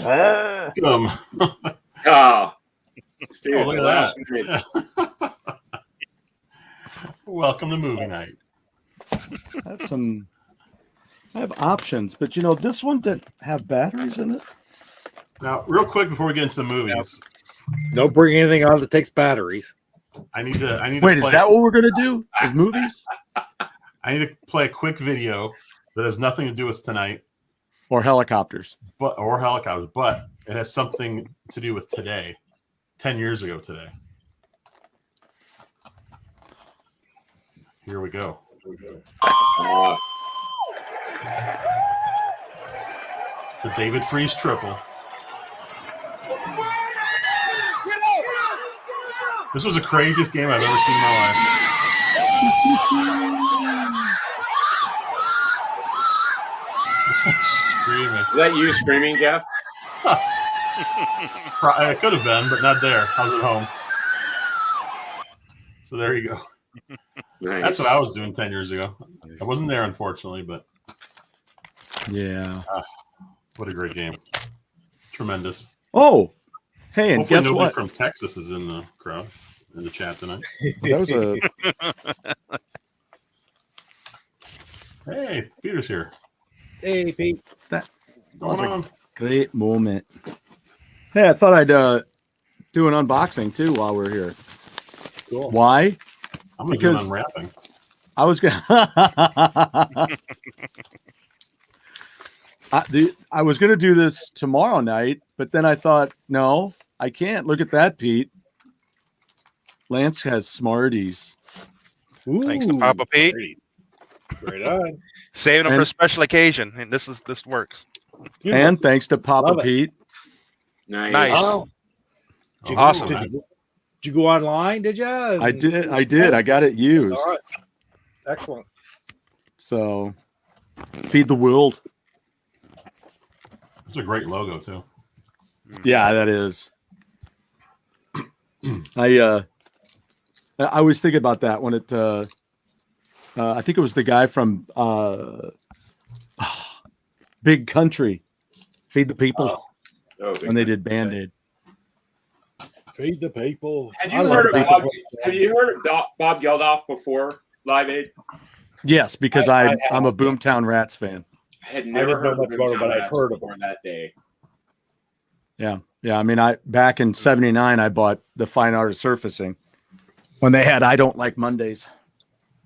Welcome. Oh, Steve, Oh, look at that. Welcome to movie night. I have options, but this one didn't have batteries in it. Now, real quick before we get into the movies, don't bring anything out that takes batteries. I need to Wait, play, is that what we're gonna do? Is movies? I need to play a quick video that has nothing to do with tonight. Or helicopters. But it has something to do with today. 10 years ago today. Here we go. The David Freese triple. This was the craziest game I've ever seen in my life. Screaming. Is that you screaming, Jeff? It could have been, but not there. I was at home. So there you go. Nice. That's what I was doing 10 years ago. I wasn't there, unfortunately, but yeah. What a great game. Tremendous. Oh, hey, and hopefully guess nobody what? from Texas is in the crowd, in the chat tonight. That was a... Hey, Peter's here. Hey, Pete. That What's going on? great moment. Hey, I thought I'd do an unboxing too while we're here. Cool. Why? I'm going to do an unwrapping. I was gonna I was gonna do this tomorrow night, but then I thought, no, I can't. Look at that, Pete. Lance has Smarties. Ooh, Thanks to Papa Pete. Right on. Saving them for a special occasion, and this works. And thanks to Papa Pete. Nice. Oh. Awesome. Did you go online? Did you? I did. I got it used. All right. Excellent. So, feed the world. It's a great logo too. Yeah, that is. I always think about that when it. I think it was the guy from Big Country, Feed the People, when they did Band-Aid. Feed the people. Have you heard of Bob Geldof before Live Aid? Yes, because I'm a Boomtown Rats fan. I had never heard much about it, but I've heard of that day. Yeah. I mean, back in '79, I bought the Fine Art of Surfacing when they had "I Don't Like Mondays."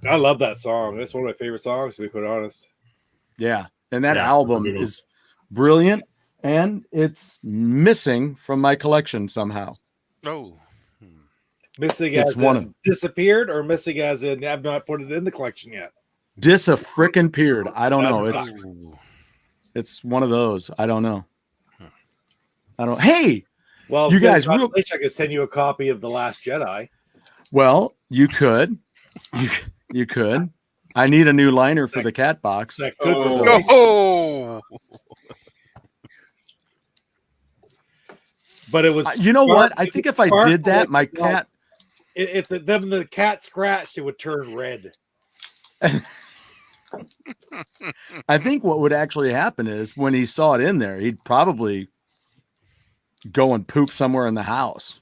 I love that song. That's one of my favorite songs, to be quite honest. Yeah, and that album is brilliant, and it's missing from my collection somehow. Oh, missing as in disappeared, or missing as in I've not put it in the collection yet. Disappeared. I don't know. It's one of those. I don't know. Hey, well, you guys, I could send you a copy of The Last Jedi. Well, you could. You could. I need a new liner for the cat box. That could But it was. You know what? I think if I did that, my cat. If the cat scratched, it would turn red. I think what would actually happen is when he saw it in there, he'd probably go and poop somewhere in the house.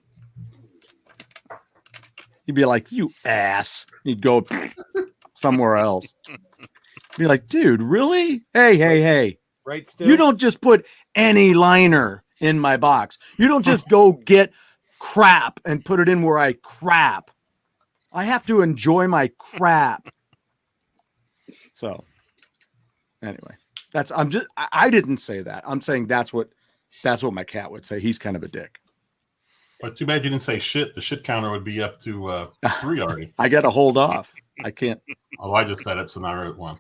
He'd be like, "You ass." He'd go somewhere else. Be like, "Dude, really? Hey. Right, still. You don't just put any liner in my box. You don't just go get crap and put it in where I crap. I have to enjoy my crap." So anyway, I didn't say that. I'm saying that's what my cat would say. He's kind of a dick. But too bad you didn't say shit. The shit counter would be up to 3 already. I got to hold off. I can't. Oh, I just said it, so now we're at 1.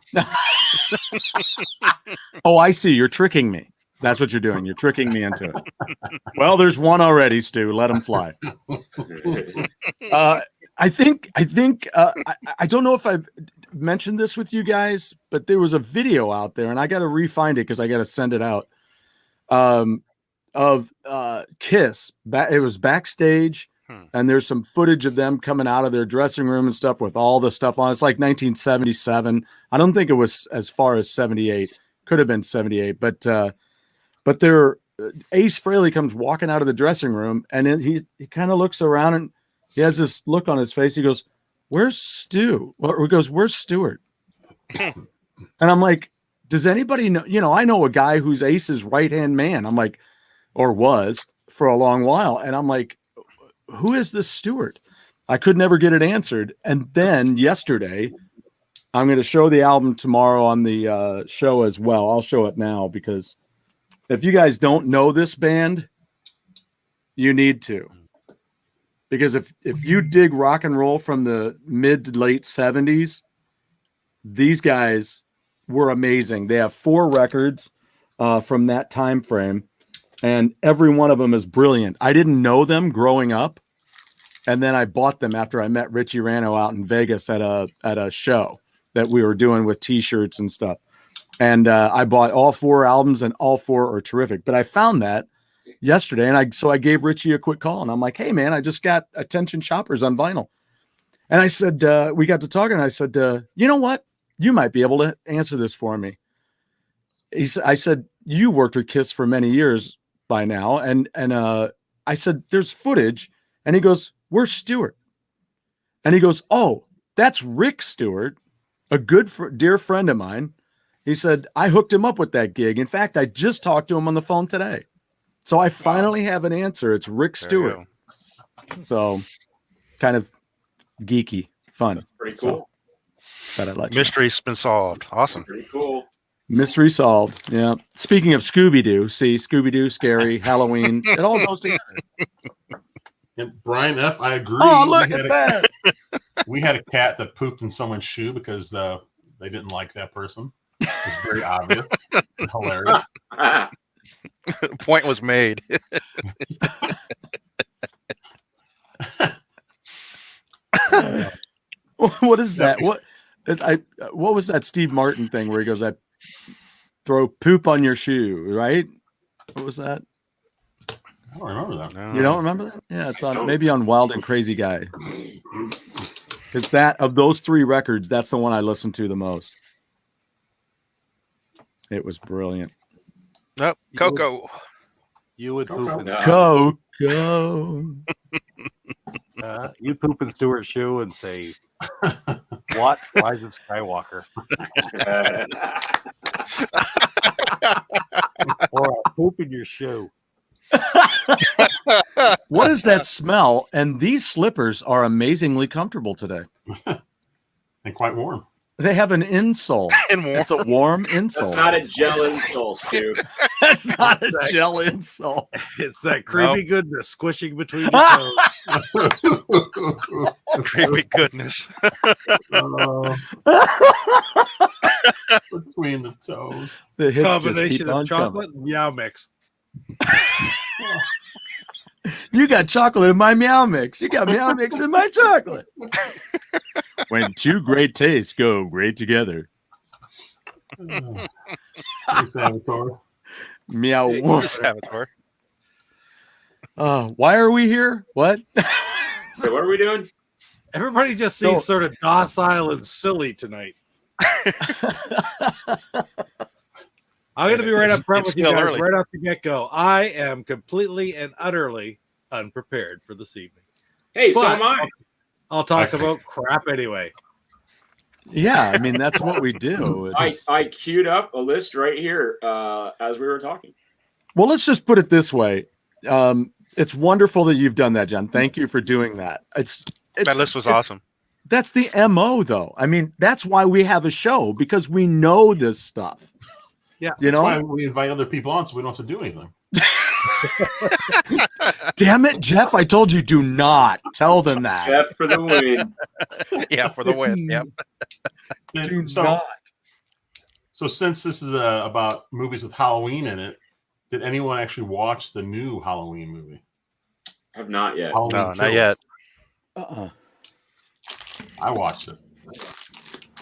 Oh, I see. You're tricking me. That's what you're doing. You're tricking me into it. Well, there's 1 already, Stu. Let him fly. I think I don't know if I've mentioned this with you guys, but there was a video out there, and I got to re-find it because I got to send it out. Of Kiss. It was backstage, and there's some footage of them coming out of their dressing room and stuff with all the stuff on. It's like 1977. I don't think it was as far as 78. Could have been 78, but Ace Frehley comes walking out of the dressing room, and then he kind of looks around and he has this look on his face. He goes, "Where's Stu?" Or he goes, "Where's Stewart?" And I'm like, does anybody know? You know, I know a guy who's Ace's right-hand man. I'm like, or was for a long while. And I'm like, who is this Stewart? I could never get it answered. And then yesterday, I'm going to show the album tomorrow on the show as well. I'll show it now because if you guys don't know this band, you need to. Because if you dig rock and roll from the mid to late 70s, these guys were amazing. They have 4 records from that time frame, and every one of them is brilliant. I didn't know them growing up, and then I bought them after I met Richie Rano out in Vegas at a show that we were doing with T-shirts and stuff. And I bought all 4 albums, and all 4 are terrific. But I found that yesterday, and I gave Richie a quick call, and I'm like, "Hey, man, I just got Attention Shoppers on vinyl." And I said, we got to talking, and I said, you know what? You might be able to answer this for me. I said, you worked with Kiss for many years by now. And I said, there's footage. And he goes, "Where's Stewart?" And he goes, "Oh, that's Rick Stewart, a dear friend of mine." He said, "I hooked him up with that gig. In fact, I just talked to him on the phone today." So I finally have an answer. It's Rick Stewart. So kind of geeky, fun. That's pretty cool. Mystery's been solved. Awesome. Pretty cool. Mystery solved. Yeah. Speaking of Scooby-Doo, see, Scooby-Doo, scary, Halloween, it all goes together. And Brian F., I agree. Oh, look at that. We had a cat that pooped in someone's shoe because they didn't like that person. It was very obvious and hilarious. Point was made. What is that? What was that Steve Martin thing where he goes, "I throw poop on your shoe," right? What was that? I don't remember that. No. You don't remember that? Yeah, it's on maybe on Wild and Crazy Guy. Because that of those 3 records, that's the one I listened to the most. It was brilliant. Nope. Coco. You would poop in Coco. you poop in Stewart's shoe and say, "What? Rise of Skywalker?" Or I'll poop in your shoe. What is that smell? And these slippers are amazingly comfortable today. And quite warm. They have an insole. And warm. It's a warm insole. That's not a gel insole, Stu. That's not a gel insole. It's that creamy goodness squishing between your toes. Creamy goodness. Between the toes. The hits Combination of chocolate and Meow Mix. You got chocolate in my Meow Mix. You got Meow Mix in my chocolate. When 2 great tastes go great together. Salvatore. Meow. Salvatore. Why are we here? What? So what are we doing? Everybody just seems sort of docile and silly tonight. I'm going to be right up front with you guys early. right off the get-go. I am completely and utterly unprepared for this evening. Hey, so am I. I'll talk about crap anyway. Yeah, I mean, that's what we do. I queued up a list right here as we were talking. Well, let's just put it this way. It's wonderful that you've done that, John. Thank you for doing that. That list was awesome. That's the MO, though. I mean, that's why we have a show, because we know this stuff. Yeah, you know, that's why we invite other people on so we don't have to do anything. Damn it, Jeff! I told you, do not tell them that. Jeff for the win. Yeah, for the win. Yep. Do not. So since this is about movies with Halloween in it, did anyone actually watch the new Halloween movie? I've not yet. No, not yet. I watched it.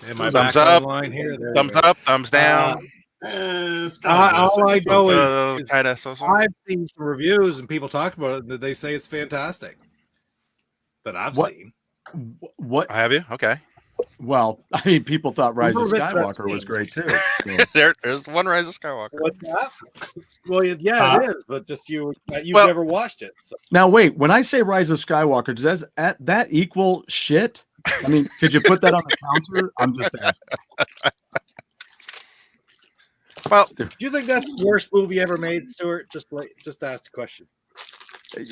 Am I Thumbs back up. online here? Thumbs up. Thumbs down. It's all I know is kind of so. I've seen some reviews and people talk about it that they say it's fantastic. That I've seen. What? Have you? Okay. Well, I mean, people thought Rise of Remember that Skywalker scene? was great too. So. There's one Rise of Skywalker. What's that? Well, yeah, it is, but just you've Well- never watched it. So. Now, wait. When I say Rise of Skywalker, does that equal shit? I mean, could you put that on the counter? I'm just asking. Well, Do you think that's the worst movie ever made, Stuart? Just ask the question.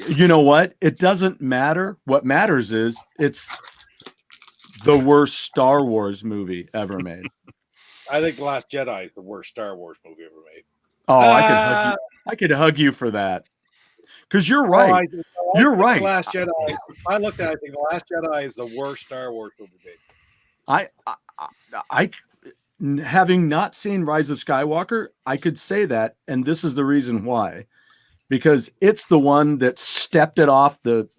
You know what? It doesn't matter. What matters is it's the worst Star Wars movie ever made. I think The Last Jedi is the worst Star Wars movie ever made. Oh, I could hug you for that. Because you're right. You're right. The Last Jedi. I looked at it. I think The Last Jedi is the worst Star Wars movie made. I having not seen Rise of Skywalker, I could say that, and this is the reason why. Because it's the one that stepped it off the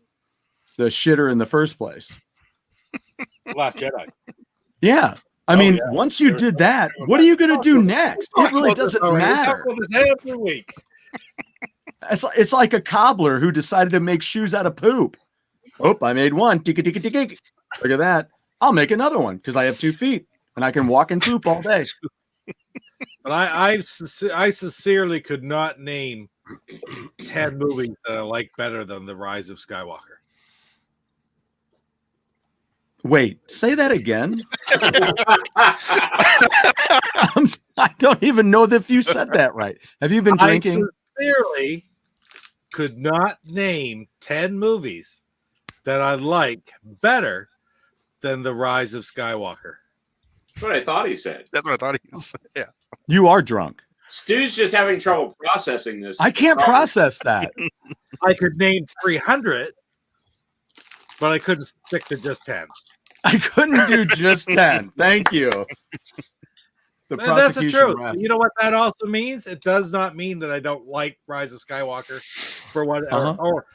shitter in the first place. Last Jedi. Yeah. I mean, once you did that, what are you going to do next? It really doesn't matter. Every week. It's like a cobbler who decided to make shoes out of poop. Oh, I made one. Look at that. I'll make another one because I have 2 feet and I can walk in poop all day. But I sincerely could not name 10 movies that I like better than The Rise of Skywalker. Wait, say that again. I don't even know if you said that right. Have you been drinking? I sincerely could not name 10 movies that I like better than The Rise of Skywalker. That's what I thought he said. that's what I thought he was. Yeah. You are drunk. Stu's just having trouble processing this. I can't process that. I could name 300, but I couldn't stick to just 10. I couldn't do just 10. Thank you. The And that's the prosecution truth. rests. You know what that also means? It does not mean that I don't like Rise of Skywalker for what, or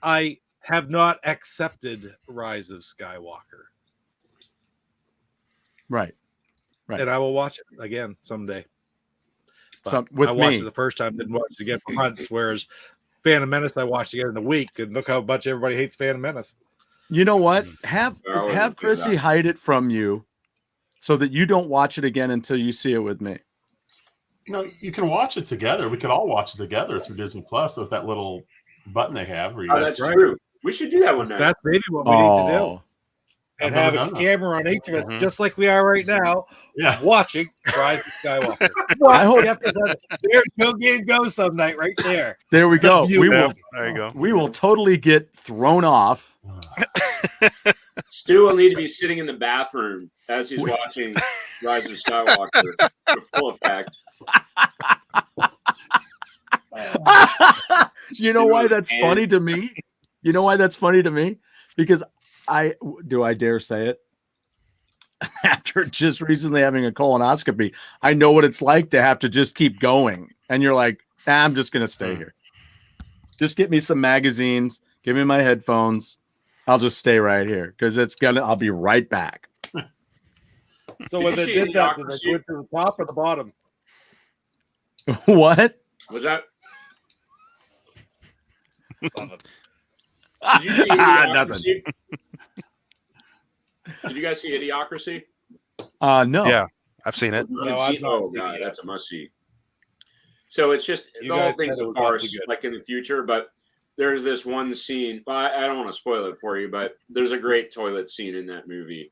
I have not accepted Rise of Skywalker. Right. Right. And I will watch it again someday. So, But with I watched me. it the first time, didn't watch it again for months. Whereas Phantom Menace, I watched again in a week, and look how much everybody hates Phantom Menace. You know what? Have I wouldn't do Chrissy that. hide it from you so that you don't watch it again until you see it with me. You can watch it together. We could all watch it together through Disney Plus with that little button they have. Where you Oh, that's true. We should do that one night. That's maybe what we need to do. And I've have never a done that. camera on each of us, just like we are right now, Yeah. watching Rise of Skywalker. I hope- There's no game go some night right there. There we go. You We know. will. There you go. We will totally get thrown off. Stu will need to be sitting in the bathroom as he's watching Rise of Skywalker for full effect. You know why that's funny to me? You know why that's funny to me? Because I dare say it? After just recently having a colonoscopy, I know what it's like to have to just keep going. And you're like, I'm just going to stay here. Just get me some magazines. Give me my headphones. I'll just stay right here because I'll be right back. So when Did they you see did that, did Idiocracy? they go to the top or the bottom? What? Was that? Bottom. Did you see Nothing. Idiocracy? Did you guys see Idiocracy? No. Yeah, I've seen it. No, I've not Oh seen it god, yet. that's a must see. So it's just You the whole guys thing's said it a was awfully farce, good. like in the future. But there's this one scene. Well, I don't want to spoil it for you, but there's a great toilet scene in that movie.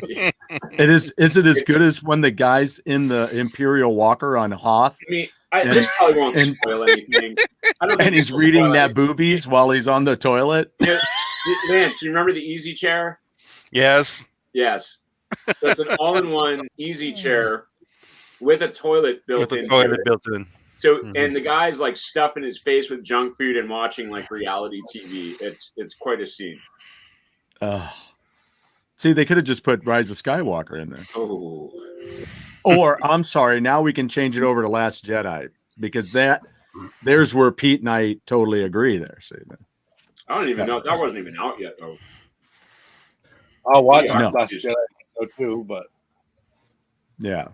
It is. Is it as good as when the guy's in the Imperial Walker on Hoth I mean, And- this probably won't and- spoil anything. I don't think and he's this will reading spoil that boobies while he's on the toilet? anything. Lance, you remember the easy chair? Yes. Yes. So it's an all-in-one easy chair with a toilet built With the in. toilet built in. So Mhm. and the guy's like stuffing his face with junk food and watching like reality TV. It's quite a scene. See, they could have just put Rise of Skywalker in there. Oh, Or I'm sorry, now we can change it over to Last Jedi because there's where Pete and I totally agree there. See, I don't even know that wasn't even out yet though. I'll watch No. Last Jedi too, but yeah.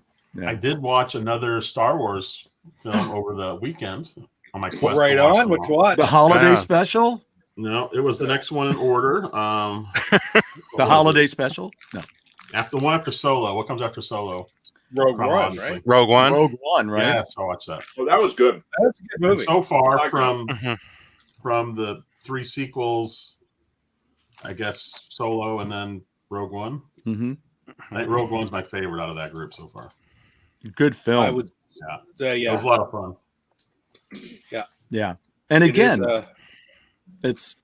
I did watch another Star Wars film over the weekend on my quest. right to watch on. them Which all. watch? The holiday Yeah. special. No, it was the next one in order. The holiday special? No. After one after Solo. What comes after Solo? Rogue One, Chronologically. right? Rogue One. Rogue One, right? Yes, I'll watch that. Oh, that was good. That's a good And movie. so far like from Mhm. the 3 sequels, I guess Solo and then Rogue One. Mm-hmm. I think Rogue One's my favorite out of that group so far. Good film. I would, It yeah. was a lot of fun. Yeah. And It again, is,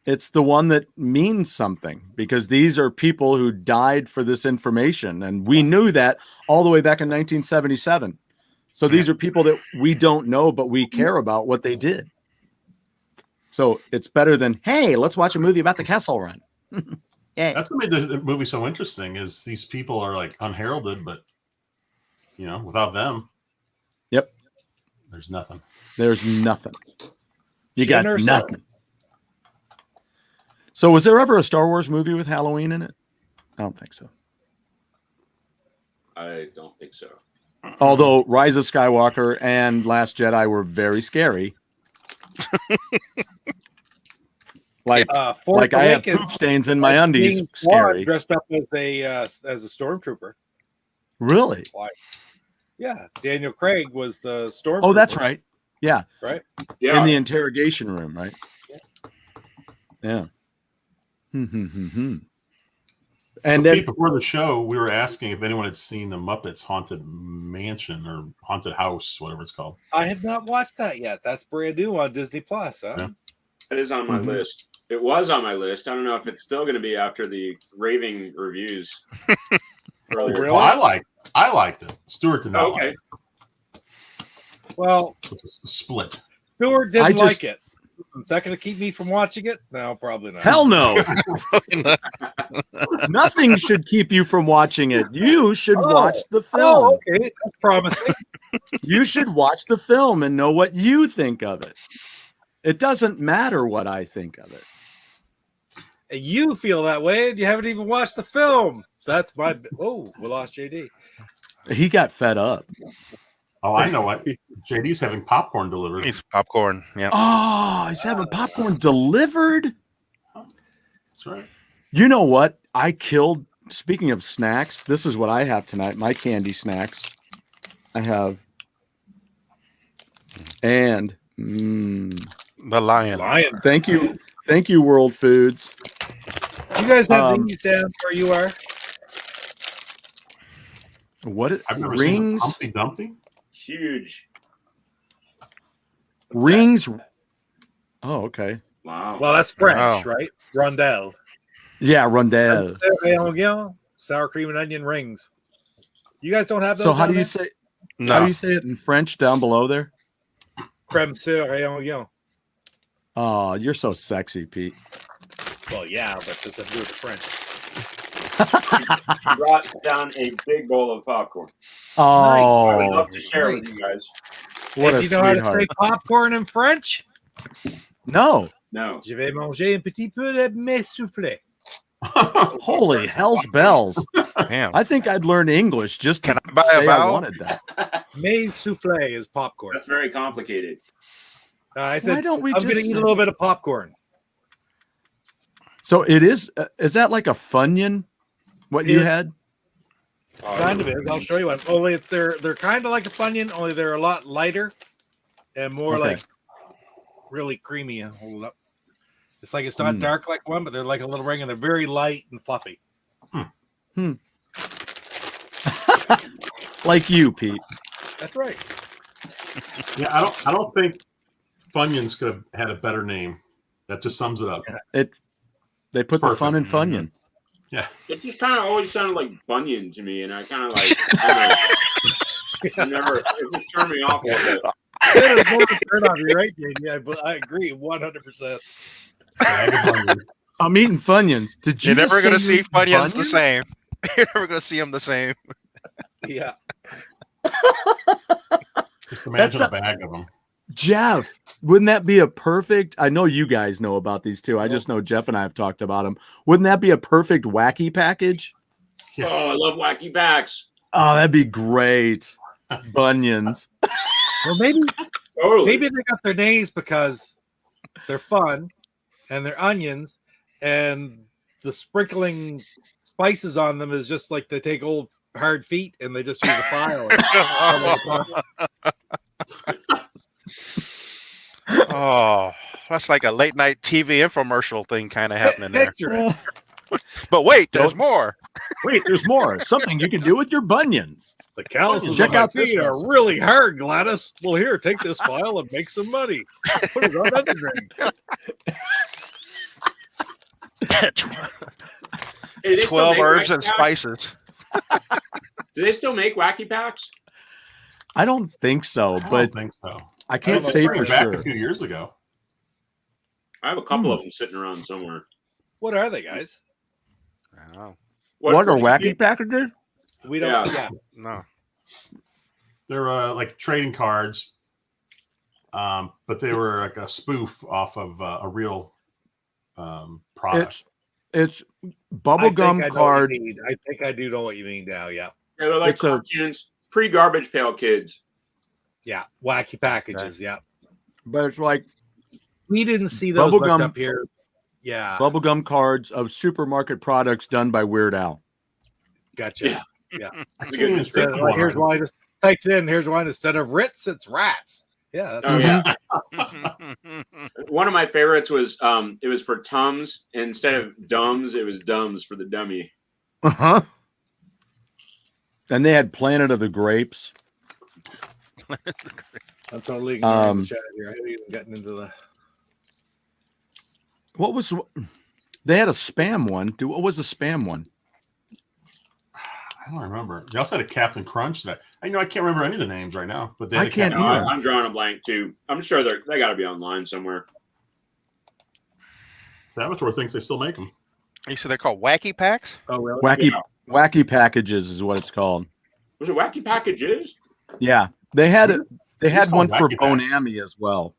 it's the one that means something because these are people who died for this information. And we knew that all the way back in 1977. So these are people that we don't know, but we care about what they did. So it's better than, hey, let's watch a movie about the Kessel Run. Yeah. That's what made the movie so interesting is these people are like unheralded, but without them, Yep. there's nothing. There's nothing. You got Jenner nothing. So was there ever a Star Wars movie with Halloween in it? I don't think so. I don't think so. Although Rise of Skywalker and Last Jedi were very scary. like Force I have Awakens, poop stains in my undies. being Swan Scary. dressed up as a stormtrooper. Really? Yeah, Daniel Craig was the stormtrooper. Oh, that's right. Yeah. Right. Yeah. In the interrogation room, right? Yeah. And And then before the show, we were asking if anyone had seen the Muppets Haunted Mansion or Haunted House, whatever it's called. I have not watched that yet. That's brand new on Disney Plus. Huh? Yeah. It is on my list. It was on my list. I don't know if it's still going to be after the raving reviews. earlier. Really? Well, I liked it. Stuart did not Okay. like it. Well, It's a split. Stewart didn't I just- like it. Is that going to keep me from watching it? No, probably not. hell no. Nothing should keep you from watching it. You should watch the film. Oh, okay. That's promising. You should watch the film and know what you think of it. It doesn't matter what I think of it. And you feel that way, and you haven't even watched the film. That's my. Oh, we lost JD. He got fed up. Oh, I know what. JD's having popcorn delivered. He's popcorn. Yeah. Oh, he's having popcorn delivered. That's right. You know what? I killed. Speaking of snacks, this is what I have tonight. My candy snacks. I have. And The lion. Lion. thank you, World Foods. You guys have these down where you are? What I've never seen rings? Humpty Dumpty. Huge. Rings. Oh, okay. Wow. Well, that's French, Wow. right? Rondelle. Yeah, rondelle. Sour cream and onion rings. You guys don't have those? So how down do you there? say? How do No. you say it in French down below there? Crème sœur et onion? Oh, you're so sexy, Pete. Well, yeah, but does it do with the French? She brought down a big bowl of popcorn. Oh, I would love to share it with you guys. what And a do you know how to sweetheart. say popcorn in French? No. No. Je vais manger un petit peu de mes soufflés. Holy hell's bells. Damn. I think I'd learn English just to Can I buy a say I vowel? wanted that. Mes soufflés is popcorn. That's very complicated. I Why said, don't we I'm just going to eat a little bit of popcorn. So it is that like a Funyun? What you It- had? Kind of is. I'll show you one. Only they're kind of like a Funyun, only they're a lot lighter and more Okay. like really creamy. Hold it up. It's like it's not dark like one, but they're like a little ring and they're very light and fluffy. Like you, Pete. That's right. Yeah, I don't think Funyuns could have had a better name. That just sums it up. They put the Perfect. fun in Funyun. Yeah. It just kind of always sounded like Bunyan to me, and I kind of like, I don't know. It just turned me off a little bit. That is more of a turn off. You're right, JD. I agree 100%. I'm eating Funyuns. Did you? You're never going to see Funyuns the same. You're never going to see them the same. Yeah. Just imagine That's a bag of them. Jeff, wouldn't that be a perfect? I know you guys know about these too. I just know Jeff and I have talked about them. Wouldn't that be a perfect wacky package? Yes. Oh, I love wacky backs. Oh, that'd be great. Bunions. Well, maybe Totally. they got their names because They're fun, and they're onions, and the sprinkling spices on them is just like they take old hard feet and they just use a file. Oh, that's like a late night TV infomercial thing kind of happening there. Picture it. But wait, there's more. Wait, there's more. Something you can do with your bunions. The calluses Check on my out this feet are one. really hard, Gladys. Well, here, take this file and make some money. Put it on underground. Hey, they still 12 make herbs wacky and packs? spices. Do they still make wacky packs? I don't think so, I but don't think so. I can't They say bring for it back sure. a few years ago. I have a couple of them sitting around somewhere. What are they, guys? Oh, What are do you wacky get? packages? We don't. Yeah. no. They're like trading cards, but they were like a spoof off of a real product. It's I bubblegum think I know what card. you mean. I think I do know what you mean now. Yeah. Yeah, they're like It's a- cartoons, pre-garbage pail kids. Yeah. Wacky packages. Yeah. But it's like We didn't see those much Bubblegum- up here. Yeah. bubblegum cards of supermarket products done by Weird Al. Gotcha. Yeah. I That's a can't good even description. think of one Here's right why I just typed in. Here's why instead of Ritz, it's rats. Yeah. That's Oh yeah. One of my favorites was it was for Tums. Instead of Dums, it was Dums for the dummy. Uh-huh. And they had Planet of the Grapes. I'm totally ignoring Um, the chat here. I haven't even gotten into the. What was they had a spam one? What was the spam one? I don't remember. They also had a Captain Crunch that I can't remember any of the names right now, but they had I a can't Captain either. Crunch. I'm drawing a blank too. I'm sure they got to be online somewhere. Saboteur thinks they still make them. You said they're called wacky packs? Oh, really? Wacky packages is what it's called. Was it Wacky Packages? Yeah, they had it. They It's had one called for Wacky Packs. Bonami as well.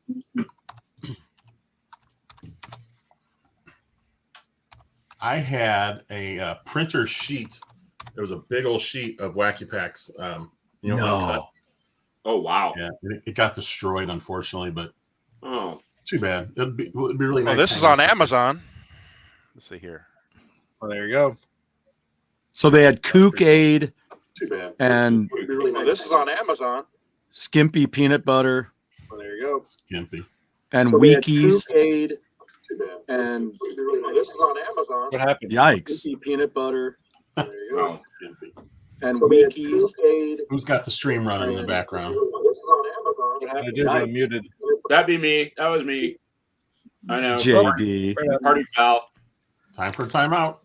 I had a printer sheet. There was a big old sheet of Wacky Packs. Uncut. Oh wow. Yeah, it got destroyed, unfortunately, but Oh, too bad. It'd be really nice. Oh, this is on Amazon. Let's see here. Well, there you go. So they had Kook Aid Too bad. and It'd be really nice. This is on Amazon. Skimpy peanut butter Well, there you go. Skimpy. and So they had Weekies. Kook Aid Too bad. and It'd be really nice. this is on Amazon. What happened? Yikes! Peanut butter. There you oh. Skimpy. And Weekies. Aid. Who's got the stream running in the background? I did. I'm muted. That'd be me. That was me. I know. JD. Party foul. Time for a timeout.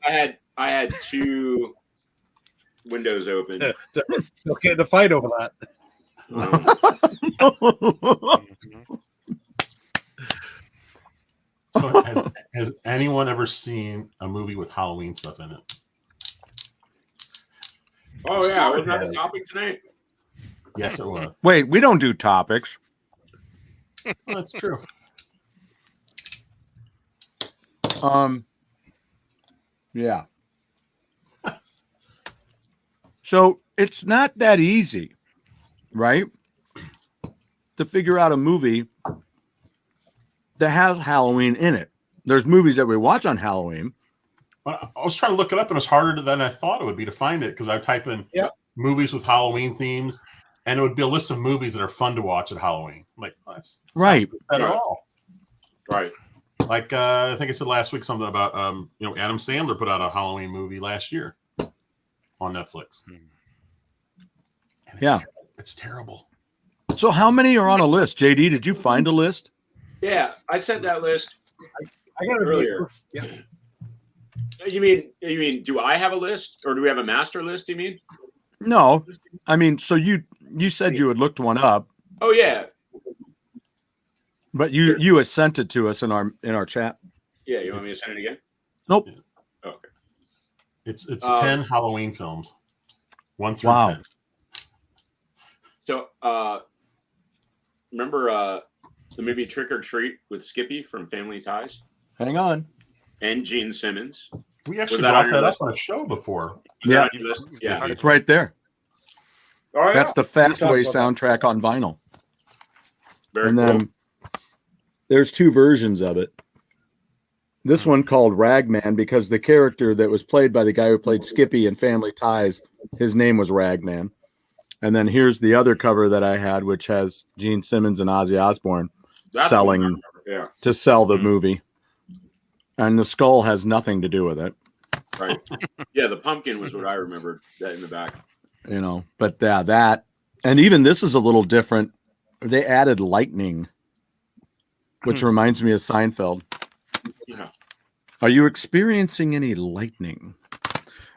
I had two windows open. Don't get in a fight over that. So has anyone ever seen a movie with Halloween stuff in it? Oh yeah, wasn't that the topic tonight? Yes, it was. Wait, we don't do topics. Well, that's true. Yeah. So it's not that easy, right? To figure out a movie that has Halloween in it. There's movies that we watch on Halloween. Well, I was trying to look it up, and it's harder than I thought it would be to find it because I type in movies with Halloween themes, and it would be a list of movies that are fun to watch at Halloween. I'm like, that's Right. not at all. Right. Like I think I said last week something about Adam Sandler put out a Halloween movie last year on Netflix. And it's terrible. So how many are on a list? JD, did you find a list? Yeah, I sent that list. I got Earlier. Yeah. You mean do I have a list or do we have a master list, you mean? No. I mean, so you said you had looked one up, Oh yeah. but you had sent it to us in our chat. Yeah, you want me to send it again? Nope. Oh, okay. It's 10 Halloween films. 1 through Wow. 10. So remember the movie Trick or Treat with Skippy from Family Ties Hang on. and Gene Simmons? We actually Was that brought on your that up list? on a show before. Was Yeah. that on your list? Yeah. It's right there. Oh, yeah. That's the talked Fastway about that. soundtrack on vinyl. Very And cool. then There's two versions of it. This one called Ragman because the character that was played by the guy who played Skippy in Family Ties, his name was Ragman. And then here's the other cover that I had, which has Gene Simmons and Ozzy Osbourne selling to sell the movie. And the skull has nothing to do with it. Right. Yeah, the pumpkin was what I remembered that in the back. You know, but that, and even this is a little different. They added lightning, which reminds me of Seinfeld. Yeah. Are you experiencing any lightning?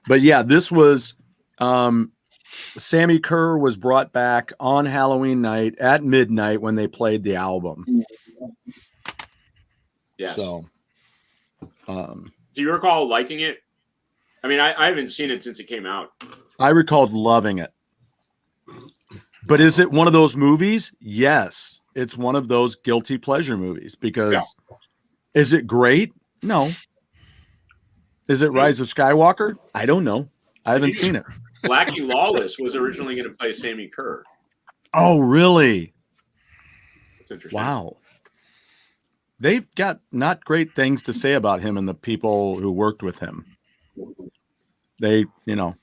But yeah, this was Sammy Kerr was brought back on Halloween night at midnight when they played the album. Yeah. So, do you recall liking it? I mean, I haven't seen it since it came out. I recalled loving it. But is it one of those movies? Yes. It's one of those guilty pleasure movies because is it great? No. Is it Rise of Skywalker? I don't know. I haven't seen it. Blackie Lawless was originally going to play Sammy Kerr. Oh, really? That's interesting. Wow. They've got not great things to say about him and the people who worked with him. They, you know,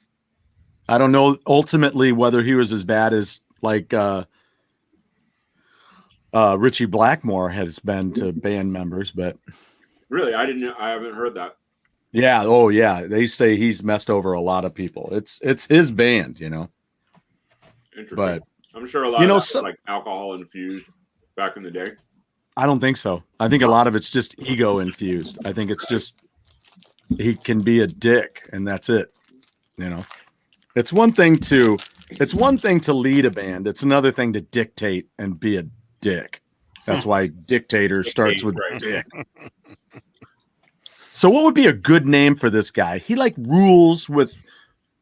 I don't know ultimately whether he was as bad as like Richie Blackmore has been to band members, but really, I haven't heard that. Yeah. Oh, yeah. They say he's messed over a lot of people. It's his band, you know. Interesting. But I'm sure a lot of that was like alcohol infused back in the day. I don't think so. I think a lot of it's just ego infused. I think it's just he can be a dick, and that's it. You know, it's one thing to lead a band. It's another thing to dictate and be a dick. That's why dictator starts with dick. So what would be a good name for this guy? He like rules with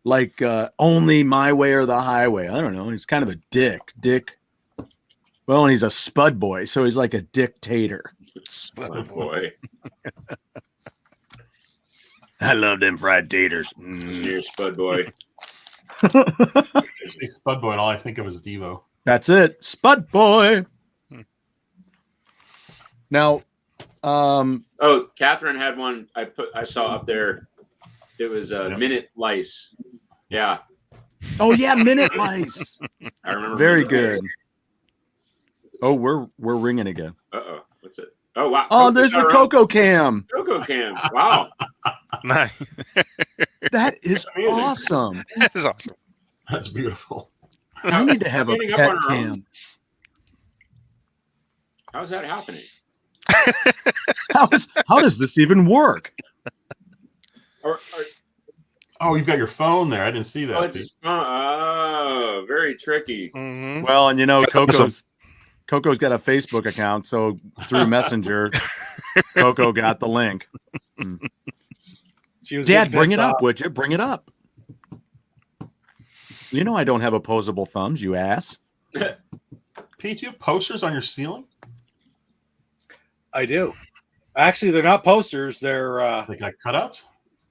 like only my way or the highway. I don't know. He's kind of a dick. Well, and he's a spud boy, so he's like a dictator. Spud boy. I love them fried taters. You're spud boy. Spud boy, and all I think of is Devo. That's it. Spud boy. Now, Catherine had one I saw up there. It was Minute Lice. Yeah. Oh yeah, Minute Lice. I remember. Very good. Oh, we're ringing again. Uh-oh. What's it? Oh wow. Oh, there's the Coco Cam. Coco Cam. Wow. Nice. That is awesome. That is awesome. That's beautiful. I need to have a pet cam. How's that happening? How does this even work? Oh, you've got your phone there. I didn't see that. Oh, very tricky. Mm-hmm. Well, and you know, Coco's got a Facebook account, so through Messenger, Coco got the link. Dad, bring it up, would you? Bring it up. You know I don't have opposable thumbs, you ass. Pete, do you have posters on your ceiling? I do. Actually, they're not posters. They're like cutouts?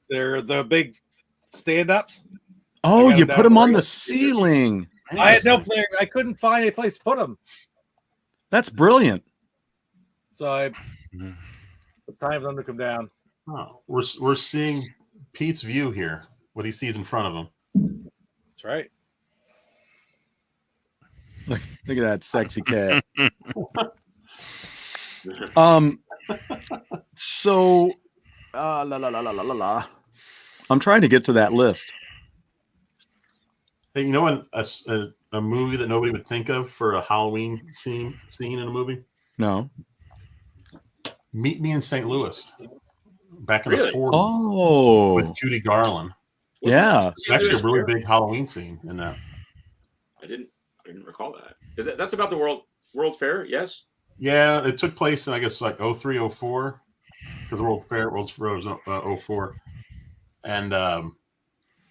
They're the big stand-ups. Oh, you put them on the ceiling. I had no place. I couldn't find a place to put them. That's brilliant. So I time for them to come down. Oh, we're seeing Pete's view here. What he sees in front of him. That's right. Look at that sexy cat. So I'm trying to get to that list. Hey, you know what? A movie that nobody would think of for a Halloween scene in a movie? No. Meet Me in St. Louis. Back in the 40s. Oh. With Judy Garland. Yeah. It's actually a really big Halloween scene in that. I didn't recall that. That's about the World Fair? Yes. Yeah, it took place in I guess like 03, 04. Because the World Fair was 04. And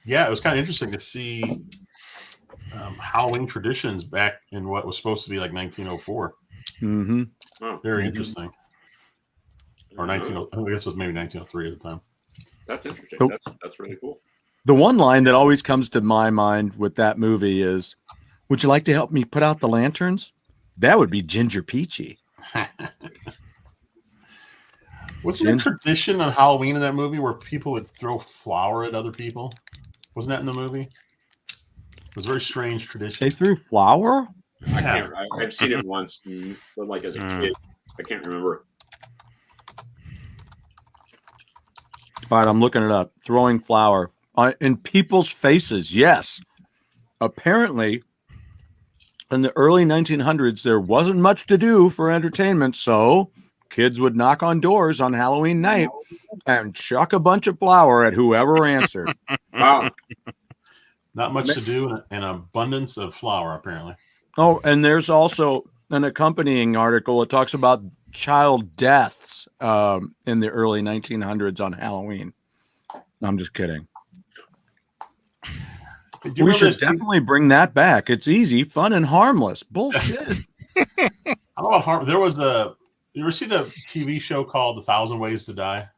yeah, it was kind of interesting to see Halloween traditions back in what was supposed to be like 1904. Mm-hmm. Oh. Very interesting. Or 1900, I guess it was maybe 1903 at the time. That's interesting. That's really cool. The one line that always comes to my mind with that movie is, "Would you like to help me put out the lanterns?" That would be Ginger Peachy. Was there a tradition on Halloween in that movie where people would throw flour at other people? Wasn't that in the movie? It was a very strange tradition. They threw flour? I can't. I've seen it once, but like as a kid, I can't remember. All right, I'm looking it up. Throwing flour in people's faces. Yes. Apparently, in the early 1900s, there wasn't much to do for entertainment, so kids would knock on doors on Halloween night and chuck a bunch of flour at whoever answered. Wow. Not much to do and an abundance of flour, apparently. Oh, and there's also an accompanying article. It talks about child deaths in the early 1900s on Halloween. I'm just kidding. We should definitely bring that back. It's easy, fun, and harmless. Bullshit. I don't know about harm. There was you ever see the TV show called The 1,000 Ways to Die?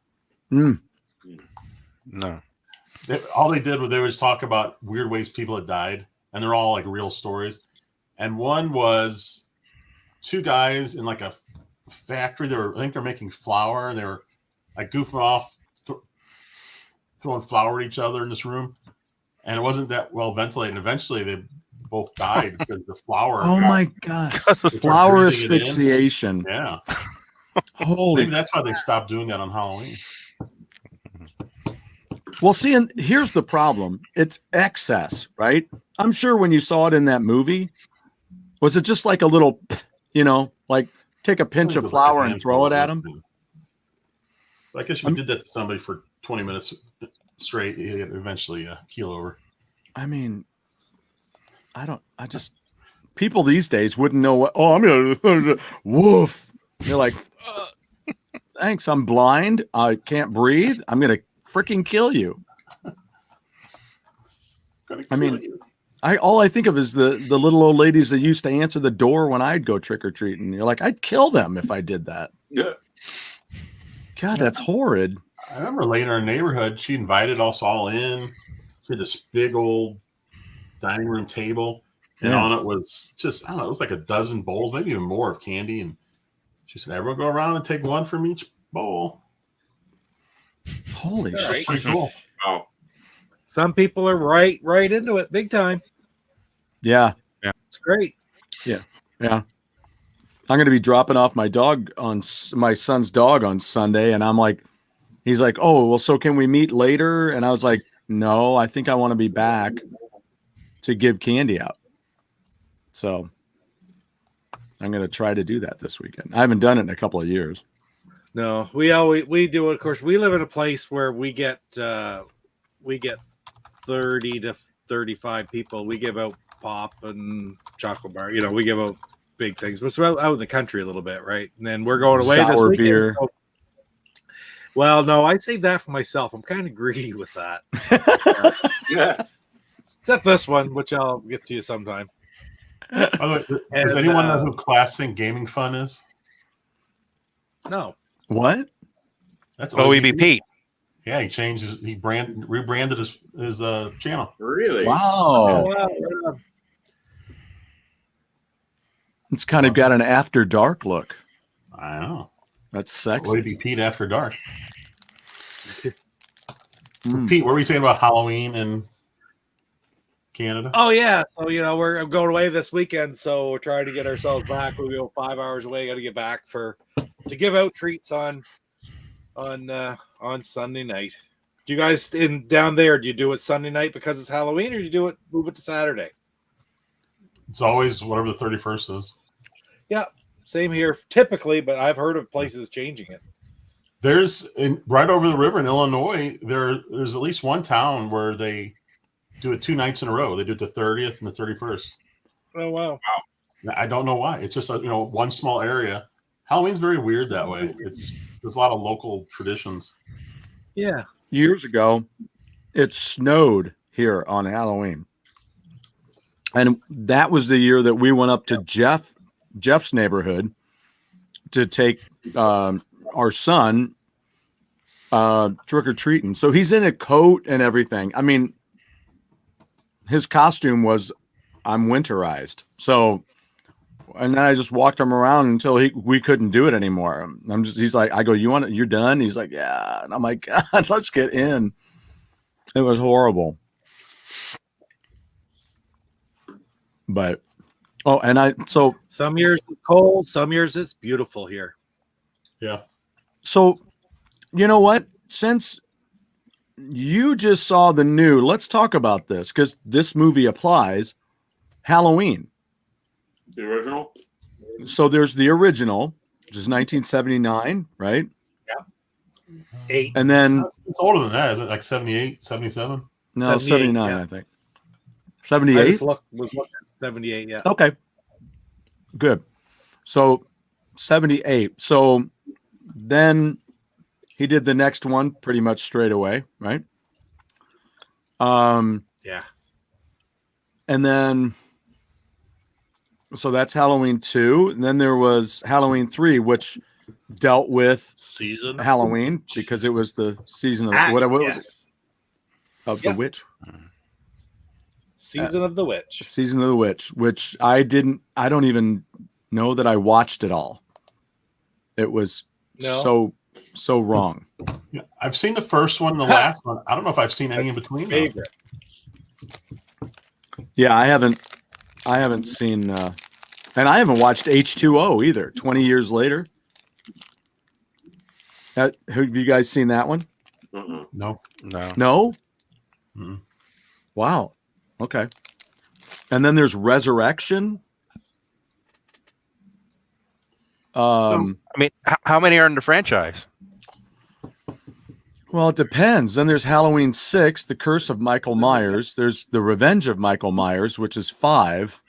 Mm. No. All they did was they would talk about weird ways people had died, and they're all like real stories. And one was two guys in like a factory. I think they're making flour, and they were like goofing off, throwing flour at each other in this room. And it wasn't that well ventilated. And eventually, they both died because the flour. Oh my god! Flour asphyxiation. Yeah. Holy. Maybe that's why they stopped doing that on Halloween. Well, see, and here's the problem. It's excess, right? I'm sure when you saw it in that movie, was it just like a little, like take a pinch of flour and throw it at them? I guess you did that to somebody for 20 minutes straight. You eventually keel over. I mean, people these days wouldn't know what, I'm going to, woof. They're like, thanks, I'm blind. I can't breathe. I'm going to freaking kill you. All I think of is the little old ladies that used to answer the door when I'd go trick or treating. You're like, I'd kill them if I did that. Yeah. God, that's horrid. I remember later in our neighborhood, she invited us all in. She had this big old dining room table, and on it was just, I don't know, it was like a dozen bowls, maybe even more of candy. And she said, everyone go around and take one from each bowl. Holy shit. Pretty cool. Wow. Some people are right into it big time. Yeah. It's great. Yeah. I'm going to be dropping off my son's dog on Sunday. And I'm like, he's like, oh, well, so can we meet later? And I was like, no, I think I want to be back to give candy out. So I'm going to try to do that this weekend. I haven't done it in a couple of years. No, we do it. Of course, we live in a place where we get 30 to 35 people. We give out pop and chocolate bar. We give out big things. But it's out in the country a little bit, right? And then we're going away this weekend. Beer. Well, no, I'd save that for myself. I'm kind of greedy with that. Yeah. Except this one, which I'll get to you sometime. By the way, does anyone know who Classic Gaming Fun is? No. What? That's OEB Pete. Yeah, he rebranded his channel. Really? Wow. Yeah. It's kind of got an after dark look. I know. That's sexy. OEB Pete After Dark. So Pete, what were you saying about Halloween in Canada? Oh yeah, so we're going away this weekend, so we're trying to get ourselves back. We go 5 hours away. Got to get back to give out treats on Sunday night. Do you guys down there? Do you do it Sunday night because it's Halloween, or do you move it to Saturday? It's always whatever the 31st is. Yeah, same here typically, but I've heard of places changing it. There's right over the river in Illinois. There's at least one town where they do it 2 nights in a row. They do it the 30th and the 31st. Oh wow! I don't know why. It's just one small area. Halloween's very weird that way. There's a lot of local traditions. Yeah. Years ago, it snowed here on Halloween. And that was the year that we went up to Jeff's neighborhood to take our son trick-or-treating. So he's in a coat and everything. I mean, his costume was, I'm winterized. So And then I just walked him around until we couldn't do it anymore. He's like, I go, you're done? He's like, yeah. And I'm like, God, let's get in. It was horrible. But, some years it's cold, some years it's beautiful here. Yeah. So, you know what? Since you just saw the new, let's talk about this because this movie applies. Halloween. The original? So there's the original, which is 1979, right? Yeah. 8. And then It's older than that. Is it like 78, 77? no, 78, 79, yeah. I think. I 78? just was looking at 78, yeah. Okay. Good. So 78. So then he did the next one pretty much straight away, right? Yeah. And then so that's Halloween 2. And then there was Halloween 3, which dealt with Season Halloween because it was the season of what was it? Of the witch. Season of the Witch. Season of the Witch, which I don't even know that I watched it all. It was so wrong. Yeah, I've seen the first one, the last one. I don't know if I've seen any in between. Favorite. Yeah, I haven't seen and I haven't watched H2O either, 20 years later. Have you guys seen that one? No. No? Mm-mm. Wow. Okay. And then there's Resurrection. I mean, how many are in the franchise? Well, it depends. Then there's Halloween 6, The Curse of Michael Myers. There's The Revenge of Michael Myers, which is 5.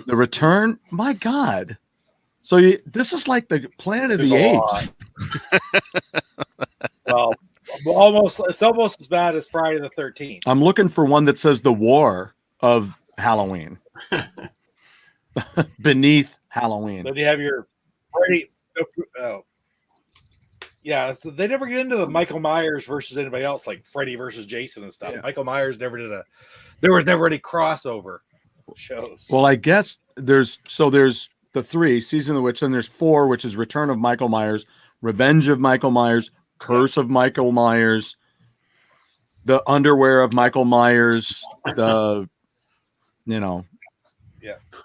The Return. My God. So this is like the Planet of the Apes. Well, it's almost as bad as Friday the 13th. I'm looking for one that says The War of Halloween. Beneath Halloween. Then you have your Freddy. Oh. Yeah, so they never get into the Michael Myers versus anybody else, like Freddy versus Jason and stuff. Yeah. Michael Myers never did there was never any crossover shows. Well, I guess there's the 3, Season of the Witch, then there's 4, which is Return of Michael Myers, Revenge of Michael Myers, Curse of Michael Myers, The Underwear of Michael Myers, the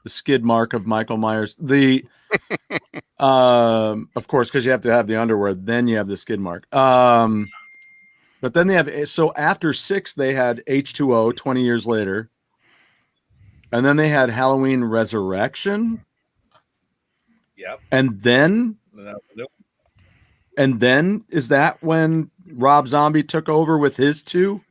skid mark of Michael Myers. The of course, because you have to have the underwear, then you have the skid mark. But then they have, so after 6, they had H2O 20 years later. And then they had Halloween Resurrection. Yep. And then is that when Rob Zombie took over with his 2?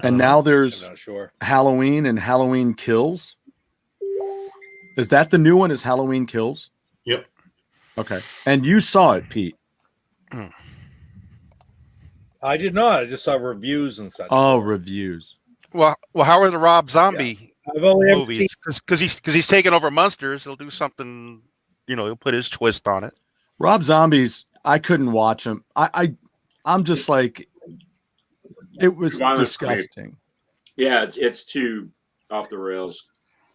And now there's I'm not sure. Halloween and Halloween Kills. Is that the new one? Is Halloween Kills? Yep. Okay. And you saw it, Pete. I did not. I just saw reviews and such. Oh, reviews. Well, how are the Rob Zombie I've only ever movies? Because he's taking over monsters. He'll do something. He'll put his twist on it. Rob Zombie's. I couldn't watch him. I'm just like, it was disgusting. Yeah, it's too off the rails.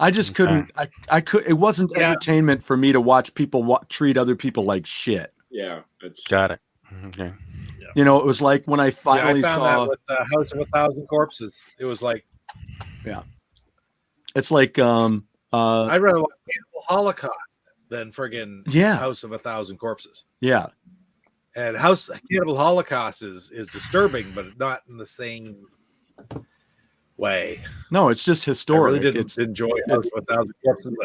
I just couldn't. I could. It wasn't entertainment for me to watch people treat other people like shit. Yeah, it's got it. Okay. It was like when I finally I found saw that with House of 1,000 Corpses. It was like, it's like I'd rather watch Cannibal Holocaust than friggin' House of 1,000 Corpses. Yeah. And Cannibal Holocaust is disturbing, but not in the same way. No, it's just historic. I really didn't enjoy House of 1,000 Corpses,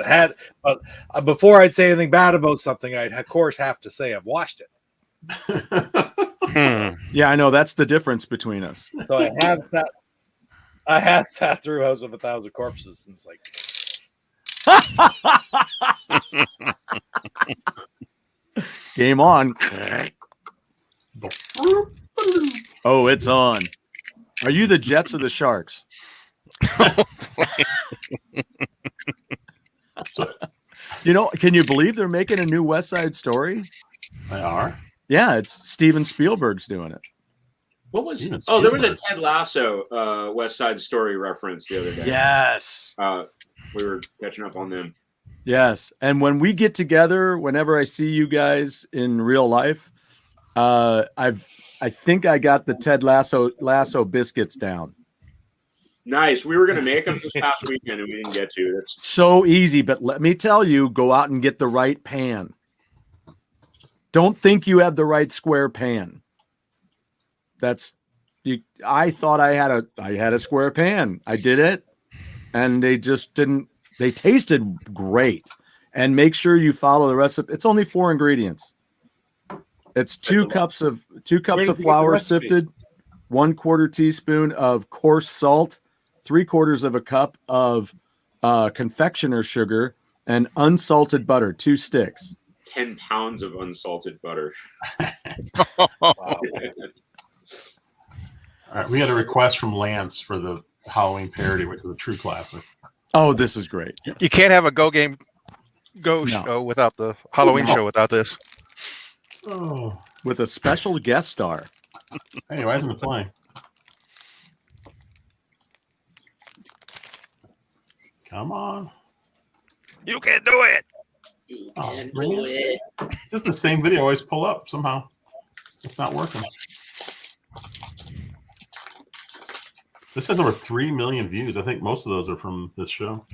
but before I'd say anything bad about something, I'd of course have to say I've watched it. Yeah, I know, that's the difference between us. So I have sat through House of 1,000 Corpses, and it's like, game on. Oh, it's on. Are you the Jets or the Sharks? Can you believe they're making a new West Side Story? They are. Yeah, it's Steven Spielberg's doing it. What was? Steven Oh, there was a Spielberg. Ted Lasso West Side Story reference the other day. Yes. We were catching up on them. Yes. And when we get together, whenever I see you guys in real life, I think I got the Ted Lasso biscuits down. Nice. We were going to make them this past weekend, and we didn't get to. That's So easy, but let me tell you, go out and get the right pan. Don't think you have the right square pan. I thought I had a square pan. I did it, and they just didn't. They tasted great. And make sure you follow the recipe. It's only 4 ingredients. It's 2 cups of flour sifted, 1/4 teaspoon of coarse salt, 3/4 of a cup of confectioner's sugar, and unsalted butter, 2 sticks. 10 pounds of unsalted butter. Wow. All right, we had a request from Lance for the Halloween parody, which is a true classic. Oh, this is great. You can't have a show without the Halloween show without this. Oh, With a special guest star. hey, why isn't it playing? Come on. You can do it. Oh, man. It's just the same video always pull up somehow. It's not working. This has over 3 million views. I think most of those are from this show.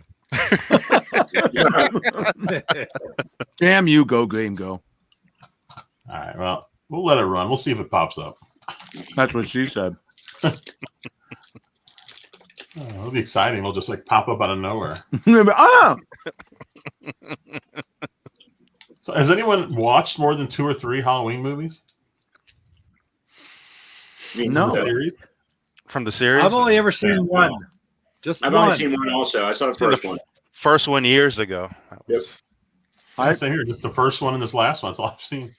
Damn you, go game, go. All right, well, we'll let it run. We'll see if it pops up. That's what she said. Oh, it'll be exciting. It'll just like pop up out of nowhere. Ah! So, has anyone watched more than 2 or 3 Halloween movies? No. Series? From the series? I've only ever seen one. Just I've one. only seen one also. I saw the first one. First one years ago. I say here, just the first one and this last one. That's all I've seen.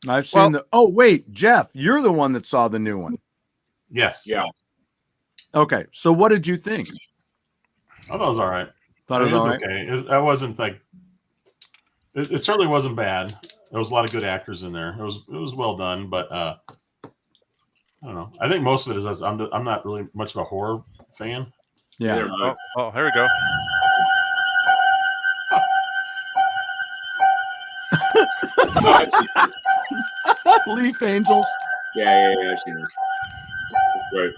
I've seen Oh, wait, Jeff, you're the one that saw the new one. Yes. Yeah. Okay, so what did you think? I thought it was all right. Thought It was all right? okay. I wasn't like. It certainly wasn't bad. There was a lot of good actors in there. It was well done, but I don't know. I think most of it is I'm not really much of a horror fan. Yeah. Oh, here we go. Leaf Angels. Yeah. I've seen this. Right.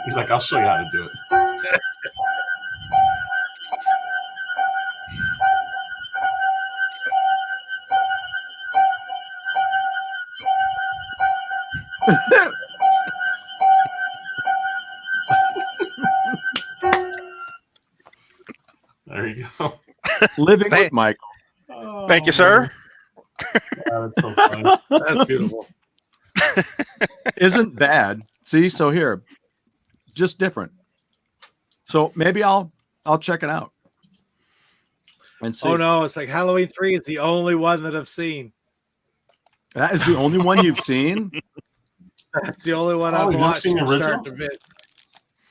He's like, I'll show you how to do it. There you go. Living with Michael. Thank you, sir. Yeah, that's so funny. That's beautiful. Isn't bad. See, so here, just different. So maybe I'll check it out and see. Oh no, it's like Halloween 3 is the only one that I've seen. That is the only one you've seen? That's the only one Oh, I've you've never watched seen the from start original? to finish.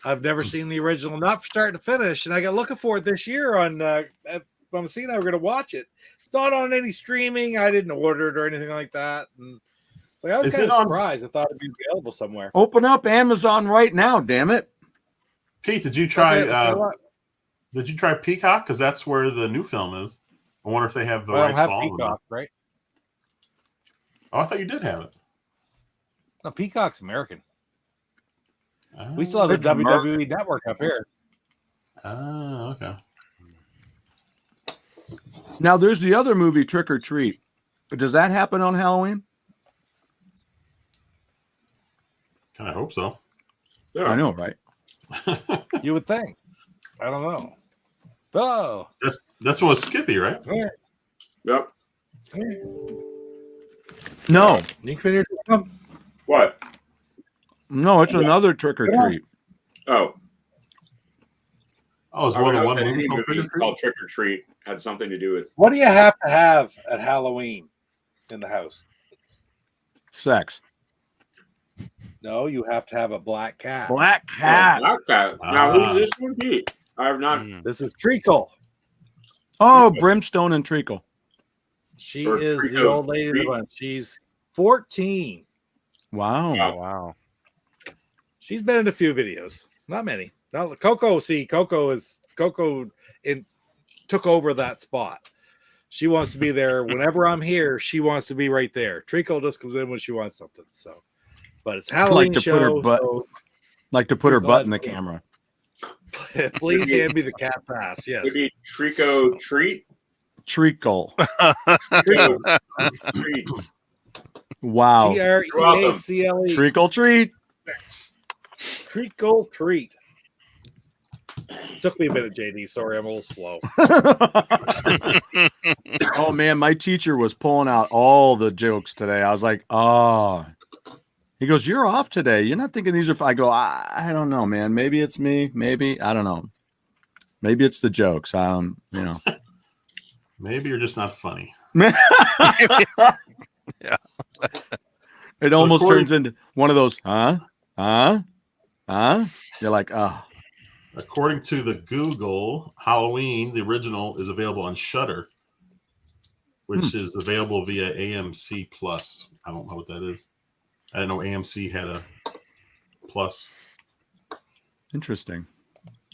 I've never seen the original, not from start to finish, and I got looking for it this year on. I'm seeing we're going to watch it. It's not on any streaming. I didn't order it or anything like that. And it's like I was Is kind it of on- surprised. I thought it'd be available somewhere. Open up Amazon right now, damn it. Pete, did you try? Okay, let's see what- Did you try Peacock? Because that's where the new film is. I wonder if they have the I don't right have song. Peacock, right? Oh, I thought you did have it. No, Peacock's American. We still have It's the WWE Network up here. Oh, okay. Now there's the other movie, Trick or Treat. Does that happen on Halloween? Kind of hope so. Yeah. I know, right? You would think. I don't know. Oh, That's what was Skippy, right? Yep. No, you can finish. What? no, it's another Trick or Treat. Oh. Oh, it's I one would of hope one that any movie movie called Trick or Treat had something to do with. What do you have to have at Halloween in the house? Sex. No, you have to have a black cat. Black Oh, cat. Black Cat. Now, who's this one be? I have not. Mm. This is Treacle. Oh, Brimstone and Treacle. She Or is the Treacle. old lady in the bunch. She's 14. Wow. Oh, wow. She's been in a few videos. Not many. Now Coco took over that spot. She wants to be there whenever I'm here. She wants to be right there. Treacle just comes in when she wants something. So, but it's Halloween to put her show. butt- So Like to put her Treacle butt in the has- camera. please hand me the cat pass. Yes. Maybe Trico Treat. Treacle. Trico Treat. Wow. TREACLE. Treacle treat. Treacle treat. Took me a minute, JD. Sorry, I'm a little slow. Oh man, my teacher was pulling out all the jokes today. I was like, oh. He goes, "You're off today. You're not thinking these are." I go, I don't know, man. Maybe it's me. Maybe I don't know. Maybe it's the jokes. Maybe you're just not funny. Yeah. It So almost according- turns into one of those, huh? You're like, oh. According to the Google, Halloween, the original, is available on Shudder, which is available via AMC Plus. I don't know what that is. I didn't know AMC had a plus. Interesting.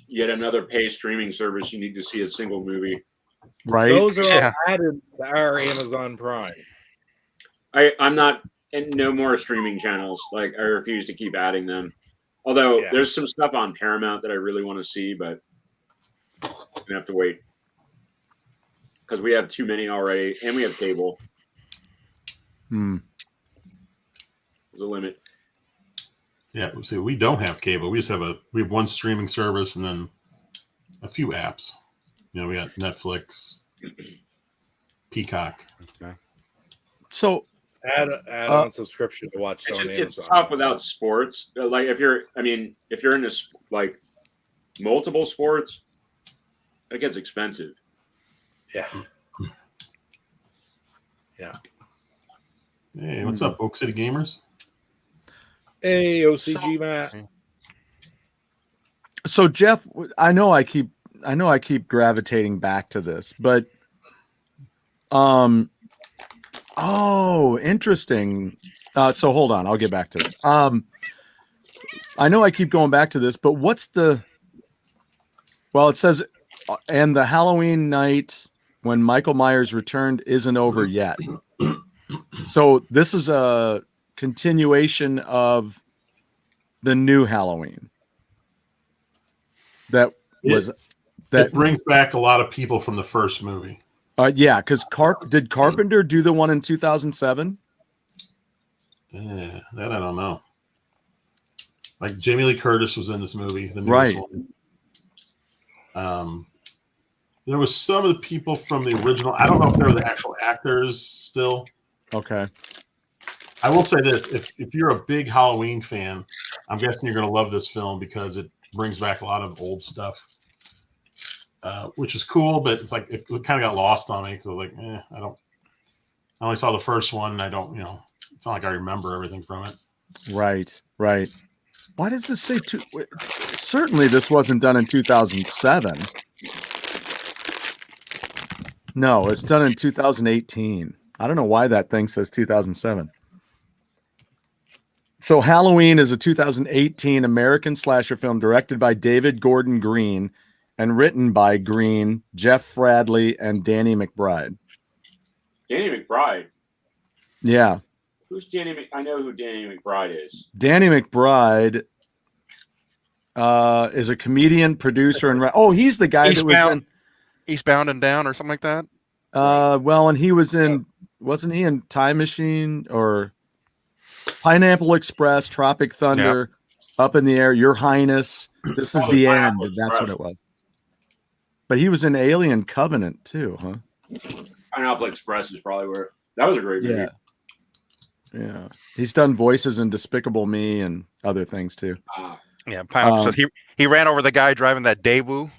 Yet another pay streaming service. You need to see a single movie. Right? Those are Yeah. all added to our Amazon Prime. I'm not, and no more streaming channels. Like, I refuse to keep adding them. Although Yeah. there's some stuff on Paramount that I really want to see, but I'm gonna have to wait because we have too many already, and we have cable. Hmm. There's a limit. Yeah, see, we don't have cable. We have one streaming service and then a few apps. You know, we got Netflix, Peacock. So Add on subscription to watch It's on just it's Amazon. tough without sports. Like if you're in this like multiple sports, it gets expensive. Yeah. Hey, what's up, Oak City Gamers? Hey, OCG Matt. So Jeff, I know I keep gravitating back to this, but oh, interesting. So hold on, I'll get back to it. I know I keep going back to this, but what's the? Well, it says, and the Halloween night when Michael Myers returned isn't over yet. So this is a continuation of the new Halloween. That was It brings back a lot of people from the first movie. Yeah, because did Carpenter do the one in 2007? Yeah, that I don't know. Like Jamie Lee Curtis was in this movie, the newest Right. one. There was some of the people from the original. I don't know if they were the actual actors still. Okay. I will say this: if you're a big Halloween fan, I'm guessing you're going to love this film because it brings back a lot of old stuff, which is cool. But it's like it kind of got lost on me because I was like, I only saw the first one, and I don't, it's not like I remember everything from it. Right. Why does this say certainly this wasn't done in 2007. No, it's done in 2018. I don't know why that thing says 2007. So Halloween is a 2018 American slasher film directed by David Gordon Green and written by Green, Jeff Fradley, and Danny McBride. Danny McBride. Yeah. Who's Danny? I know who Danny McBride is. Danny McBride is a comedian, producer, and he's the guy that was in Eastbound and Down or something like that. Well, and he was in, wasn't he in Time Machine or Pineapple Express, Tropic Thunder, Up in the Air, Your Highness, This is Oh, the Pineapple End. That's what Express. it was. But he was in Alien Covenant too, huh? Pineapple Express is probably where that was a great movie. Yeah. He's done voices in Despicable Me and other things too. Yeah, Pineapple. So he ran over the guy driving that Daewoo.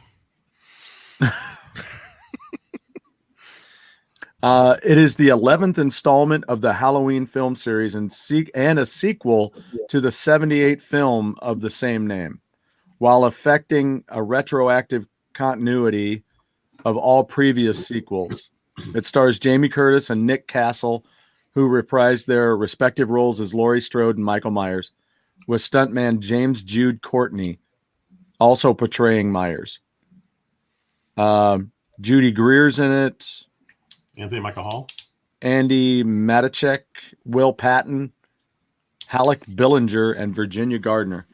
It is the 11th installment of the Halloween film series and a sequel to the 78 film of the same name, while affecting a retroactive continuity of all previous sequels. It stars Jamie Curtis and Nick Castle, who reprised their respective roles as Laurie Strode and Michael Myers, with stuntman James Jude Courtney also portraying Myers. Judy Greer's in it. Anthony Michael Hall. Andy Matichek, Will Patton, Halleck Billinger, and Virginia Gardner.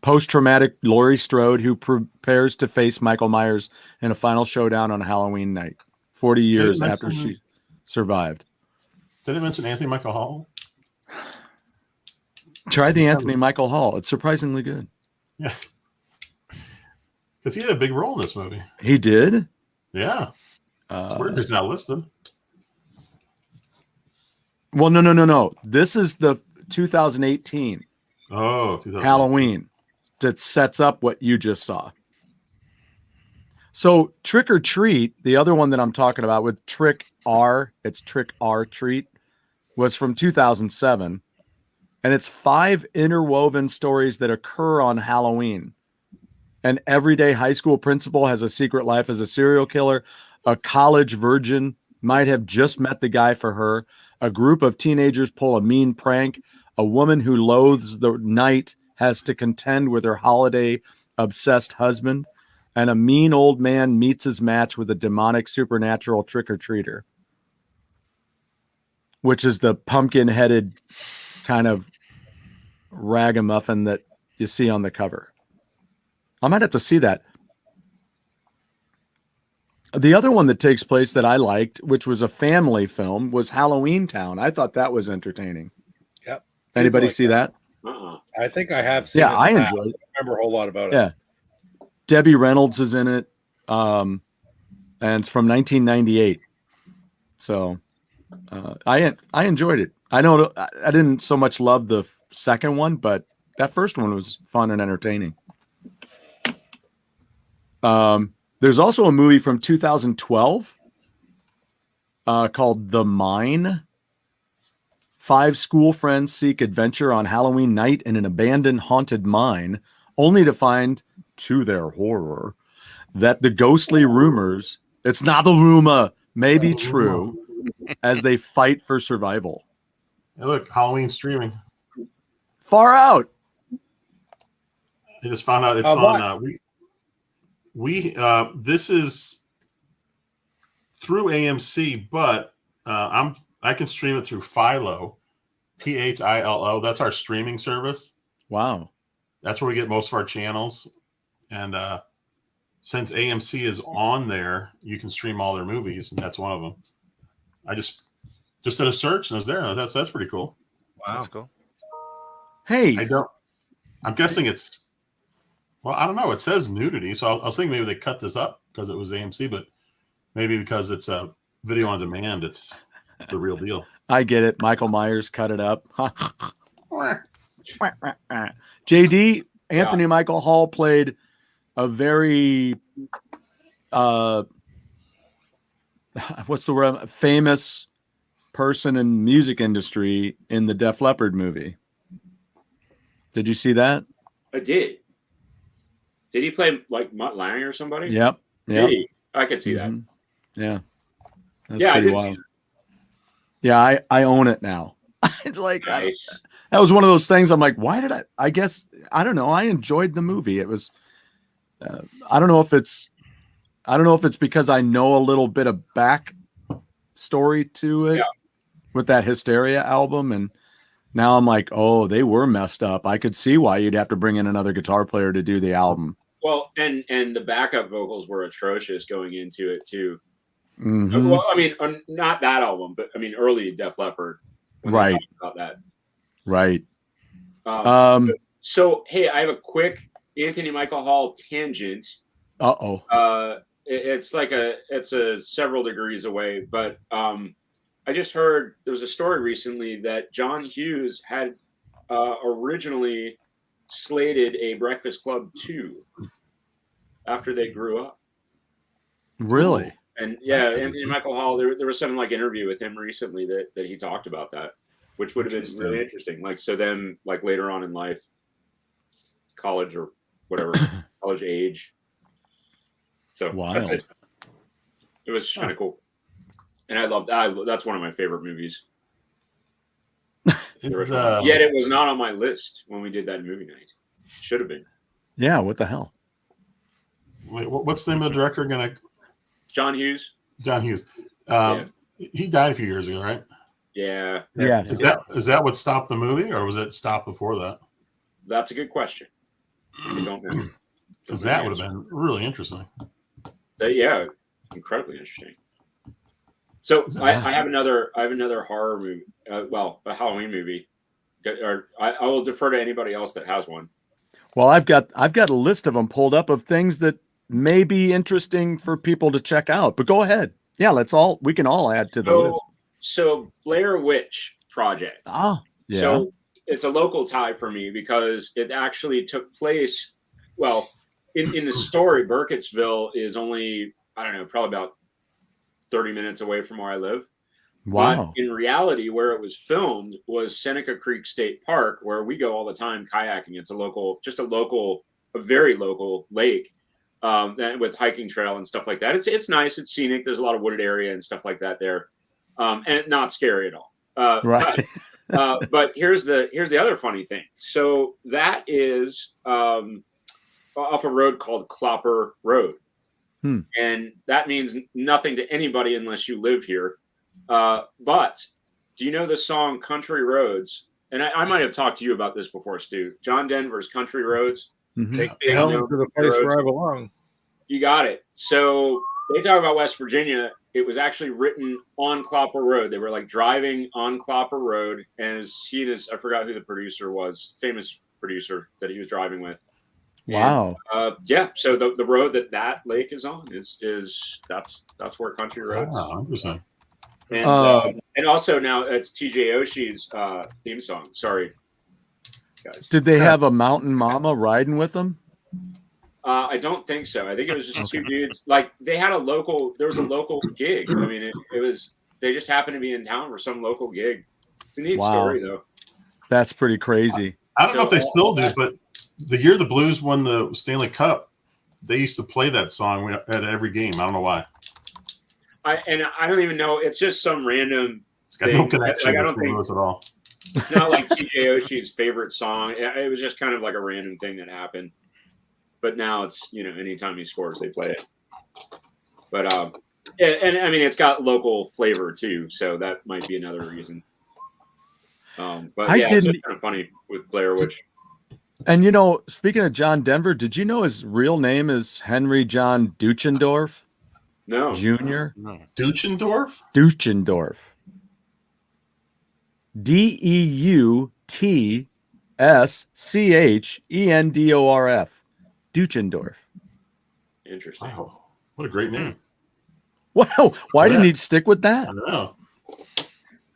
Post-traumatic Laurie Strode, who prepares to face Michael Myers in a final showdown on Halloween night, 40 years after she survived. Did I mention Anthony Michael Hall? Try the Anthony Michael Hall. It's surprisingly good. Yeah. Because he had a big role in this movie. He did? Yeah. It's weird he's not listed. Well, no. This is the 2018 Halloween that sets up what you just saw. So Trick or Treat, the other one that I'm talking about with Trick R, it's Trick R Treat, was from 2007. And it's 5 interwoven stories that occur on Halloween. An everyday high school principal has a secret life as a serial killer. A college virgin might have just met the guy for her. A group of teenagers pull a mean prank. A woman who loathes the night has to contend with her holiday-obsessed husband. And a mean old man meets his match with a demonic supernatural trick-or-treater, which is the pumpkin-headed kind of ragamuffin that you see on the cover. I might have to see that. The other one that takes place that I liked, which was a family film, was Halloween Town. I thought that was entertaining. Yep. Anybody Like see that? I think I have seen it. Yeah, I enjoyed it. I don't remember a whole lot about it. Yeah. Debbie Reynolds is in it. And it's from 1998. So I enjoyed it. I know I didn't so much love the second one, but that first one was fun and entertaining. There's also a movie from 2012 called The Mine. 5 school friends seek adventure on Halloween night in an abandoned haunted mine, only to find, to their horror, that the ghostly rumors, it's not the rumor, may be true, as they fight for survival. Hey, look, Halloween streaming. Far out. I just found out it's on. This is through AMC, but I can stream it through Philo, Philo. That's our streaming service. Wow. That's where we get most of our channels. And since AMC is on there, you can stream all their movies, and that's one of them. I just did a search and it was there. That's pretty cool. Wow. That's cool. Hey. I'm guessing it's. Well, I don't know. It says nudity, so I was thinking maybe they cut this up because it was AMC, but maybe because it's a video on demand, it's the real deal. I get it. Michael Myers cut it up. JD, Anthony Michael Hall played a very what's the word? Famous person in music industry in the Def Leppard movie. Did you see that? I did. Did he play like Mutt Lange or somebody? Yep. Did he? I could see that. Yeah. That's Yeah, I pretty did see wild. that. Yeah, I own it now. Like Nice. that was one of those things. I'm like, why did I guess I don't know. I enjoyed the movie. It was I don't know if it's because I know a little bit of back story to it with that Hysteria album, and now I'm like, oh, they were messed up. I could see why you'd have to bring in another guitar player to do the album. Well, and the backup vocals were atrocious going into it too. Mm-hmm. Well, I mean, not that album, but I mean, early Def Leppard. when they Right. talked about that. Right. So, hey, I have a quick Anthony Michael Hall tangent. It's several degrees away, but I just heard there was a story recently that John Hughes had originally slated a Breakfast Club 2 after they grew up. Really? And yeah, Anthony Michael Hall. There was some like interview with him recently that he talked about that, which would have been really interesting. Like so, then like later on in life, college or whatever, college age. So that's it. It was kind of cool, and I loved. That's one of my favorite movies. Yet it was not on my list when we did that movie night. Should have been. Yeah. What the hell? Wait, what's the name of the director again? John Hughes. John Hughes. Yeah. He died a few years ago, right? Yeah. Yes. Is that what stopped the movie, or was it stopped before that? That's a good question. I don't know. Because that would have been really interesting. Yeah, incredibly interesting. So I have another horror movie. A Halloween movie. Or I will defer to anybody else that has one. Well, I've got a list of them pulled up of things that may be interesting for people to check out. But go ahead. Yeah, we can all add to the list. So Blair Witch Project. Oh, yeah. So it's a local tie for me because it actually took place. Well, in the story, Burkittsville is only, I don't know, probably about 30 minutes away from where I live. Wow. But in reality, where it was filmed was Seneca Creek State Park, where we go all the time kayaking. It's a very local lake with hiking trail and stuff like that. It's nice. It's scenic. There's a lot of wooded area and stuff like that there, and not scary at all. Right. But here's the other funny thing. So that is off a road called Clopper Road. And that means nothing to anybody unless you live here. But do you know the song Country Roads? And I might have talked to you about this before, Stu. John Denver's Country Roads. Take me home to the place where I belong. You got it. So they talk about West Virginia. It was actually written on Clopper Road. They were like driving on Clopper Road, and I forgot who the producer was, famous producer that he was driving with. Wow. And, yeah. So the road that lake is on is that's where Country Roads. Oh, interesting. And also now it's TJ Oshie's theme song. Sorry, guys. Did they have a mountain mama riding with them? I don't think so. I think it was just two dudes. Like there was a local gig. I mean, they just happened to be in town for some local gig. It's a neat story though. That's pretty crazy. I don't know if they still do, but the year the Blues won the Stanley Cup, they used to play that song at every game. I don't know why. I don't even know. It's just some random. It's got no connection to St. Louis at all. It's not like TJ Oshie's favorite song. It was just kind of like a random thing that happened. But now it's, anytime he scores, they play it. But and I mean, it's got local flavor too, so that might be another reason. But yeah, it's just kind of funny with Blair Witch. And speaking of John Denver, did you know his real name is Henry John Duchendorf? No. Junior? No. Duchendorf? Duchendorf. Deutschendorf. Duchendorf. Interesting. Wow. What a great name. Wow. Why didn't he stick with that? I don't know.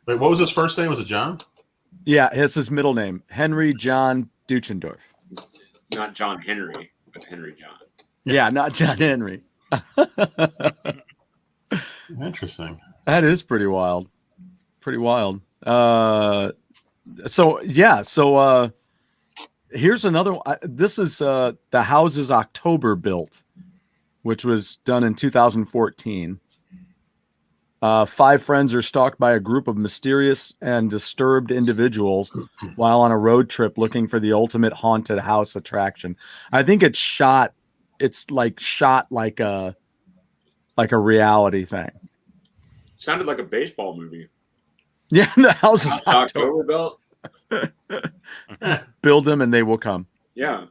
Wait, what was his first name? Was it John? Yeah, it's his middle name. Henry John Duchendorf. Not John Henry, but Henry John. Yeah, not John Henry. Interesting. That is pretty wild. Pretty wild. Here's another one. This is The House is October Built, which was done in 2014. 5 friends are stalked by a group of mysterious and disturbed individuals while on a road trip looking for the ultimate haunted house attraction. I think it's shot like a reality thing. Sounded like a baseball movie. Yeah, The House is October Built. Build them and they will come. Yeah.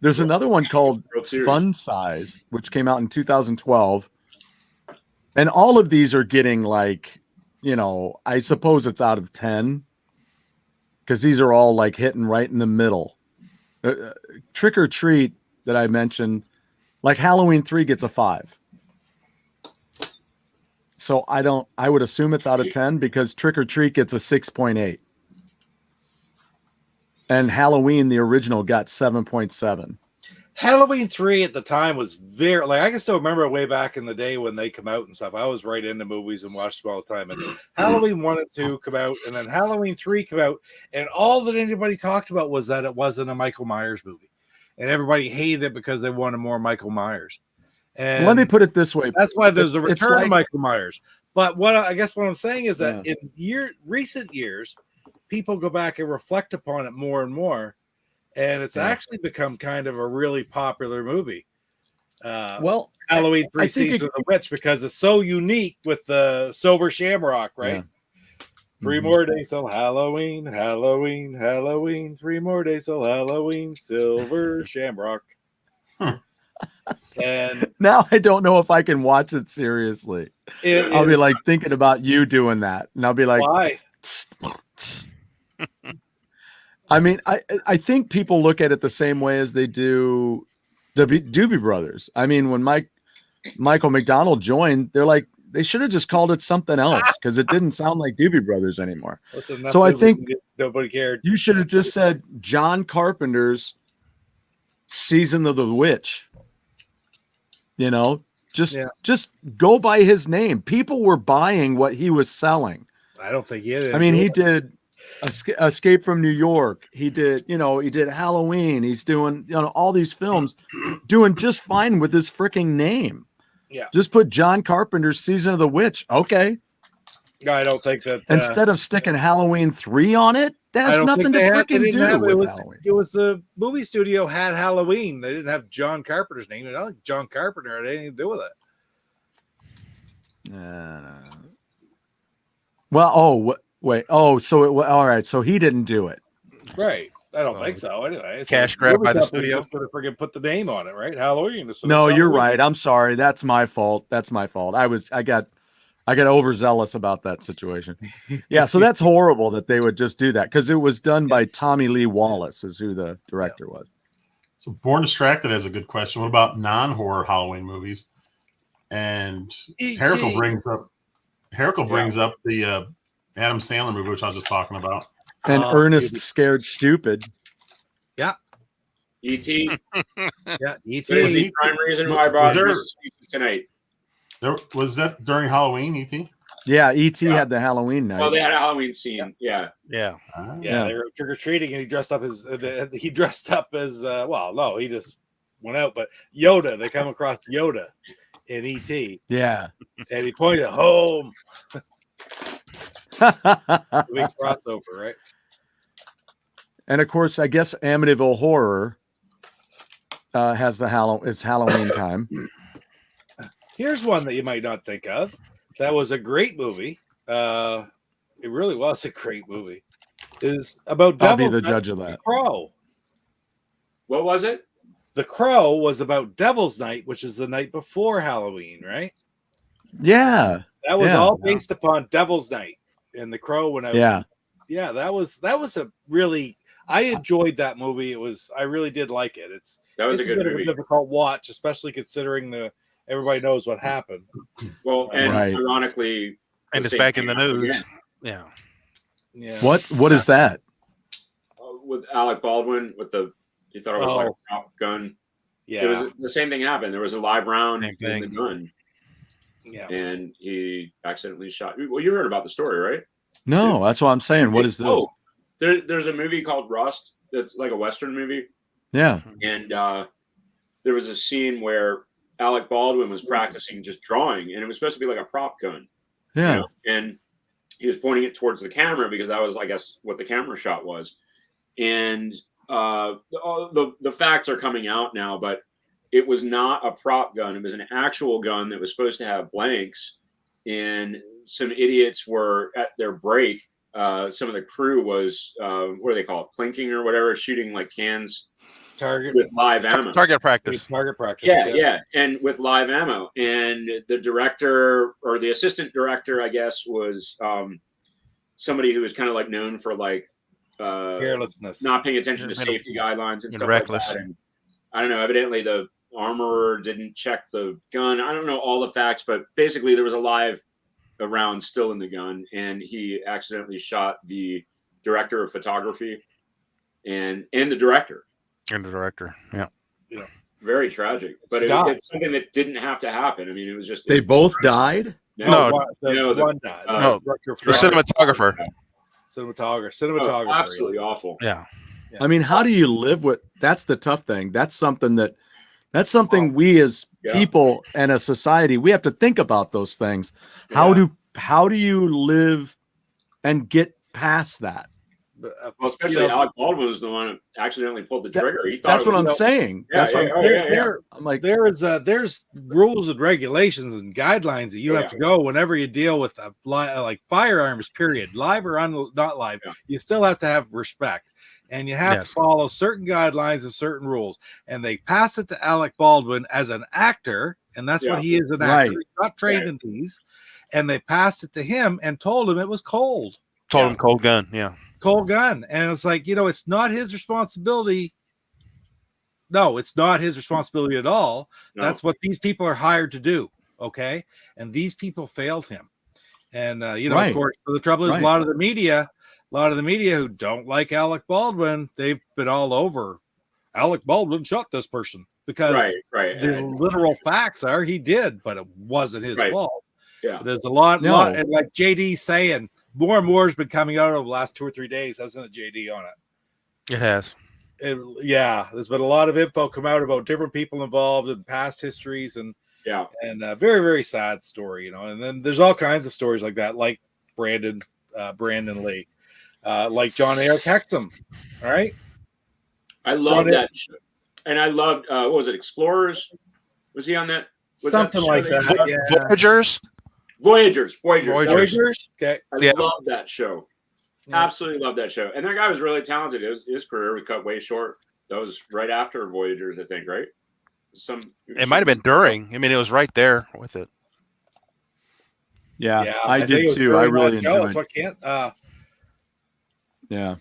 There's another one called Fun Size, which came out in 2012. And all of these are getting I suppose it's out of 10 because these are all hitting right in the middle. Trick or Treat that I mentioned, like Halloween 3 gets a 5. So I would assume it's out of 10 because Trick or Treat gets a 6.8. And Halloween, the original, got 7.7. Halloween 3 at the time was very like I can still remember way back in the day when they come out and stuff. I was right into movies and watched them all the time. And Halloween 1 and 2 come out, and then Halloween 3 come out, and all that anybody talked about was that it wasn't a Michael Myers movie, and everybody hated it because they wanted more Michael Myers. And let me put it this way: that's why there's a It's return like- to Michael Myers. But what I'm saying is that in recent years, people go back and reflect upon it more and more. And it's actually become kind of a really popular movie. well, Halloween 3 I think Season of the Witch, because it's so unique with the silver shamrock, right? Yeah. 3 more days till Halloween, Halloween, Halloween. 3 more days till Halloween, silver shamrock. And now I don't know if I can watch it seriously. I'll be like thinking about you doing that, and I'll be like, why? I mean, I think people look at it the same way as they do the Doobie Brothers. I mean, when Michael McDonald joined, they're like, they should have just called it something else because it didn't sound like Doobie Brothers anymore. So I think nobody cared. you should have just said John Carpenter's Season of the Witch. You know, just go by his name. People were buying what he was selling. I don't think he did. I mean, he did Escape from New York. He did Halloween. He's doing, all these films, doing just fine with his freaking name. Yeah. Just put John Carpenter's Season of the Witch. Okay. I don't think that instead of sticking Halloween 3 on it, that has nothing to freaking do with Halloween. It was the movie studio had Halloween. They didn't have John Carpenter's name. I don't think John Carpenter had anything to do with it. Well, wait. Oh, so all right. So he didn't do it. Right. I don't think so. Anyway, cash grab by the studio. Just gonna freaking put the name on it, right? Halloween. No, you're right. I'm sorry. That's my fault. I got overzealous about that situation. Yeah, so that's horrible that they would just do that because it was done by Tommy Lee Wallace, is who the director was. So Born Distracted has a good question. What about non-horror Halloween movies? And Herrickle brings up the Adam Sandler movie, which I was just talking about. And Ernest Scared Stupid. Yeah. E.T. Yeah, E.T. That was the prime reason why I brought this tonight. Was that during Halloween, E.T.? Yeah, E.T. had the Halloween night. Oh, they had a Halloween scene. Yeah. They were trick or treating, and he dressed up as he just went out. But Yoda, they come across Yoda in E.T. Yeah, and he pointed home. Big crossover, right? And of course, I guess Amityville Horror has it's Halloween time. Here's one that you might not think of. That was a great movie. It really was a great movie. Is about I'll be the judge of that. The Crow. What was it? The Crow was about Devil's Night, which is the night before Halloween, right? Yeah. That was all based upon Devil's Night. And The Crow when that was a really I enjoyed that movie. I really did like it. It's a good bit movie. of a difficult watch, especially considering everybody knows what happened. Well, and ironically, and it's back in the news. Again. Yeah. What is that? With Alec Baldwin, he thought it was like a prop gun. Yeah. The same thing happened. There was a live round in the gun. Yeah. And he accidentally shot. Well, you heard about the story, right? No, that's what I'm saying. What is this? Oh, there's a movie called Rust that's like a Western movie. Yeah. And there was a scene where Alec Baldwin was practicing just drawing, and it was supposed to be like a prop gun. Yeah. And he was pointing it towards the camera because that was, I guess, what the camera shot was. And the facts are coming out now, but it was not a prop gun. It was an actual gun that was supposed to have blanks. And some idiots were at their break. Some of the crew was, what do they call it? Plinking or whatever, shooting like cans. Target with live ammo. Target practice. Yeah. And with live ammo. And the director or the assistant director, I guess, was somebody who was kind of like known for like carelessness, not paying attention to safety guidelines and stuff reckless. like that. And I don't know, evidently the armorer didn't check the gun. I don't know all the facts, but basically there was a round still in the gun, and he accidentally shot the director of photography and the director. And the director, yeah. Very tragic, but it's something that didn't have to happen. I mean, it was just They both died. No, one died. no, Director the cinematographer. Cinematographer. Absolutely awful. Yeah. I mean, how do you live with? That's the tough thing. That's something we as people and a society, we have to think about those things. How do you live and get past that? Well, especially Alec Baldwin was the one who accidentally pulled the trigger. He thought that's what I'm saying. Yeah, that's what I'm like, there's rules and regulations and guidelines that you have to go whenever you deal with like firearms. Period, live or not live. Yeah. You still have to have respect, and you have to follow certain guidelines and certain rules. And they pass it to Alec Baldwin as an actor, and that's what he is, an actor. He's not trained in these, and they passed it to him and told him it was cold. Told him cold gun. Yeah. Cold gun. And it's like, it's not his responsibility. No, it's not his responsibility at all. No. That's what these people are hired to do. Okay. And these people failed him. And of course, the trouble is a lot of the media who don't like Alec Baldwin, they've been all over Alec Baldwin shot this person because the literal facts are he did, but it wasn't his fault. Yeah. There's a lot, and like JD saying, more and more has been coming out over the last 2 or 3 days, hasn't it, JD, on it? It has. There's been a lot of info come out about different people involved and past histories, and a very, very sad story, and then there's all kinds of stories like that, like Brandon Lee, like John Eric Hexum. All right. I love that show. And I loved, what was it, Explorers? Was he on that? Something like that. Voyagers. Okay. I love that show. Absolutely love that show. And that guy was really talented. His career was cut way short. That was right after Voyagers, I think, right? It might have been during. I mean, it was right there with it. Yeah, I did too. I really enjoyed it. So I can't. Yeah.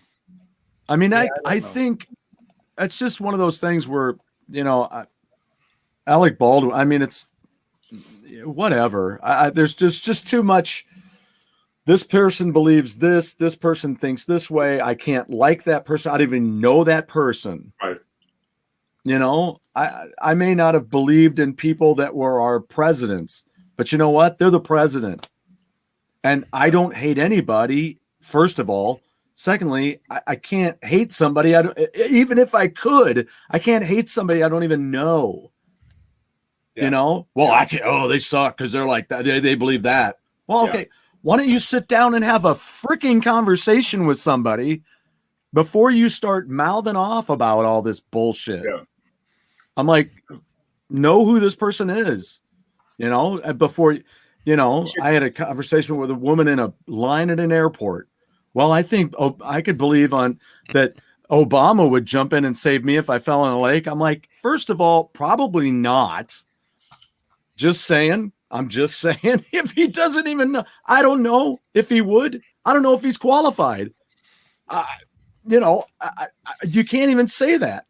I mean, I think it's just one of those things where, Alec Baldwin, I mean, it's whatever. There's just too much. This person believes this person thinks this way. I can't like that person. I don't even know that person. Right. I may not have believed in people that were our presidents, but you know what? They're the president. And I don't hate anybody, first of all. Secondly, I can't hate somebody. Even if I could, I can't hate somebody I don't even know. Well, I can't. Oh, they suck because they're like that. They believe that. Well, okay. Why don't you sit down and have a freaking conversation with somebody before you start mouthing off about all this bullshit? Yeah. I'm like, know who this person is, before, I had a conversation with a woman in a line at an airport. Well, I think I could believe that Obama would jump in and save me if I fell in a lake. I'm like, first of all, probably not. Just saying. I'm just saying, if he doesn't even know, I don't know if he would. I don't know if he's qualified. You can't even say that.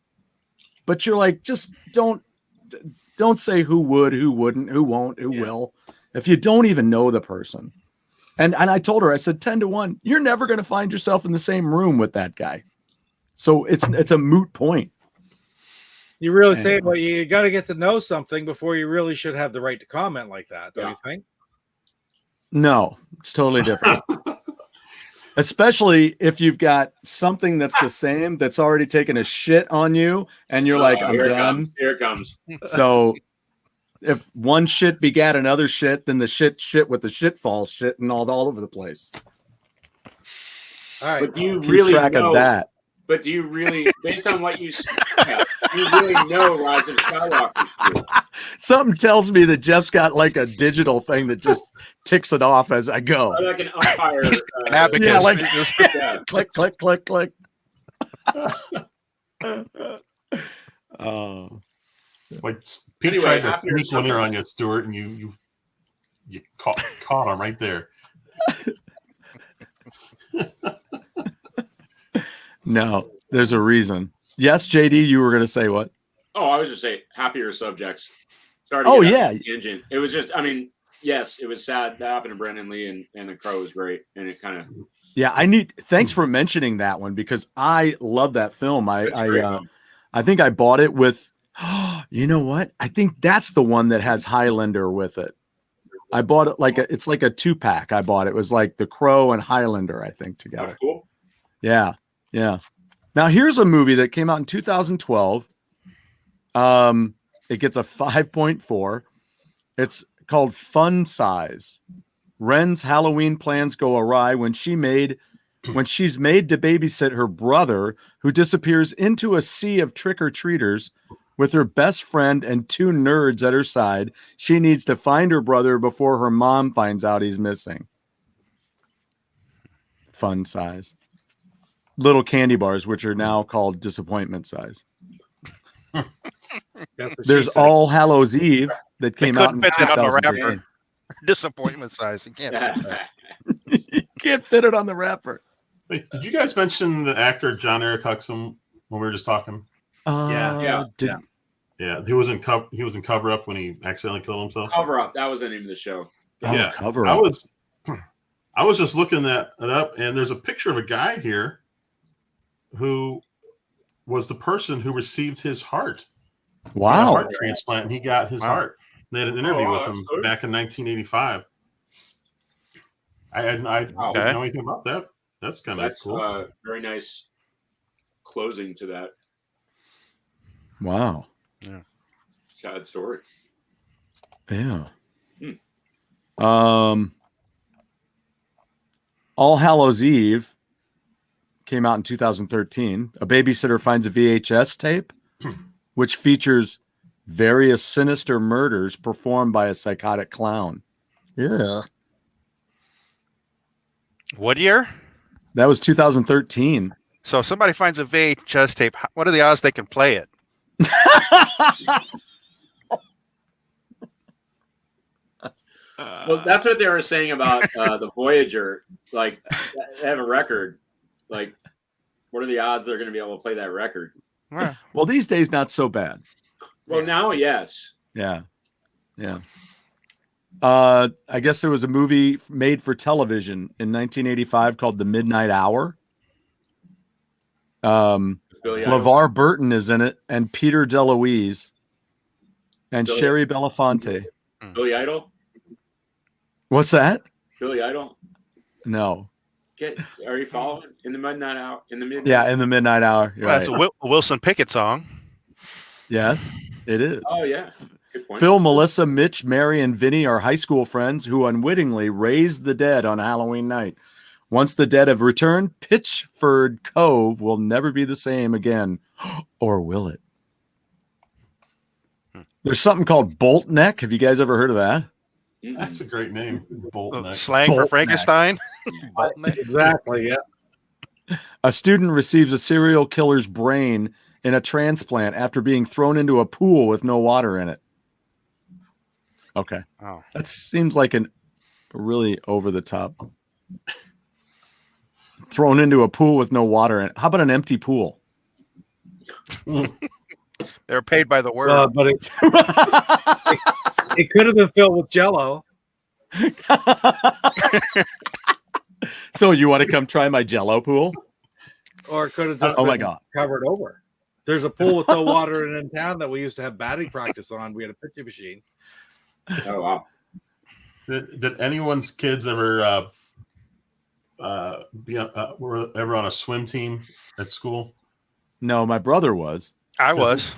But you're like, just don't say who would, who wouldn't, who won't, who will, if you don't even know the person. And I told her, I said, 10-1, you're never going to find yourself in the same room with that guy. So it's a moot point. You really say, well, you got to get to know something before you really should have the right to comment like that, don't you think? No, it's totally different. Especially if you've got something that's the same, that's already taken a shit on you, and you're like, I'm done. Here it comes. So if one shit begat another shit, then the shit with the shit falls shit and all over the place. All right. But do you really keep track of that? But do you really, based on what you really know Rise of Skywalker? Something tells me that Jeff's got like a digital thing that just ticks it off as I go. Like an umpire. Click, click, click, click. Like Pete tried to sneak one there on you, Stuart, and you caught him right there. No, there's a reason. Yes, JD, you were going to say what? Oh, I was just saying happier subjects. Sorry. Engine. It was just, yes, it was sad that happened to Brandon Lee, and The Crow was great, and it kind of. Yeah, thanks for mentioning that one because I love that film. I think I bought it with. You know what? I think that's the one that has Highlander with it. I bought it it's like a 2-pack. I bought it. It was like the Crow and Highlander, I think, together. That's cool. Yeah. Yeah. Now here's a movie that came out in 2012. It gets a 5.4. It's called Fun Size. Ren's Halloween plans go awry when she's made to babysit her brother, who disappears into a sea of trick-or-treaters. With her best friend and 2 nerds at her side, she needs to find her brother before her mom finds out he's missing. Fun Size. Little candy bars, which are now called disappointment size. There's All Hallows Eve that came out in fit it on the 2013. wrapper. Disappointment size. You can't. You can't fit it on the wrapper. Wait, did you guys mention the actor John Eric Huxham when we were just talking? Yeah. He was in Cover Up when he accidentally killed himself. Cover Up. That was the name of the show. Yeah, Cover Up. I was just looking that up, and there's a picture of a guy here who was the person who received his heart. Wow. Heart transplant, and he got his heart. They had an interview with him back in 1985. I didn't know anything about that. That's kind of cool. Very nice closing to that. Wow. Yeah. Sad story. Yeah. All Hallows Eve came out in 2013. A babysitter finds a VHS tape which features various sinister murders performed by a psychotic clown. Yeah. What year? That was 2013. So if somebody finds a VHS tape, what are the odds they can play it? Well, that's what they were saying about the Voyager. Like, they have a record. Like, what are the odds they're going to be able to play that record? Well, these days, not so bad. Well, now, yes. Yeah. Yeah. I guess there was a movie made for television in 1985 called The Midnight Hour. LeVar Burton is in it, and Peter DeLuise, and Sherry Belafonte. Billy Idol? What's that? Billy Idol? No. Are you following? In the Midnight Hour? In the Midnight? Yeah, in the Midnight Hour. That's a Wilson Pickett song. Yes, it is. Oh, yeah. Good point. Phil, Melissa, Mitch, Mary, and Vinny are high school friends who unwittingly raise the dead on Halloween night. Once the dead have returned, Pitchford Cove will never be the same again. Or will it? There's something called Bolt Neck. Have you guys ever heard of that? That's a great name. Bolt Neck. Slang Bolt for Frankenstein. Bolt neck. Exactly, yeah. A student receives a serial killer's brain in a transplant after being thrown into a pool with no water in it. Okay. Oh. That seems like a really over the top. Thrown into a pool with no water in it. How about an empty pool? They're paid by the word. But it could have been filled with Jell-O. So you want to come try my Jell-O pool? Or it could have just Oh my been God. covered over. There's a pool with no water in town that we used to have batting practice on. We had a pitching machine. Oh, wow. Did anyone's kids ever were ever on a swim team at school? No, my brother was. I was.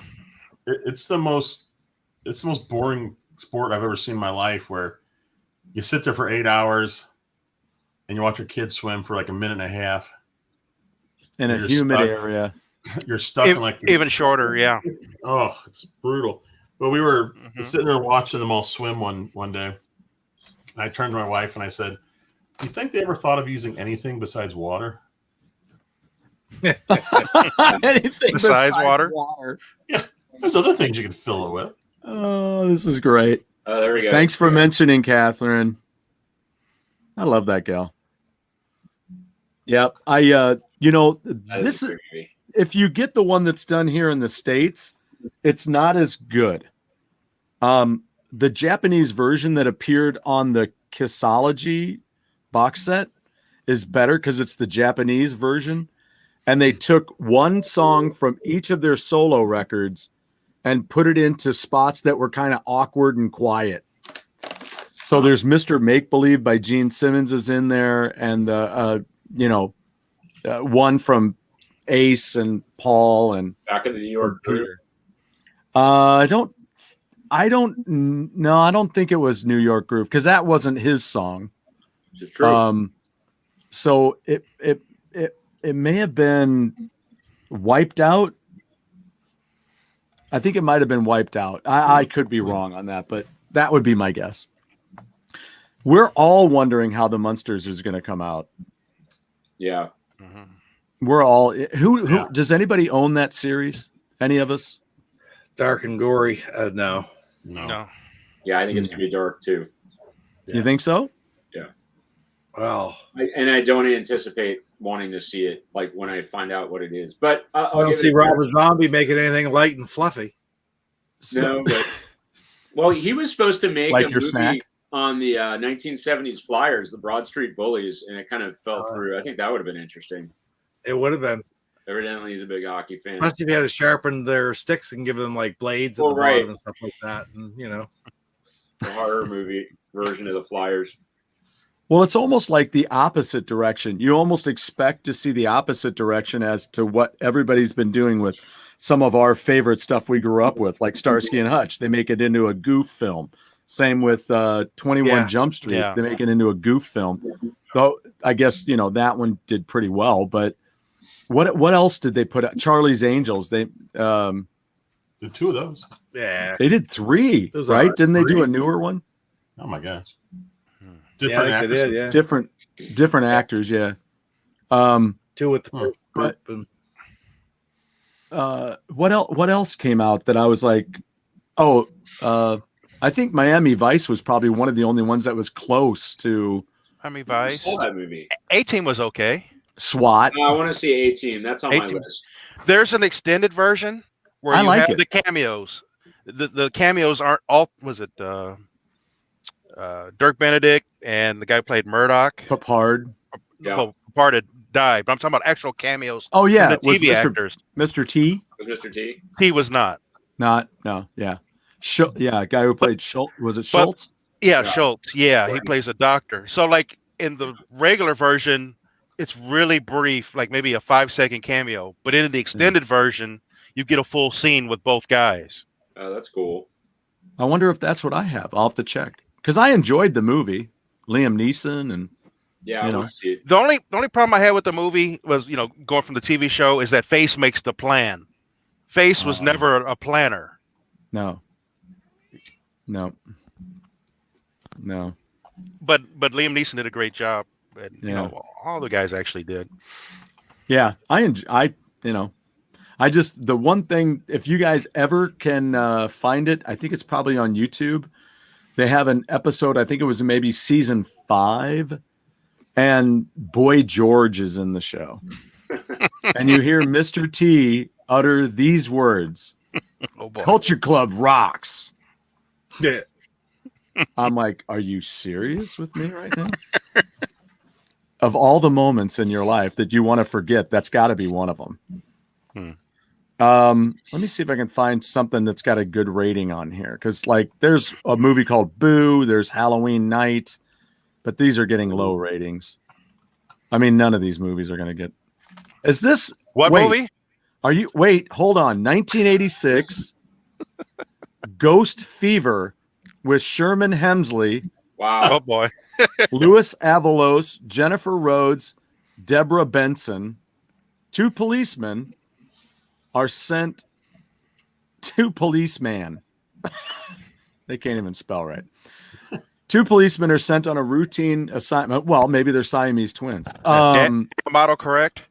It's the most boring sport I've ever seen in my life, where you sit there for 8 hours and you watch your kids swim for like a minute and a half In a humid area. You're stuck in like even shorter. Yeah. Oh, it's brutal. But we were sitting there watching them all swim one day. And I turned to my wife and I said, "Do you think they ever thought of using anything besides water?" Anything besides water? Yeah, there's other things you can fill it with. Oh, this is great. Oh, there we go. Thanks for mentioning Catherine. I love that gal. Yep. This is, if you get the one that's done here in the States, it's not as good. The Japanese version that appeared on the Kissology box set is better because it's the Japanese version. And they took one song from each of their solo records and put it into spots that were kind of awkward and quiet. So there's Mr. Make Believe by Gene Simmons is in there, and one from Ace and Paul and Back in the New York group. I don't think it was New York Groove because that wasn't his song. It's true. So it may have been Wiped Out. I think it might have been Wiped Out. I could be wrong on that, but that would be my guess. We're all wondering how the Munsters is going to come out. Yeah. We're all who does anybody own that series? Any of us? Dark and gory? No. Yeah, I think it's gonna be dark too. You think so? Yeah. Well, and I don't anticipate wanting to see it like when I find out what it is. But I don't see Robert Zombie making anything light and fluffy. No, but well, he was supposed to make like a your movie snack on the 1970s Flyers, the Broad Street Bullies, and it kind of fell through. I think that would have been interesting. It would have been. Evidently, he's a big hockey fan. Plus, if you had to sharpen their sticks and give them like blades at the bottom and stuff like that, and the horror movie version of the Flyers. Well, it's almost like the opposite direction. You almost expect to see the opposite direction as to what everybody's been doing with some of our favorite stuff we grew up with, like Starsky and Hutch. They make it into a goof film. Same with 21 Jump Street. Yeah. They make it into a goof film. So I guess, that one did pretty well. But what else did they put out? Charlie's Angels. They the two of those. Yeah. They did 3, Those right? are Didn't they do 3. a newer one? Oh my gosh. Different actors. They did, Different actors, yeah. Two with the first group. What else came out that I was like, I think Miami Vice was probably one of the only ones that was close to Miami I Vice. saw that movie. 18 was okay. SWAT. I want to see 18. That's on my 18. list. There's an extended version where I you like have it. the cameos. The cameos aren't all. Was it Dirk Benedict and the guy who played Murdoch? Papard. Yeah. Well, Papard had died, but I'm talking about actual cameos. Oh yeah, from the was TV actors. Mr. T. Was Mr. T? He was not. No, yeah. Guy who played Schultz. Was it Schultz? Yeah, Yeah. Schultz. Yeah, he Right. plays a doctor. So, like in the regular version, it's really brief, like maybe a 5-second cameo. But in the extended version, you get a full scene with both guys. Oh, that's cool. I wonder if that's what I have. I'll have to check because I enjoyed the movie. Liam Neeson and Yeah, I want to see it. The only problem I had with the movie was, going from the TV show, is that Face makes the plan. Face was never a planner. no. But Liam Neeson did a great job. And, Yeah. all the guys actually did. Yeah, I just the one thing, if you guys ever can find it, I think it's probably on YouTube. They have an episode, I think it was maybe season 5, and Boy George is in the show. And you hear Mr. T utter these words, Oh boy. Culture Club rocks. Yeah. I'm like, are you serious with me right now? Of all the moments in your life that you want to forget, that's got to be one of them. Let me see if I can find something that's got a good rating on here. Because, there's a movie called Boo, there's Halloween Night, but these are getting low ratings. I mean, none of these movies are going to get. Is this What movie? Hold on. 1986, Ghost Fever with Sherman Hemsley, Wow. Oh boy. Louis Avalos, Jennifer Rhodes, Deborah Benson. 2 policemen are sent to policeman. They can't even spell right. 2 policemen are sent on a routine assignment. Well, maybe they're Siamese twins. Model correct?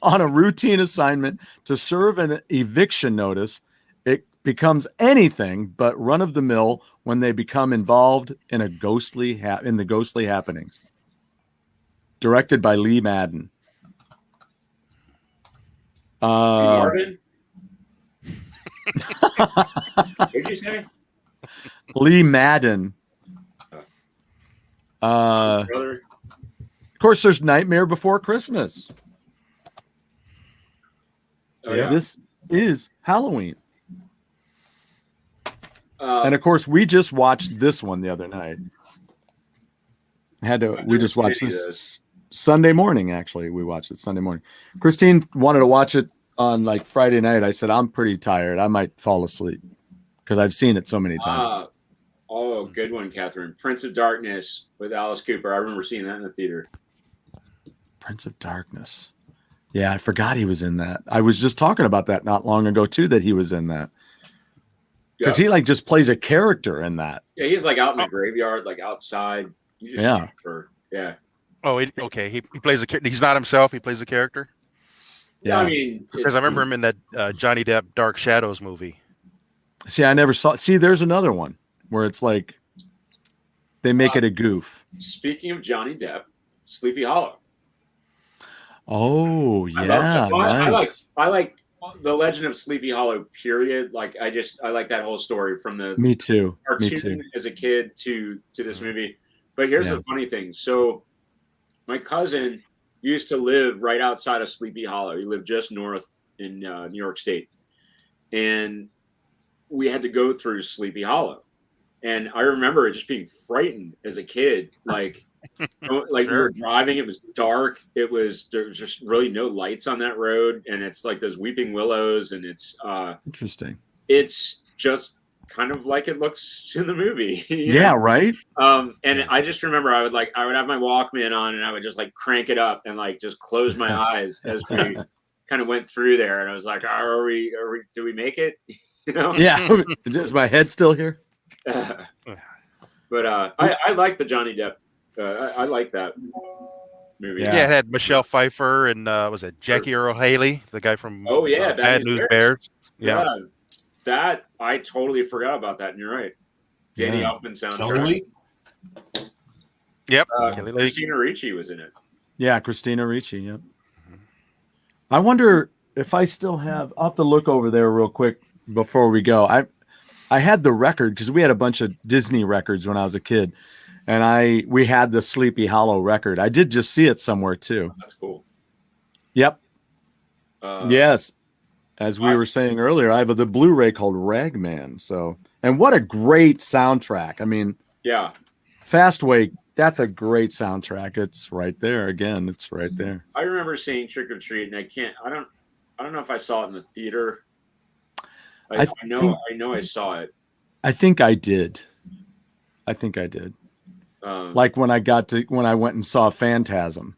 On a routine assignment to serve an eviction notice. It becomes anything but run of the mill when they become involved in the ghostly happenings. Directed by Lee Madden. Marvin? What did you say? Lee Madden. Brother? Of course, there's Nightmare Before Christmas. Oh, yeah. is Halloween. Uh, And of course, we just watched this one the other night. We just watched this Sunday morning. Actually, we watched it Sunday morning. Christine wanted to watch it on like Friday night. I said, I'm pretty tired. I might fall asleep because I've seen it so many times. Oh, good one, Catherine. Prince of Darkness with Alice Cooper. I remember seeing that in the theater. Prince of Darkness. Yeah, I forgot he was in that. I was just talking about that not long ago too, that he was in that. Because he like just plays a character in that. Yeah, he's like out in the graveyard, like outside. You just Oh, okay. He plays a character. He's not himself. He plays a character. Yeah, I mean, because I remember him in that Johnny Depp Dark Shadows movie. See, I never saw. See, there's another one where it's like they make it a goof. Speaking of Johnny Depp, Sleepy Hollow. Oh yeah, nice. I like the Legend of Sleepy Hollow. Period. Like I like that whole story from the Me too. cartoon as a kid to this movie. But here's the funny thing. So my cousin used to live right outside of Sleepy Hollow. He lived just north in New York State, and we had to go through Sleepy Hollow. And I remember just being frightened as a kid, like we were driving. It was dark. There was just really no lights on that road, and it's like those weeping willows, and it's interesting. It's just kind of like it looks in the movie. Yeah, right. And I just remember I would have my Walkman on, and I would just like crank it up and like just close my eyes as we kind of went through there, and I was like, "Are we? Do we make it?" You know? Yeah. Is my head still here? But I like the Johnny Depp. I like that movie. Yeah, it had Michelle Pfeiffer and was it Jackie Earle Haley, the guy from Bad News Bears? Yeah, that I totally forgot about that. And you're right. Danny Elfman soundtrack. Yep. Christina Ricci was in it. Yeah, Christina Ricci. Yep. I wonder if I still have. I'll have to look over there real quick before we go. I had the record because we had a bunch of Disney records when I was a kid, and we had the Sleepy Hollow record. I did just see it somewhere too. That's cool. Yep. Yes. As we were saying earlier, I have the Blu-ray called Ragman. So, and what a great soundtrack. I mean, yeah. Fastway, that's a great soundtrack. It's right there. Again, it's right there. I remember seeing Trick or Treat, and I don't know if I saw it in the theater. I know I saw it. I think I did. Like when I went and saw Phantasm.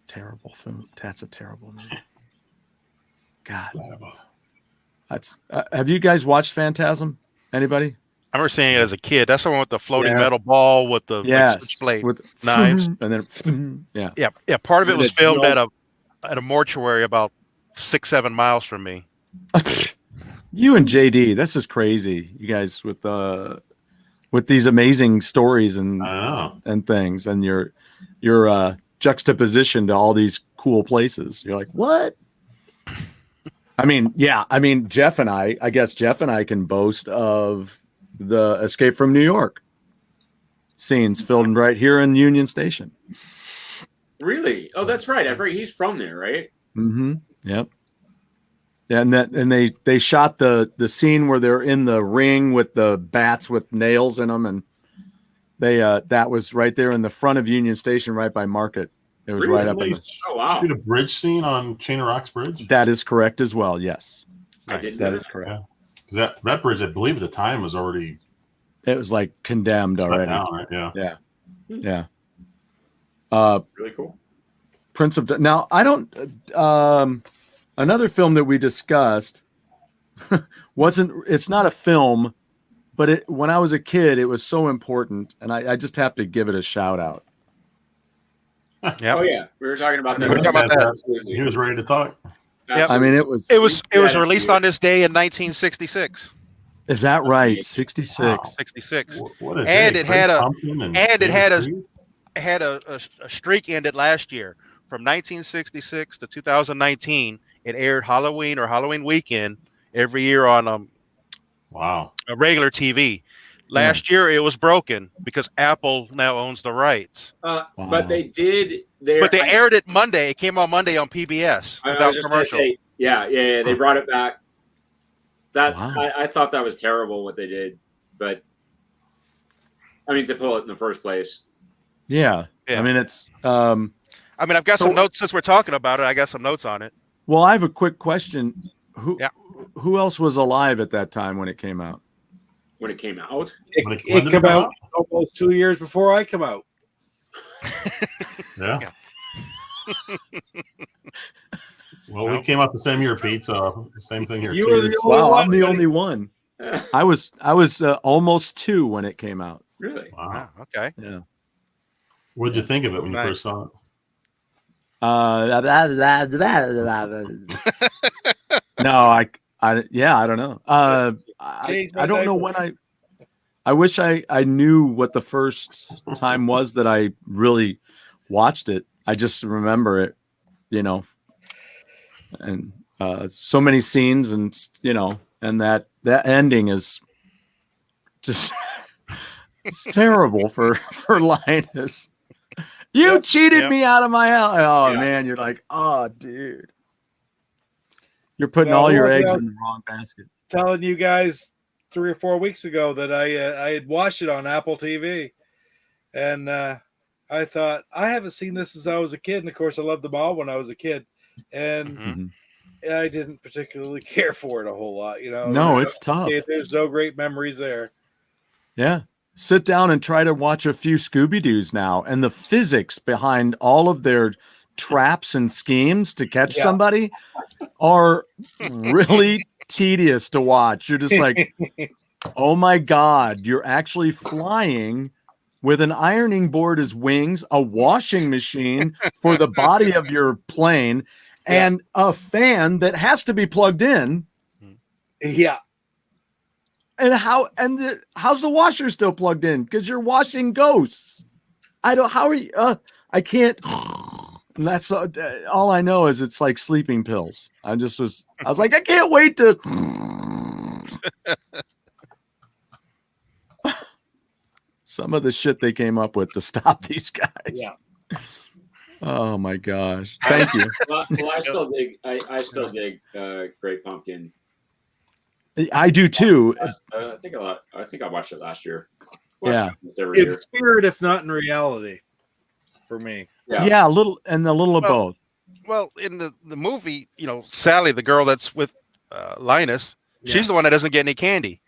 Terrible film. That's a terrible movie. God. That's. Have you guys watched Phantasm? Anybody? I remember seeing it as a kid. That's the one with the floating metal ball with the switchblade with knives, and then yeah. Part of it was filmed at a mortuary about 6-7 miles from me. You and JD, this is crazy. You guys with these amazing stories and things, and your juxtaposition to all these cool places. You're like, what? I mean, Jeff and I can boast of the Escape from New York scenes filmed right here in Union Station. Really? Oh, that's right. I forget he's from there, right? Mm-hmm. Yep. And they shot the scene where they're in the ring with the bats with nails in them, and that was right there in the front of Union Station, right by Market. It was right up in the. Oh wow! Shoot a bridge scene on Chain of Rocks Bridge. That is correct as well. Yes, I did. That is correct. Yeah. That bridge, I believe, at the time was already. It was like condemned already. Down, right? Yeah. Really cool. Prince of now I don't. Another film that we discussed it's not a film, but when I was a kid, it was so important, and I just have to give it a shout out. Oh yeah, we were talking about that. Absolutely. He was ready to talk. Yeah, I mean it was released on this day in 1966. Is that right? 66. Wow. 66. What a and day. it had a streak ended last year from 1966 to 2019. It aired Halloween or Halloween weekend every year on a regular TV. Last year it was broken because Apple now owns the rights. But they did. But they aired it Monday. It came on Monday on PBS I without was just gonna commercial. say, yeah. They brought it back. Wow. I thought that was terrible what they did, but I mean to pull it in the first place. Yeah. Yeah. I mean, it's. I mean, I've got some notes since we're talking about it. I got some notes on it. Well, I have a quick question. Yeah. Who else was alive at that time when it came out? When it came out, It came out almost 2 years before I come out. Yeah. Well, we came out the same year, Pete. So same thing here. You were the only Wow, one, I'm the buddy. only one. I was almost 2 when it came out. really? Wow. Oh, okay. Yeah. What did you think of it when you Nice. first saw it? No, I don't know. I Change my don't know diaper. when I wish I knew what the first time was that I really watched it. I just remember it, and so many scenes, and and that ending is just it's terrible for Linus. You cheated me out of my house. Oh Yeah. man, you're like, oh dude, you're putting No, all your well, eggs yeah. in the wrong basket. Telling you guys 3 or 4 weeks ago that I had watched it on Apple TV, and I thought I haven't seen this since I was a kid, and of course I loved them all when I was a kid, and Mhm. I didn't particularly care for it a whole lot, No, it's tough. There's no great memories there. Yeah. Sit down and try to watch a few Scooby-Doos now, and the physics behind all of their traps and schemes to catch Yeah. somebody are really tedious to watch. You're just like, oh my God, you're actually flying with an ironing board as wings, a washing machine for the body of your plane, and a fan that has to be plugged in. Yeah. And how's the washer still plugged in? Because you're washing ghosts. How are you? I can't. And that's all I know is it's like sleeping pills. I was like, I can't wait to. Some of the shit they came up with to stop these guys. Yeah. Oh my gosh. Thank you. Well, I still dig. I still dig Great Pumpkin. I do too. I think I watched it last year. Yeah. Watched it every In year. spirit, if not in reality, for me. Yeah, a little of both. Well, in the movie, Sally, the girl that's with Linus, she's the one that doesn't get any candy.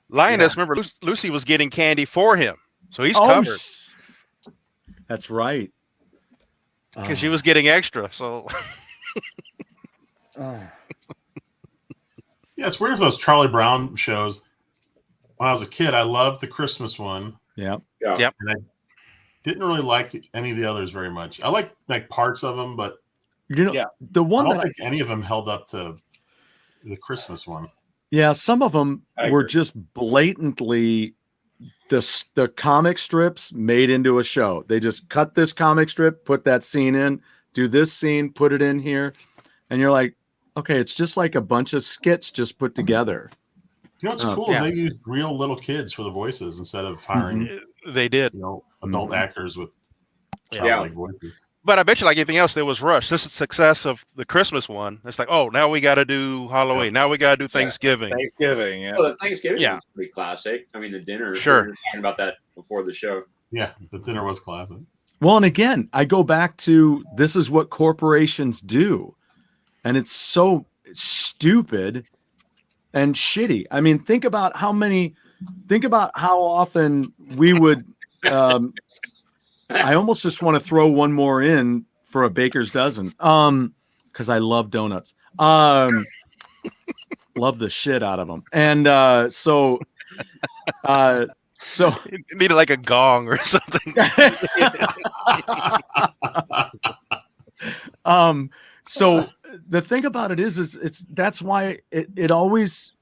Linus, remember, Lucy was getting candy for him, so he's covered That's right. because she was getting extra. So Yeah, it's weird with those Charlie Brown shows. When I was a kid, I loved the Christmas one. Yeah. Yep. And I didn't really like any of the others very much. I like parts of them, but the I one don't that think any of them held up to the Christmas one. Yeah, some of them I were agree. just blatantly the comic strips made into a show. They just cut this comic strip, put that scene in, do this scene, put it in here, and you're like, okay, it's just like a bunch of skits just put together. You know what's Oh, cool is they used real little kids for the voices instead of hiring they did. adult actors with Yeah. childlike voices. But I bet you, like anything else, there was rush. This is success of the Christmas one. It's like, oh, now we got to do Halloween. Now we got to do Thanksgiving. Thanksgiving, yeah. Well, the Thanksgiving Yeah. was pretty classic. I mean, the dinner. Sure. We were talking about that before the show. Yeah, the dinner was classic. Well, and again, I go back to this is what corporations do. And it's so stupid and shitty. I mean, think about how often we would I almost just want to throw one more in for a baker's dozen. Because I love donuts. Love the shit out of them. And so It needed like a gong or something. So the thing about it is that's why it always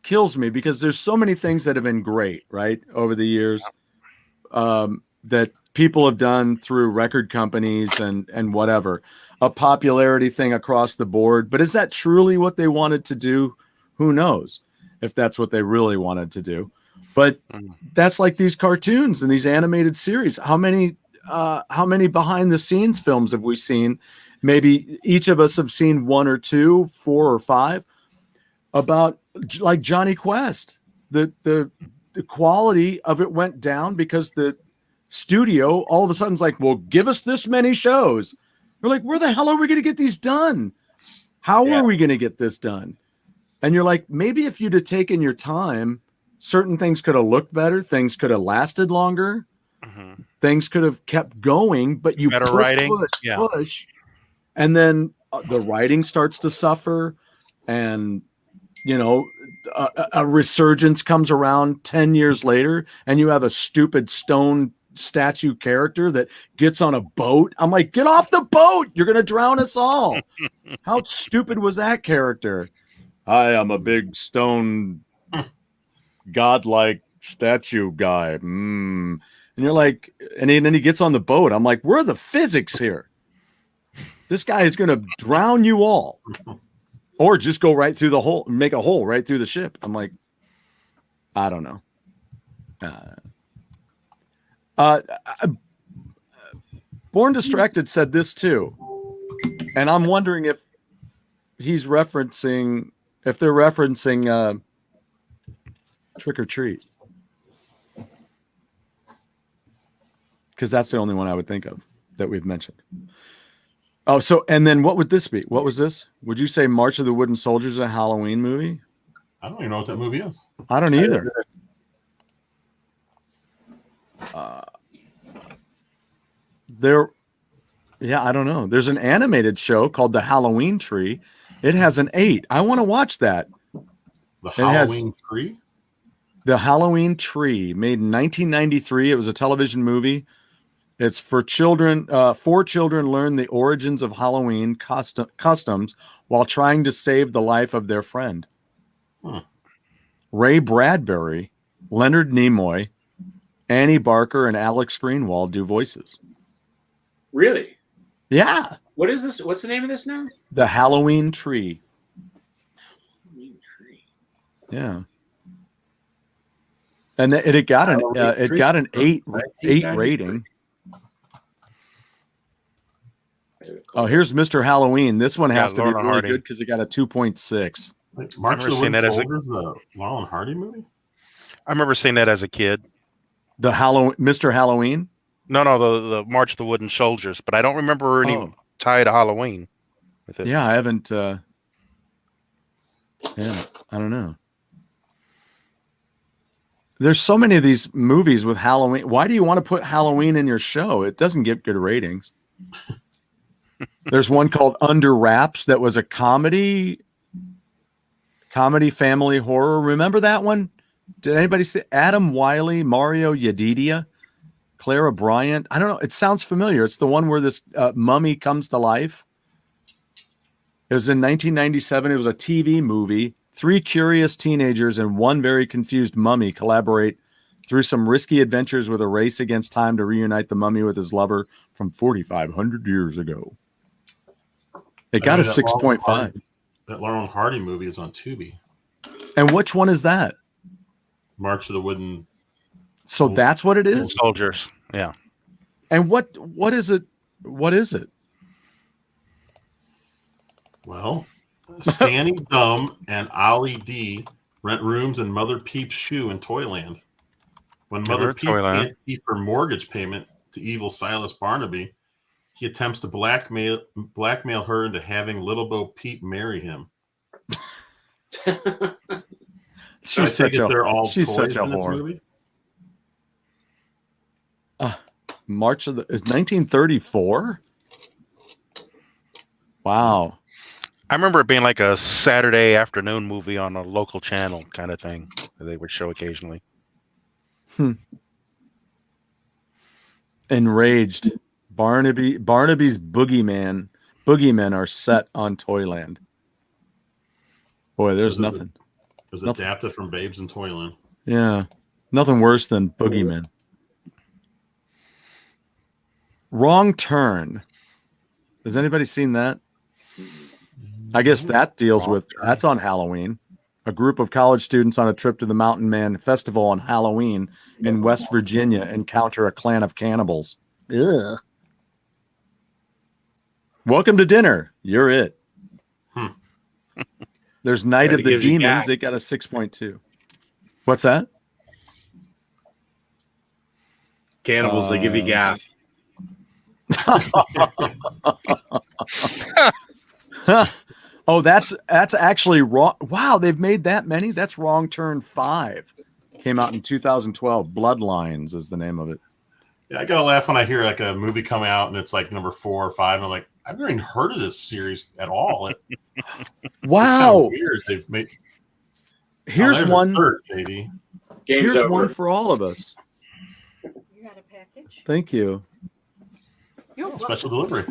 kills me, because there's so many things that have been great, right, over the years, that people have done through record companies and whatever, a popularity thing across the board. But is that truly what they wanted to do? Who knows if that's what they really wanted to do? But that's like these cartoons and these animated series. How many behind the scenes films have we seen? Maybe each of us have seen 1 or 2, 4 or 5 about like Johnny Quest. The quality of it went down because the studio all of a sudden is like, well, give us this many shows. We're like, where the hell are we going to get these done? How are we going to get this done? And you're like, maybe if you'd have taken your time, certain things could have looked better. Things could have lasted longer. Things could have kept going, but you better writing, push. And then the writing starts to suffer. And, you know, a resurgence comes around 10 years later and you have a stupid stone statue character that gets on a boat. I'm like, get off the boat. You're going to drown us all. How stupid was that character? I am a big stone godlike statue guy. And you're like, and then he gets on the boat. I'm like, where are the physics here? This guy is going to drown you all. Or just go right through the hole, make a hole right through the ship. I'm like, I don't know. Born Distracted said this too. And I'm wondering if they're referencing Trick or Treat. Because that's the only one I would think of that we've mentioned. Oh, so, and then what would this be? What was this? Would you say March of the Wooden Soldiers a Halloween movie? I don't even know what that movie is. I don't either. I don't know. There's an animated show called The Halloween Tree. It has an 8. I want to watch that. The Halloween Tree? The Halloween Tree, made in 1993. It was a television movie. It's for children. 4 children learn the origins of Halloween customs while trying to save the life of their friend. Ray Bradbury, Leonard Nimoy, Annie Barker, and Alex Greenwald do voices. Really? Yeah. What is this? What's the name of this now? The Halloween Tree. Yeah. And it got an 8 rating. Oh, here's Mr. Halloween. This one has to be really good because it got a 2.6. March of the Wooden Soldiers, the Laurel and Hardy movie? I remember seeing that as a kid. The Mr. Halloween? No, the March of the Wooden Soldiers, but I don't remember any tie to Halloween with it. Yeah, I haven't. I don't know. There's so many of these movies with Halloween. Why do you want to put Halloween in your show? It doesn't get good ratings. There's one called Under Wraps that was a comedy family horror. Remember that one? Did anybody see Adam Wiley, Mario Yedidia, Clara Bryant? I don't know. It sounds familiar. It's the one where this mummy comes to life. It was in 1997. It was a TV movie. 3 curious teenagers and 1 very confused mummy collaborate through some risky adventures with a race against time to reunite the mummy with his lover from 4,500 years ago. It got a 6.5. That Laurel and Hardy movie is on Tubi. And which one is that? March of the Wooden. So that's what it is? Soldiers. Yeah. And what is it? What is it? Well, Stanny Dumb and Ollie D rent rooms in Mother Peep's shoe in Toyland. When Mother Peep can't keep her mortgage payment to evil Silas Barnaby, he attempts to blackmail her into having Little Bo Peep marry him. She's such a whore. March of the is 1934. Wow. I remember it being like a Saturday afternoon movie on a local channel kind of thing that they would show occasionally. Enraged. Barnaby's boogeymen are set on Toyland. Boy, there's nothing. It was adapted from Babes in Toyland. Yeah. Nothing worse than boogeymen. Wrong Turn. Has anybody seen that? I guess that deals with that's on Halloween. A group of college students on a trip to the Mountain Man Festival on Halloween in West Virginia encounter a clan of cannibals. Ugh. Welcome to dinner. You're it. There's Night of the Demons. They got a 6.2. What's that? Cannibals, they give you gas. Oh, that's actually wrong. Wow, they've made that many. That's Wrong Turn 5. Came out in 2012. Bloodlines is the name of it. Yeah, I gotta laugh when I hear like a movie come out and it's like number 4 or 5. And I'm like, I've never even heard of this series at all. Wow. It's weird. They've made. Here's one. Game's Here's over. one for all of us. You got a package? Thank you. Special delivery.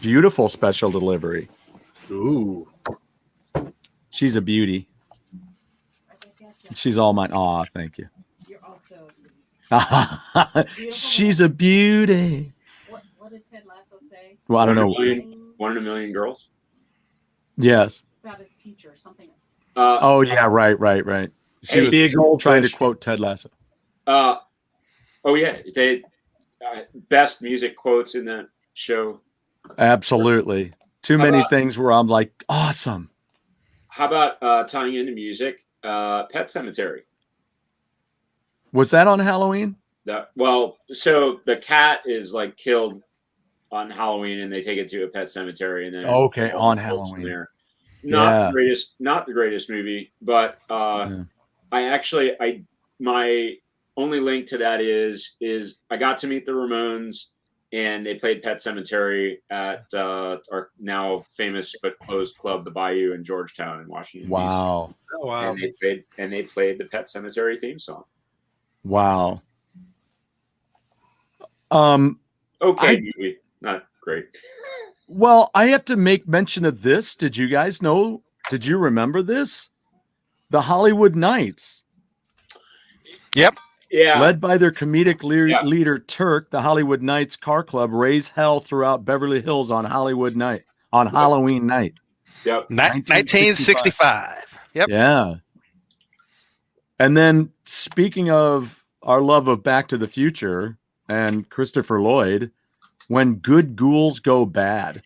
Beautiful special delivery. Ooh. She's a beauty. She's all mine. Aw, thank you. You're also. She's a beauty. What did Ted Lasso say? Well, I don't know. 1 in a million girls. Yes. About his teacher, something. Oh yeah, right. She was big old trying fish. to quote Ted Lasso. Oh yeah, they best music quotes in that show. Absolutely. Too many things where I'm like, awesome. How about tying into music? Pet Cemetery. Was that on Halloween? So the cat is like killed on Halloween, and they take it to a pet cemetery, and then Okay, on goes Halloween. from there. Not the greatest movie, but my only link to that is I got to meet the Ramones, and they played Pet Cemetery at our now famous but closed club, the Bayou in Georgetown in Washington. Wow. Oh, wow. And they played the Pet Cemetery theme song. Wow. Movie, not great. Well, I have to make mention of this. Did you guys know? Did you remember this? The Hollywood Knights. Yep. Yeah. Led by their comedic leader Turk, the Hollywood Knights car club raised hell throughout Beverly Hills on Halloween night. Yep. 1965. Yep. Yeah. And then speaking of our love of Back to the Future and Christopher Lloyd, When Good Ghouls Go Bad.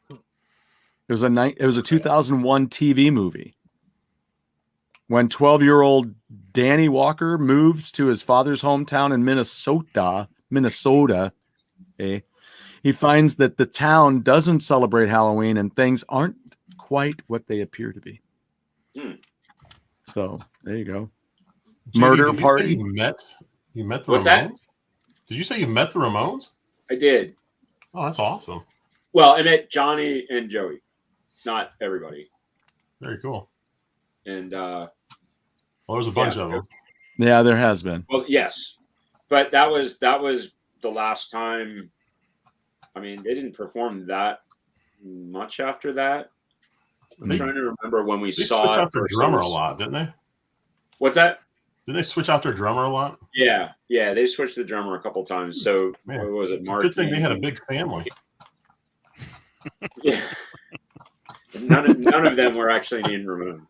It was a 2001 TV movie. When 12-year-old Danny Walker moves to his father's hometown in Minnesota, he finds that the town doesn't celebrate Halloween and things aren't quite what they appear to be. So there you go. JD, Murder did you party. say you met the What's Ramones? that? Did you say you met the Ramones? I did. Oh, that's awesome. Well, I met Johnny and Joey, not everybody. Very cool. And Well, there's a bunch of them. Yeah, there has been. well, yes, but that was the last time. I mean, they didn't perform that much after that. I'm trying to remember when we They saw switched it out their versus- drummer a lot, didn't they? What's that? Did they switch out their drummer a lot? Yeah, they switched the drummer a couple times. So Man, what was it? it's a good thing they had a big family. Yeah. None of them were actually named Ramon.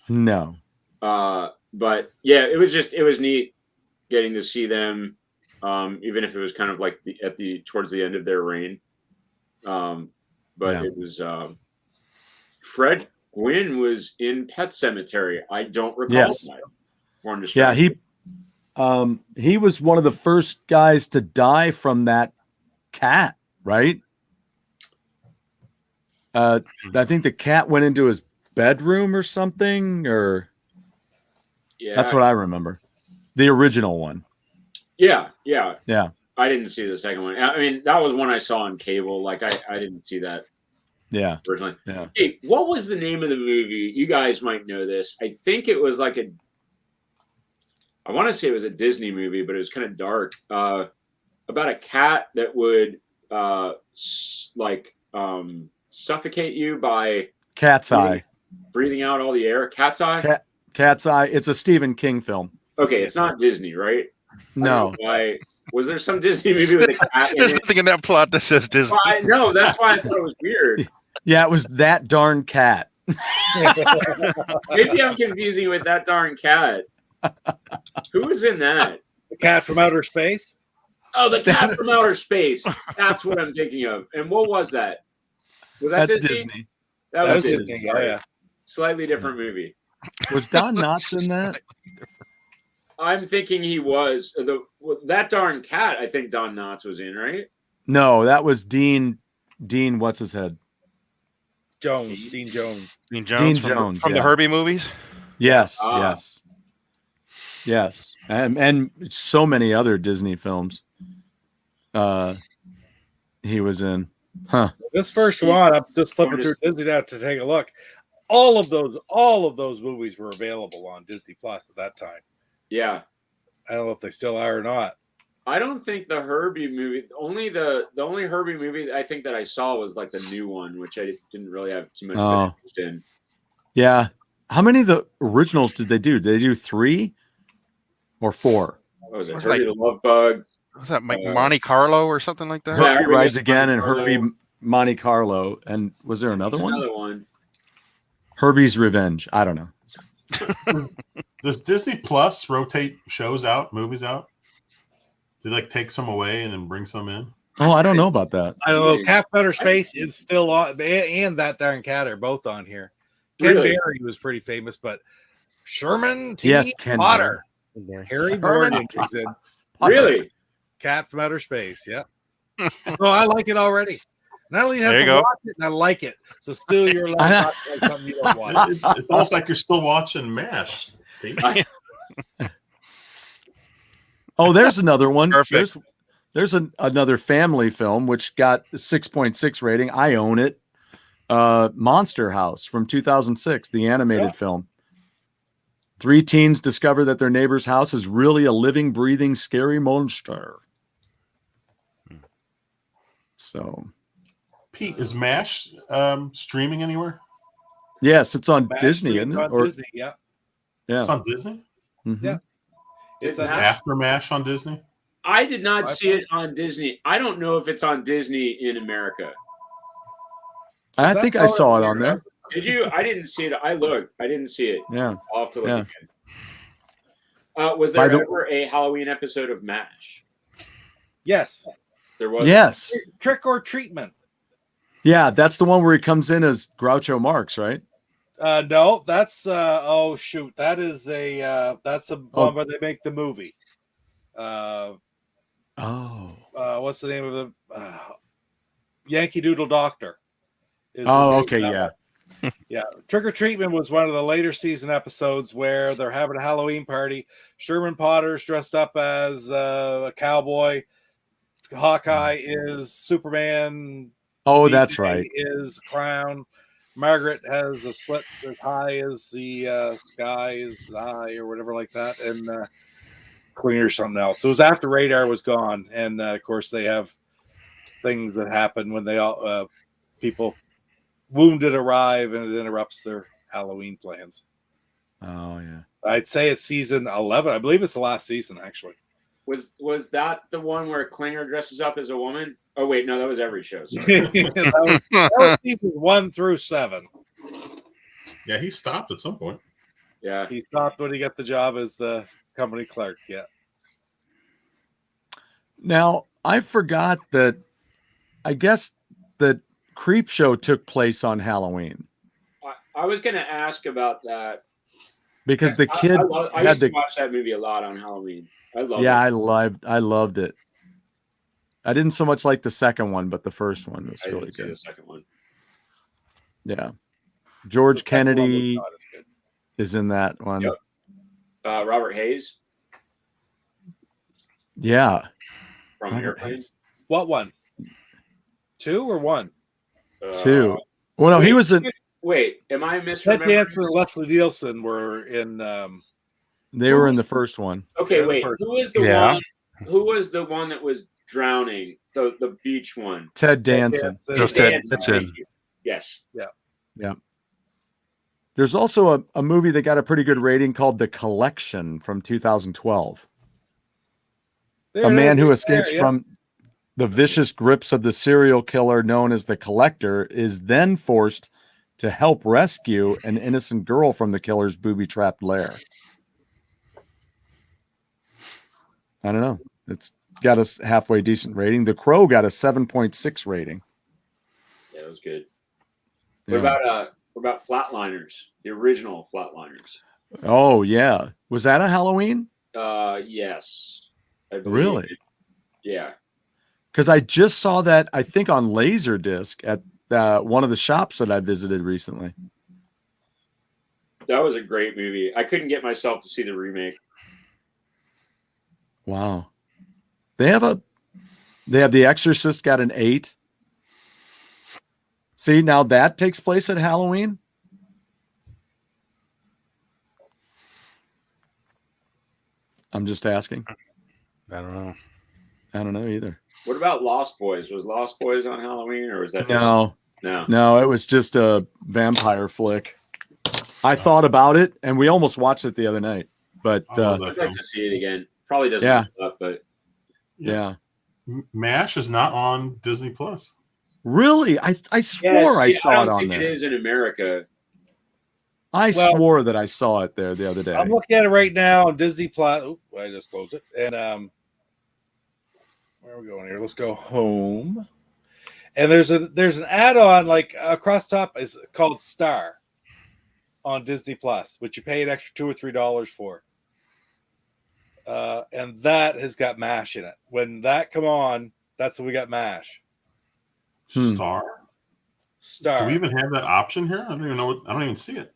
No. But yeah, it was neat getting to see them, even if it was kind of like towards the end of their reign. It was Fred Gwynn was in Pet Cemetery. I don't recall that. Yeah, he was one of the first guys to die from that cat, right? I think the cat went into his bedroom or something, or that's what I remember. The original one. Yeah. Yeah. I didn't see the second one. I mean, that was one I saw on cable. Like I didn't see that Yeah. originally. Yeah. Hey, what was the name of the movie? You guys might know this. I think it was like I want to say it was a Disney movie, but it was kind of dark. About a cat that would suffocate you by Cat's Eye. breathing out all the air. Cat's Eye. Cat's Eye. It's a Stephen King film. Okay, it's not Disney, right? No. Why was there some Disney movie with a cat in There's it? nothing in that plot that says Disney. Well, I know that's why I thought it was weird. Yeah, it was That Darn Cat. Maybe I'm confusing with That Darn Cat. Who was in that? The Cat from Outer Space. Oh, the Cat from Outer Space. That's what I'm thinking of. And what was that? Was that That's Disney? Disney. That was That's Disney. Disney, yeah. Slightly different movie. Was Don Knotts in that? I'm thinking he was That Darn Cat. I think Don Knotts was in, right? No, that was Dean. Dean, what's his head? Jones, Dean Jones. Dean Jones Dean from, Jones, from the yeah. Herbie movies. Yes, Ah. yes, and so many other Disney films. He was in. Huh. This first one, I'm just flipping through Disney now to take a look. All of those movies were available on Disney Plus at that time. Yeah. I don't know if they still are or not. I don't think the Herbie movie. The only Herbie movie I think that I saw was like the new one, which I didn't really have too much interest in. Yeah. How many of the originals did they do? Did they do 3 or 4? What was it? Was Herbie like- the Love Bug. Was that Monte Carlo or something like that? Yeah, Herbie Herbie Rise Gets Again and Monte Herbie Carlo. Monte Carlo. And was there another one? Another one. Herbie's Revenge. I don't know. Does Disney Plus rotate shows out, movies out? Do they like take some away and then bring some in? Oh, I don't know about that. I don't know. Cat from Outer Space is still on, and That Darn Cat are both on here. Ken Really? Berry was pretty famous, but Sherman T. Yes, Ken Potter, Harry Morgan is in Really? Cat from Outer Space. Yeah. Oh, I like it already. Not only have There you to go. watch it, and I like it. So still, you're allowed to watch like something you don't watch. It's almost like you're still watching MASH. Oh, there's another one. Perfect. There's another family film which got a 6.6 rating. I own it. Monster House from 2006, the animated film. 3 teens discover that their neighbor's house is really a living, breathing, scary monster. So, Pete, is MASH streaming anywhere? yes, it's on Back Disney, to- isn't it? on Or, Disney, yeah. yeah. It's on Disney? Mhm. Yeah. It's Is a- After MASH on Disney? I did not see it on Disney. I don't know if it's on Disney in America. I that think I saw it probably on there. Did you? I didn't see it. I looked. I didn't see it. Yeah. I'll have to look Yeah. again. Was By there the- ever a Halloween episode of MASH? Yes. There was. Yes. Trick or Treatment. Yeah, that's the one where he comes in as Groucho Marx, right? No, that's oh shoot, that is a that's a one where they make the movie. Oh. What's the name of the Yankee Doodle Doctor? is the Oh, name of okay, that yeah. one. Yeah. Trick or Treatment was one of the later season episodes where they're having a Halloween party. Sherman Potter's dressed up as a cowboy. Hawkeye is Superman. Oh, DJ that's right. Is clown. Margaret has a slit as high as the sky's eye or whatever like that, and Queen or something else. It was after Radar was gone, and of course they have things that happen when they all people wounded arrive, and it interrupts their Halloween plans. Oh, yeah. I'd say it's season 11. I believe it's the last season, actually. Was that the one where Klinger dresses up as a woman? Oh wait, no, that was every show. that was season 1 through 7. Yeah, he stopped at some point. Yeah, He stopped when he got the job as the company clerk. Yeah. Now, I forgot that I guess the Creep Show took place on Halloween I was going to ask about that because the kid I had used to the watch that movie a lot on Halloween. I love yeah, it. I loved it. I didn't so much like the second one, but the first one was I really didn't see good. the second one. Yeah. George The second one was Kennedy not as good. is in that one. Yep. Robert Hayes Yeah. from Robert Airplane. Hayes. What one? 2 or 1? 2. Well, no, he was in Wait, am I Ted misremembering? Danson and Leslie Nielsen were in. they were in the first one. Okay, They're the wait. first Who was the Yeah. one? Who was the one that was drowning? The beach one. Ted Danson. Just Ted Danson, Danson. thank you. Yes. There's also a movie that got a pretty good rating called The Collection from 2012. A man who escapes from the vicious grips of the serial killer known as the Collector is then forced to help rescue an innocent girl from the killer's booby-trapped lair. I don't know. It's got a halfway decent rating. The Crow got a 7.6 rating. Yeah, it was good. Yeah. What about Flatliners? The original Flatliners. Oh, yeah. Was that a Halloween? Yes. I believe Really? Yeah. Because I just saw that, I think, on Laserdisc at one of the shops that I visited recently. That was a great movie. I couldn't get myself to see the remake. Wow. They have The Exorcist got an 8. See, now that takes place at Halloween. I'm just asking. I don't know. I don't know either. What about Lost Boys? Was Lost Boys on Halloween, or was that No, no? it was just a vampire flick. I thought about it, and we almost watched it the other night. But I'd like to see it again. Probably doesn't Yeah. hold up, but yeah. MASH is not on Disney Plus. Really? I swore Yes, I saw I it don't on think there. it is in America. I Well- swore that I saw it there the other day. I'm looking at it right now on Disney Plus. Oop, I just closed it. And where are we going here? Let's go home. And there's an add-on like across the top is called Star on Disney Plus, which you pay an extra $2 or $3 for. And that has got MASH in it. When that come on, that's when we got MASH. Star. Star. Do we even have that option here? I don't even know. I don't even see it.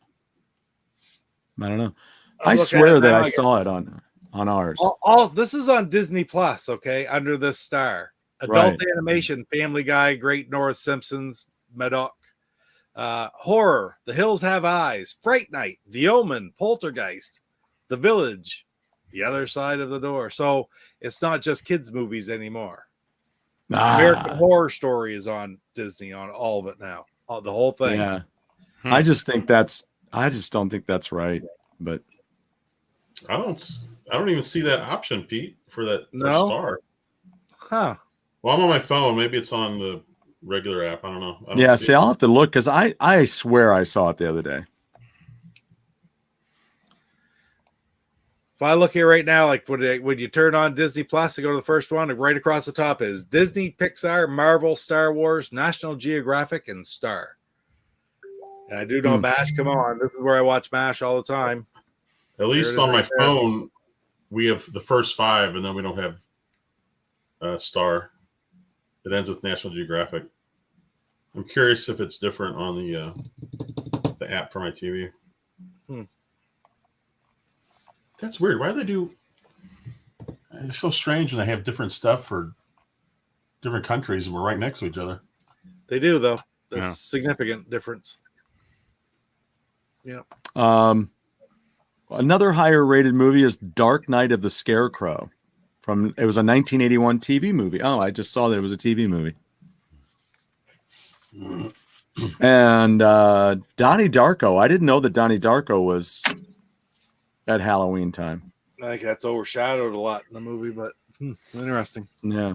I don't know. I'm I looking at swear it that now I again. saw it on ours. All this is on Disney Plus, okay? Under this Star, adult animation, Family Guy, Great North, Simpsons, Madoc, horror, The Hills Have Eyes, Fright Night, The Omen, Poltergeist, The Village, The Other Side of the Door. So it's not just kids' movies anymore. American Horror Story is on Disney on all of it now, the whole thing. Yeah. I just don't think that's right. But I don't even see that option, Pete, for No? Star. Huh. Well, I'm on my phone. Maybe it's on the regular app. I don't know. I don't yeah, see see, it. I'll have to look because I swear I saw it the other day. If I look here right now, like when you turn on Disney Plus to go to the first one, right across the top is Disney, Pixar, Marvel, Star Wars, National Geographic, and Star. And I do know MASH. Come on, this is where I watch MASH all the time. At least it is on my right there. phone, we have the first 5, and then we don't have Star. It ends with National Geographic. I'm curious if it's different on the app for my TV. That's weird. Why do they do? It's so strange when they have different stuff for different countries, and we're right next to each other. They do though. That's Yeah. significant difference. Yeah. Another higher rated movie is Dark Knight of the Scarecrow. It was a 1981 TV movie. Oh, I just saw that it was a TV movie. And Donnie Darko. I didn't know that Donnie Darko was at Halloween time. I think that's overshadowed a lot in the movie, but interesting. Yeah.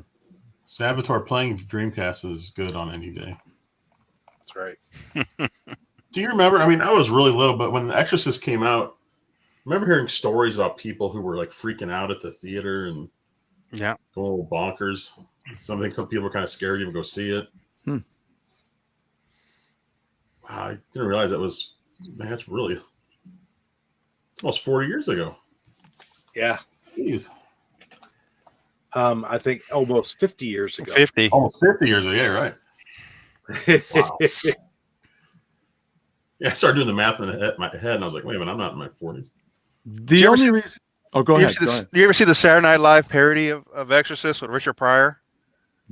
Saboteur playing Dreamcast is good on any day. That's right. Do you remember? I mean, I was really little, but when The Exorcist came out, I remember hearing stories about people who were like freaking out at the theater and Yeah. going a little bonkers. Some people were kind of scared to even go see it. Wow, I didn't realize it's almost 40 years ago. Yeah. Jeez. I think almost 50 years ago. 50. Almost 50 years ago. Yeah, right. Wow. Yeah, I started doing the math in my head, and I was like, wait a minute, I'm not in my 40s. The only reason. Oh, go ahead. You ever see the Saturday Night Live parody of Exorcist with Richard Pryor?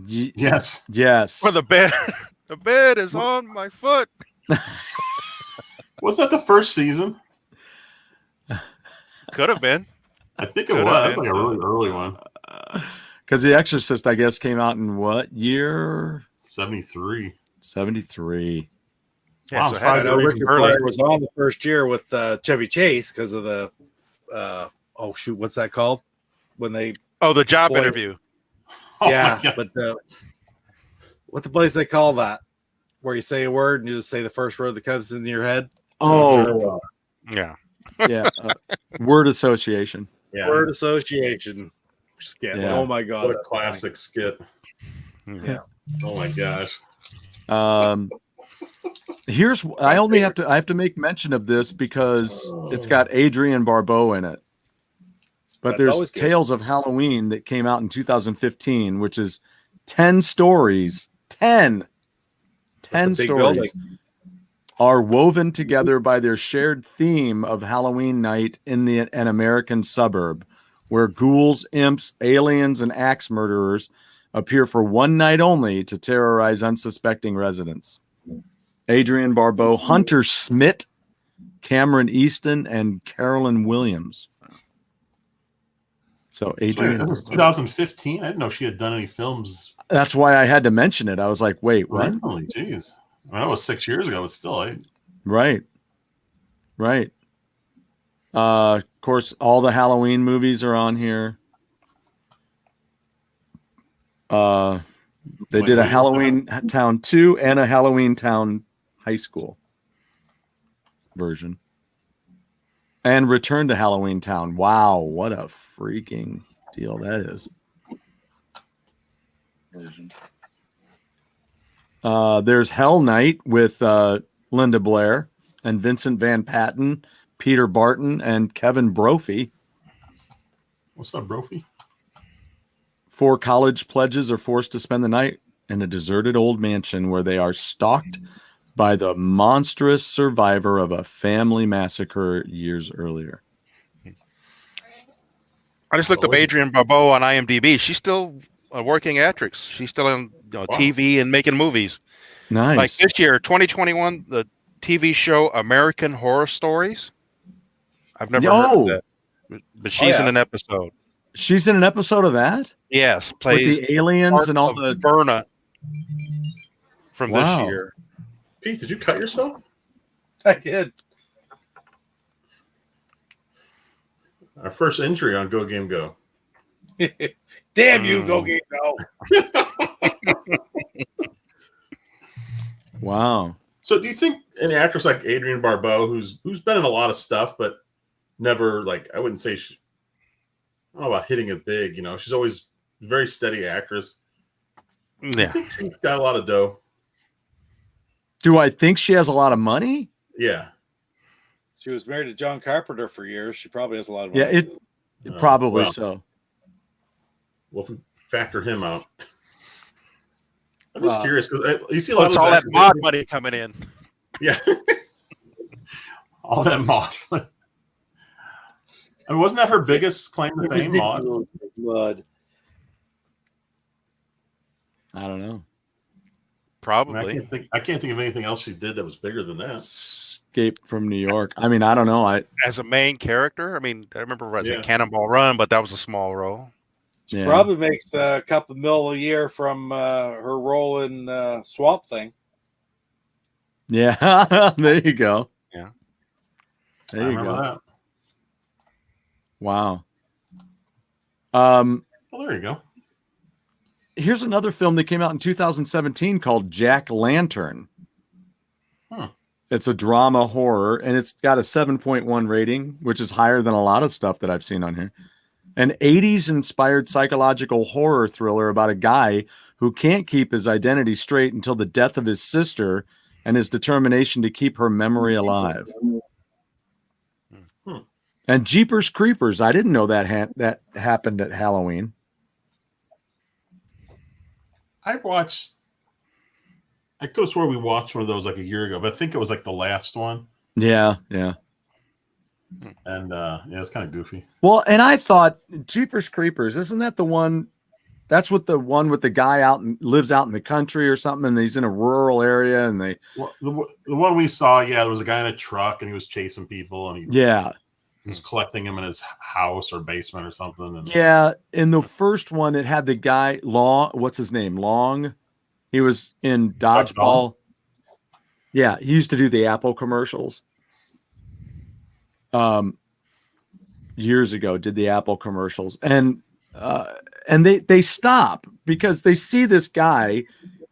Yes. Yes. Where the bed is on my foot. Was that the first season? Could have been. I think it Could was. have That's been. like a really early one. Because The Exorcist, I guess, came out in what year? 73. 73. Yeah, Wow, so I'm it had I to know be Richard early. Pryor was on the first year with Chevy Chase because of the what's that called? When they Oh, the job Boy. interview. Oh, yeah, my God. but what the place they call that? where you say a word and you just say the first word that comes into your head. Oh, Yeah. yeah. Word association. Yeah. Word association. Skit. Yeah. Oh my god. What a that's classic skit. Yeah. Oh my gosh. Here's I have to make mention of this because it's got Adrienne Barbeau in it. But That's there's always good. Tales of Halloween that came out in 2015, which is 10 stories. 10 That's a big stories building. are woven together by their shared theme of Halloween night in an American suburb, where ghouls, imps, aliens, and axe murderers appear for one night only to terrorize unsuspecting residents. Adrienne Barbeau, Hunter Smith, Cameron Easton, and Carolyn Williams. So Adrienne That was Barbeau. 2015. I didn't know she had done any films That's why I had to mention it. I was like, wait, what? originally. Jeez. I mean, that was 6 years ago, but still, Right. Of course, all the Halloween movies are on here. They did a Halloween Town 2 and a Halloween Town High School version. And Return to Halloween Town. Wow, what a freaking deal that is. There's Hell Night with Linda Blair and Vincent Van Patten, Peter Barton, and Kevin Brophy. what's up, Brophy? 4 college pledges are forced to spend the night in a deserted old mansion where they are stalked by the monstrous survivor of a family massacre years earlier. I just looked up Adrienne Barbeau on IMDb. She's still a working actress. She's still on TV and making movies. Nice. Like this year, 2021, the TV show American Horror Stories. I've never heard of that, but she's in an episode. She's in an episode of that? Yes, With plays the aliens and all the Verna from Wow. this year. Pete, did you cut yourself? I did. Our first injury on Go Game Go. Damn you, Go Game Go. Wow. So, do you think an actress like Adrienne Barbeau, who's been in a lot of stuff, but never, like, I wouldn't say I don't know about hitting it big, she's always a very steady actress. I think she's got a lot of dough. Do I think she has a lot of money? Yeah. She was married to John Carpenter for years. She probably has a lot of money. Yeah, it probably well, so. Well, if we factor him out. I'm just curious because you see a lot Well, of it's all that mod money coming in. Yeah. All that mod. I mean, wasn't that her biggest claim to fame, mod? Blood. I don't know. Probably. I can't think of anything else she did that was bigger than that. Escape from New York. I mean, I don't know. As a main character, I mean, I remember as a Cannonball Run, but that was a small role. She probably makes a couple $1 million a year from her role in Swamp Thing. Yeah, there you go. Yeah. There you go. That. Wow. Well, there you go. Here's another film that came out in 2017 called Jack Lantern. It's a drama horror, and it's got a 7.1 rating, which is higher than a lot of stuff that I've seen on here. An 80s inspired psychological horror thriller about a guy who can't keep his identity straight until the death of his sister and his determination to keep her memory alive. And Jeepers Creepers. I didn't know that happened at Halloween. I could have swore we watched one of those like a year ago, but I think it was like the last one. Yeah. And it's kind of goofy. Well, and I thought Jeepers Creepers, isn't that the one? That's what the one with the guy lives out in the country or something, and he's in a rural area, and the one we saw, there was a guy in a truck and he was chasing people, and he was collecting them in his house or basement or something. And in the first one, it had the guy Long. What's his name? Long. He was in Dodgeball. Yeah, he used to do the Apple commercials. Years ago, did the Apple commercials, and they stop because they see this guy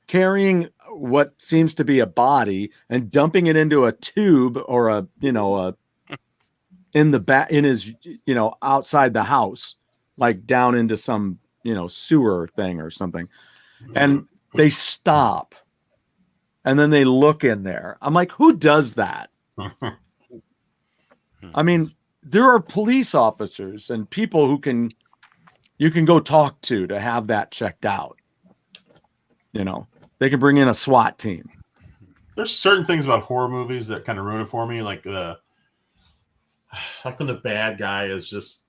carrying what seems to be a body and dumping it into a tube or a in the back in his outside the house, like down into some sewer thing or something. And they stop and then they look in there. I'm like, who does that? I mean, there are police officers and people who you can go talk to have that checked out. They can bring in a SWAT team. There's certain things about horror movies that kind of ruin it for me, like when the bad guy is just,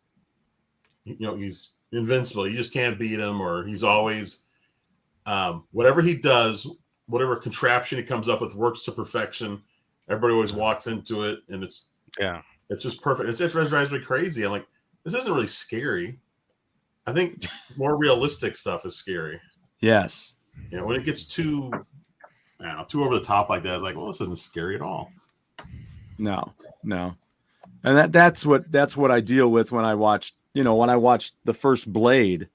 he's invincible. You just can't beat him, or he's always whatever he does, whatever contraption he comes up with works to perfection. Everybody always walks into it, and it's just perfect. It drives me crazy. I'm like, this isn't really scary. I think more realistic stuff is scary. Yes. When it gets too over the top like that, it's like, well, this isn't scary at all. No. And that's what I deal with when I watched, the first Blade,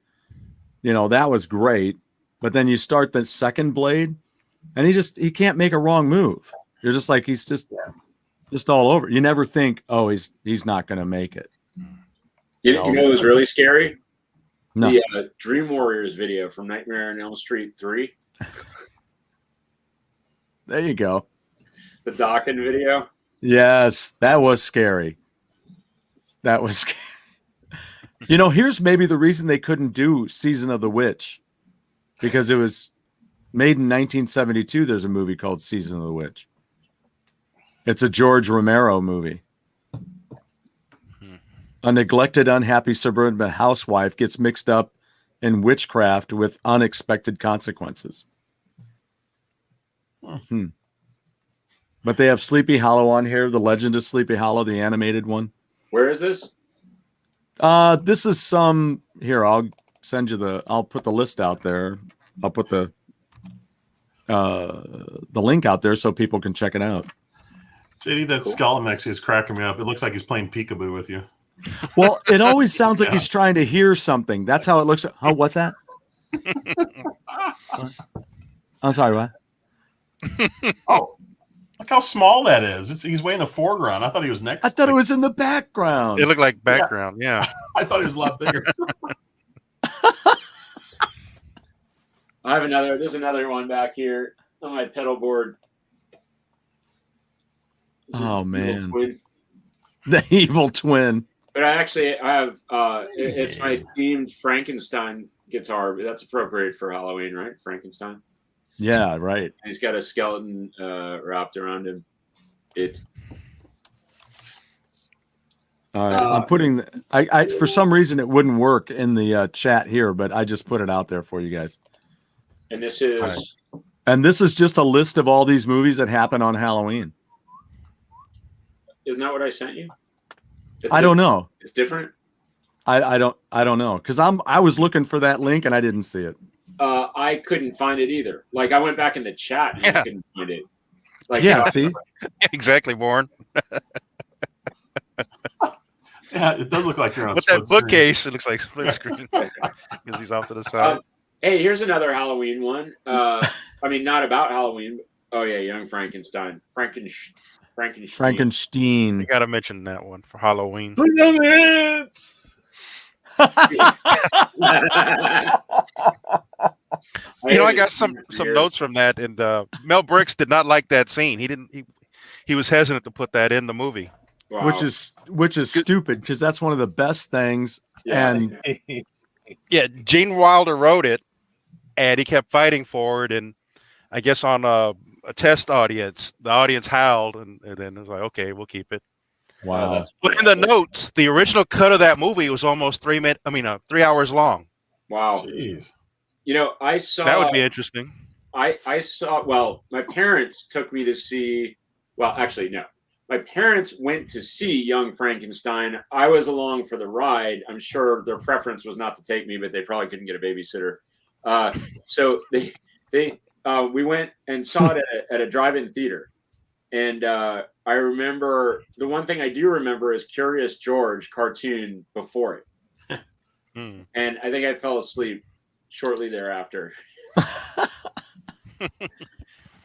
that was great. But then you start the second Blade and he can't make a wrong move. You're just like, he's just all over. You never think, oh, he's not going to make it. You know what was really scary? No. The Dream Warriors video from Nightmare on Elm Street 3. There you go. The Dokken video. Yes, that was scary. Here's maybe the reason they couldn't do Season of the Witch, because it was made in 1972. There's a movie called Season of the Witch. It's a George Romero movie. A neglected, unhappy suburban housewife gets mixed up in witchcraft with unexpected consequences. But they have Sleepy Hollow on here. The Legend of Sleepy Hollow, the animated one. Where is this? This is some here. I'll put the list out there. I'll put the link out there so people can check it out. JD, that skull next to you is cracking me up. It looks like he's playing peekaboo with you. Well, it always sounds like he's trying to hear something. That's how it looks. Oh, what's that? I'm sorry, what? Oh, look how small that is. He's way in the foreground. I thought he was next. I thought it was in the background. It looked like background, yeah. I thought he was a lot bigger. There's another one back here on my pedal board. Oh, man. The evil twin. But I have it's my themed Frankenstein guitar. That's appropriate for Halloween, right? Frankenstein. Yeah, right. He's got a skeleton wrapped around him. I'm putting. I for some reason it wouldn't work in the chat here, but I just put it out there for you guys. And this is. Right. And this is just a list of all these movies that happen on Halloween. Isn't that what I sent you? I don't know. It's different. I don't know, because I was looking for that link and I didn't see it. I couldn't find it either. Like I went back in the chat and I couldn't find it. Like see, exactly, Warren. Yeah, it does look like you're on. With that bookcase, it looks like split screen because he's off to the side. Hey, here's another Halloween one. I mean, not about Halloween. Oh yeah, Young Frankenstein. Frankenstein. You got to mention that one for Halloween. I got some notes from that, and Mel Brooks did not like that scene. He was hesitant to put that in the movie, wow. which is stupid, because that's one of the best things. Yeah. And Gene Wilder wrote it, and he kept fighting for it, and I guess on a test audience, the audience howled, and then it was like, okay, we'll keep it. Wow. But in the notes, the original cut of that movie was almost 3 hours long. Wow. Jeez. I saw that would be interesting. I saw. My parents took me to see. Well, actually, no. My parents went to see Young Frankenstein. I was along for the ride. I'm sure their preference was not to take me, but they probably couldn't get a babysitter. So we went and saw it at a drive-in theater. And I remember, the one thing I do remember is Curious George cartoon before it. And I think I fell asleep shortly thereafter.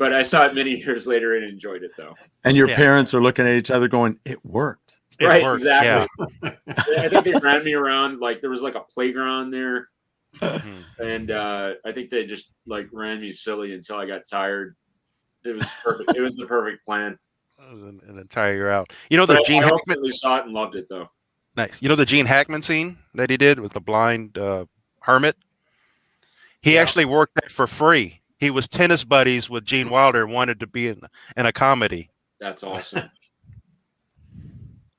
But I saw it many years later and enjoyed it though. And your Yeah. parents are looking at each other going, "It worked." It Right, worked, exactly. I think they ran me around like there was like a playground there, Mhm. and I think they just like ran me silly until I got tired. It was perfect. It was the perfect plan. And then tire you out. You know the But Gene I Hackman. ultimately saw it and loved it though. Nice. You know the Gene Hackman scene that he did with the blind hermit. He Yeah. actually worked that for free. He was tennis buddies with Gene Wilder, and wanted to be in a comedy. That's awesome.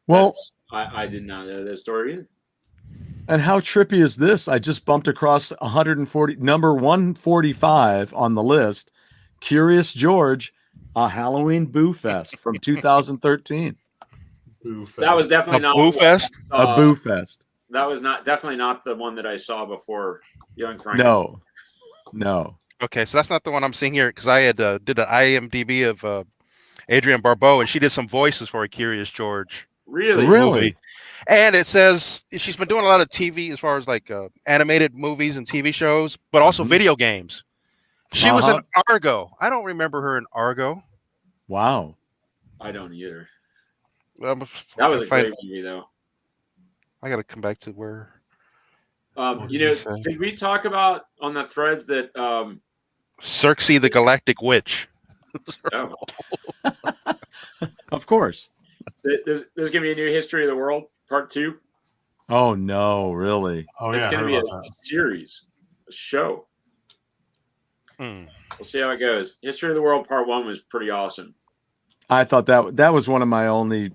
Well, I did not know that story either. and how trippy is this? I just bumped across 140, number 145 on the list. Curious George, a Halloween Boo Fest from 2013. That was definitely A not Boo what- Fest? A Boo Fest. That was definitely not the one that I saw before Young Frankenstein. No. Okay, so that's not the one I'm seeing here because I had did an IMDb of Adrienne Barbeau, and she did some voices for a Curious George Really? movie. And it says she's been doing a lot of TV as far as like animated movies and TV shows, but also video games. She was in Argo. I don't remember her in Argo. Wow. I don't either. That was a great movie, though. I got to come back to where. You know, did we talk about on the threads that Circe the Galactic Witch? oh, Of course. there's going to be a new History of the World Part 2? Oh no, really? Oh It's yeah, going to be a series, a show. Hmm. We'll see how it goes. History of the World Part 1 was pretty awesome. I thought that was one of my only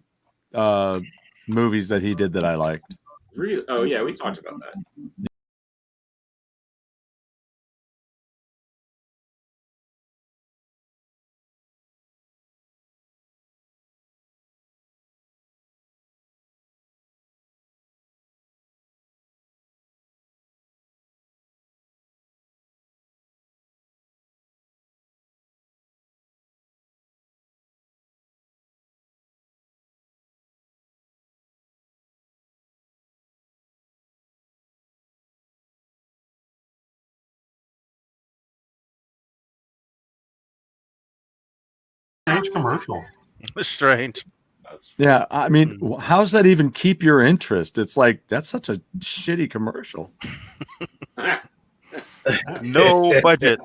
movies that he did that I liked. Really? Oh yeah, we talked about that. Strange commercial. Strange. Yeah, I mean, how's that even keep your interest? It's like that's such a shitty commercial. No budget.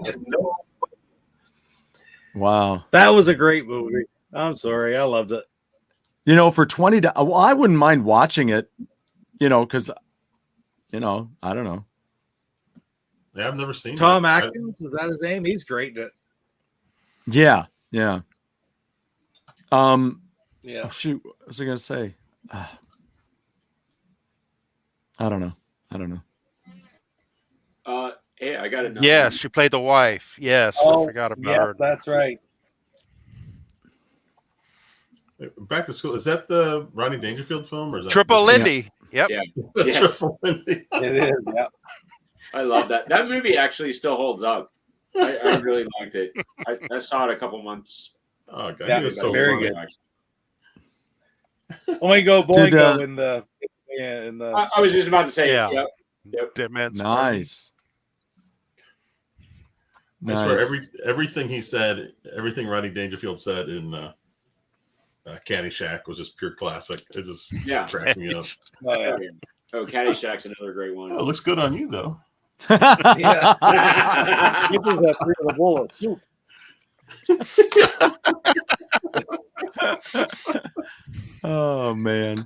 Wow. That was a great movie. I'm sorry, I loved it. You know, for $20, well, I wouldn't mind watching it. You know, because I don't know. Yeah, I've never seen Tom that. Atkins, is that his name? He's great at it. Yeah. Yeah. Oh, shoot, what was I gonna say? I don't know. Hey, I got it. Yes, she played the wife. Yes, I forgot about her. That's right. Back to School. Is that the Rodney Dangerfield film or is that Triple Lindy? Yep. Yeah. The Yes. Triple Lindy. It is. Yeah. I love that. That movie actually still holds up. I really liked it. I saw it a couple months. Oh god, Yeah, he was so very funny. good. Oingo Did, Boingo in the I was just about to say, Yeah. Yep. Dead Man's Nice. I swear, everything he said, everything Rodney Dangerfield said in Caddyshack was just pure classic. It just Yeah. cracked me up. oh, yeah. Oh, Caddyshack's another great one. Oh, it looks good on you though. Yeah. Give me that three of the bowl of soup. Oh man.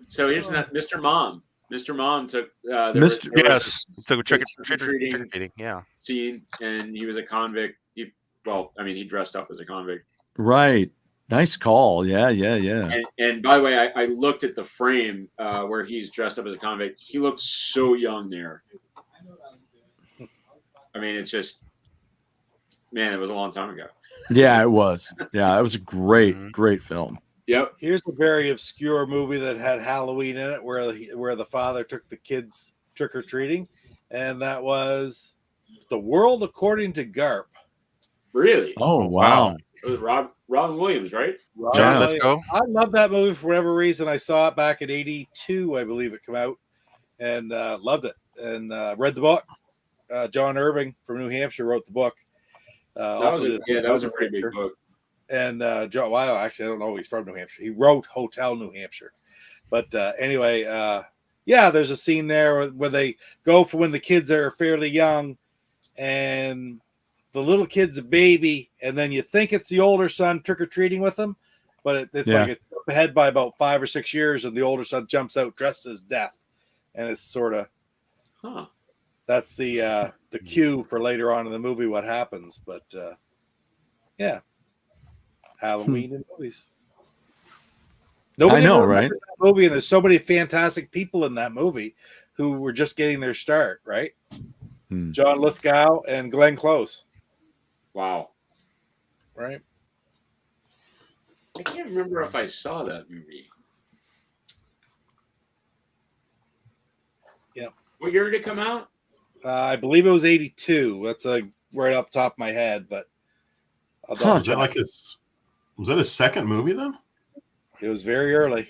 So here's Mr. Mom. Mr. Mom took Mr. Yes, took a trick-or-treating trick-or-treating. Yeah. scene, and he was a convict. He dressed up as a convict. Right. Nice call. Yeah. And by the way, I looked at the frame where he's dressed up as a convict. He looks so young there. I mean, it's just, man, it was a long time ago. Yeah, it was. Yeah, it was a great film. Yep. Here's a very obscure movie that had Halloween in it, where the father took the kids trick or treating, and that was The World According to Garp. Really? Oh wow. It was Robin Williams, right? John, let's go. I love that movie for whatever reason. I saw it back in '82, I believe it came out, and loved it. And read the book. John Irving from New Hampshire wrote the book. That was a pretty big book. And John, well, actually, I don't know. He's from New Hampshire. He wrote Hotel New Hampshire. But anyway, there's a scene there where they go for when the kids are fairly young, and the little kid's a baby, and then you think it's the older son trick or treating with them, but it's like it's ahead by about 5 or 6 years, and the older son jumps out dressed as Death, and it's sort of, that's the cue for later on in the movie what happens. But Halloween in movies. Nobody I know, remembers right? that movie, and there's so many fantastic people in that movie who were just getting their start, right? John Lithgow and Glenn Close. Wow. Right? I can't remember if I saw that movie. Yeah. What year did it come out? I believe it was 82. That's right off the top of my head, but Was that his second movie then? It was very early.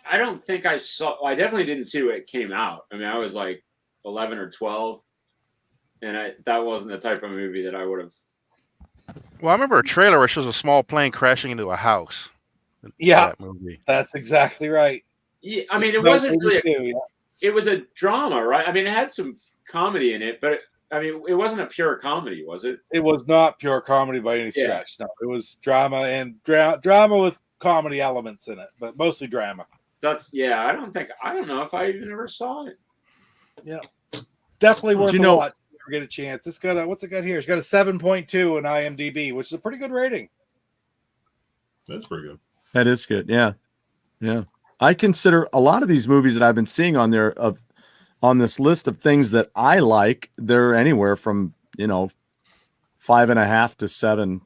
I don't think I saw. I definitely didn't see when it came out. I mean, I was like 11 or 12, and that wasn't the type of movie that I would have. Well, I remember a trailer where it shows a small plane crashing into a house. Yeah, that movie. That's exactly right. Yeah, I mean, it wasn't really. It was a drama, right? I mean, it had some comedy in it, but it wasn't a pure comedy, was it? It was not pure comedy by any stretch. No, it was drama and drama with comedy elements in it, but mostly drama. I don't know if I even ever saw it. Yeah, definitely worth a watch. If you ever get a chance. It's got what's it got here? It's got a 7.2 in IMDb, which is a pretty good rating. That's pretty good. That is good. Yeah. I consider a lot of these movies that I've been seeing on there on this list of things that I like. They're anywhere from 5.5 to 7,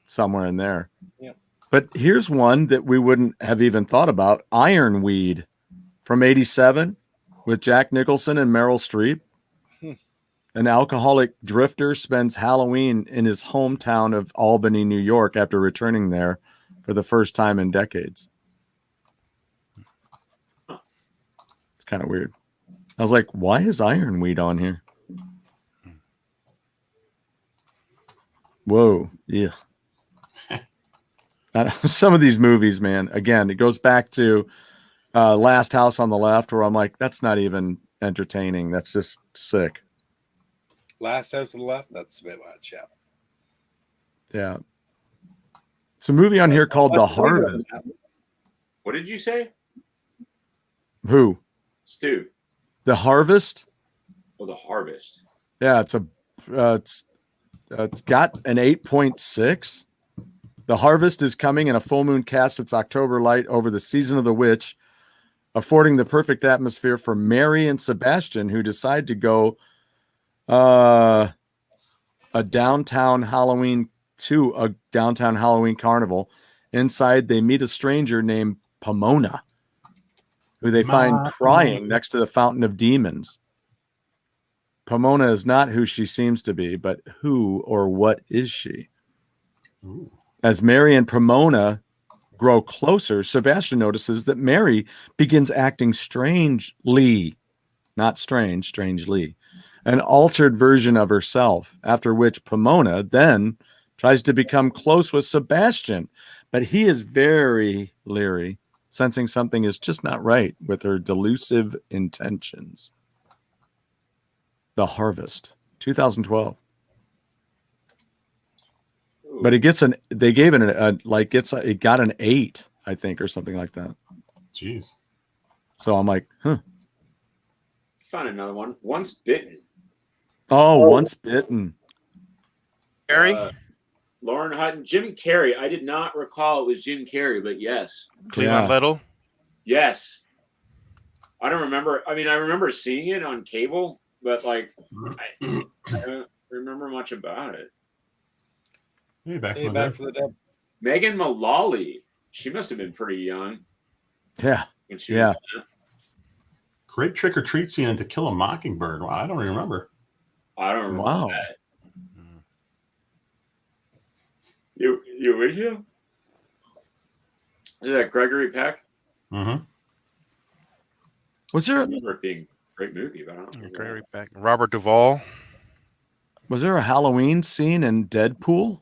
somewhere in there. Yeah. But here's one that we wouldn't have even thought about: Ironweed from '87 with Jack Nicholson and Meryl Streep. An alcoholic drifter spends Halloween in his hometown of Albany, New York, after returning there for the first time in decades. It's kind of weird. I was like, why is Ironweed on here? Whoa. Yeah. Some of these movies, man, again, it goes back to Last House on the Left, where I'm like, that's not even entertaining. That's just sick. Last House on the Left? That's a bit much, yeah. Yeah. It's a movie on here called The Harvest. What did you say? Who? Stu. The Harvest? Oh, The Harvest. Yeah, it's got an 8.6. The Harvest is coming in a full moon cast. It's October light over the season of the witch, affording the perfect atmosphere for Mary and Sebastian, who decide to go a downtown Halloween carnival. Inside, they meet a stranger named Pomona, who they find crying next to the Fountain of Demons. Pomona is not who she seems to be, but who or what is she? Ooh. As Mary and Pomona grow closer, Sebastian notices that Mary begins acting strangely, not strange, strangely, an altered version of herself, after which Pomona then tries to become close with Sebastian, but he is very leery, sensing something is just not right with her delusive intentions. The Harvest, 2012. But it gets it got an 8, I think, or something like that. Jeez. So I'm like, Found another one. Once Bitten. Oh, Once Bitten. Carrey? Lauren Hutton. Jim Carrey. I did not recall it was Jim Carrey, but yes. Cleveland Little? Yes. I don't remember. I mean, I remember seeing it on cable, but I don't remember much about it. Hey, back from the dead. Megan Mullally. She must have been pretty young. Yeah. When she was in that. Great trick or treat scene in To Kill a Mockingbird. Wow, I don't remember. I don't remember Wow. that. You with you? Is that Gregory Peck? Mm-hmm. Was I there? remember it being a great movie, but I don't remember. Gregory Peck. Robert Duvall. Was there a Halloween scene in Deadpool?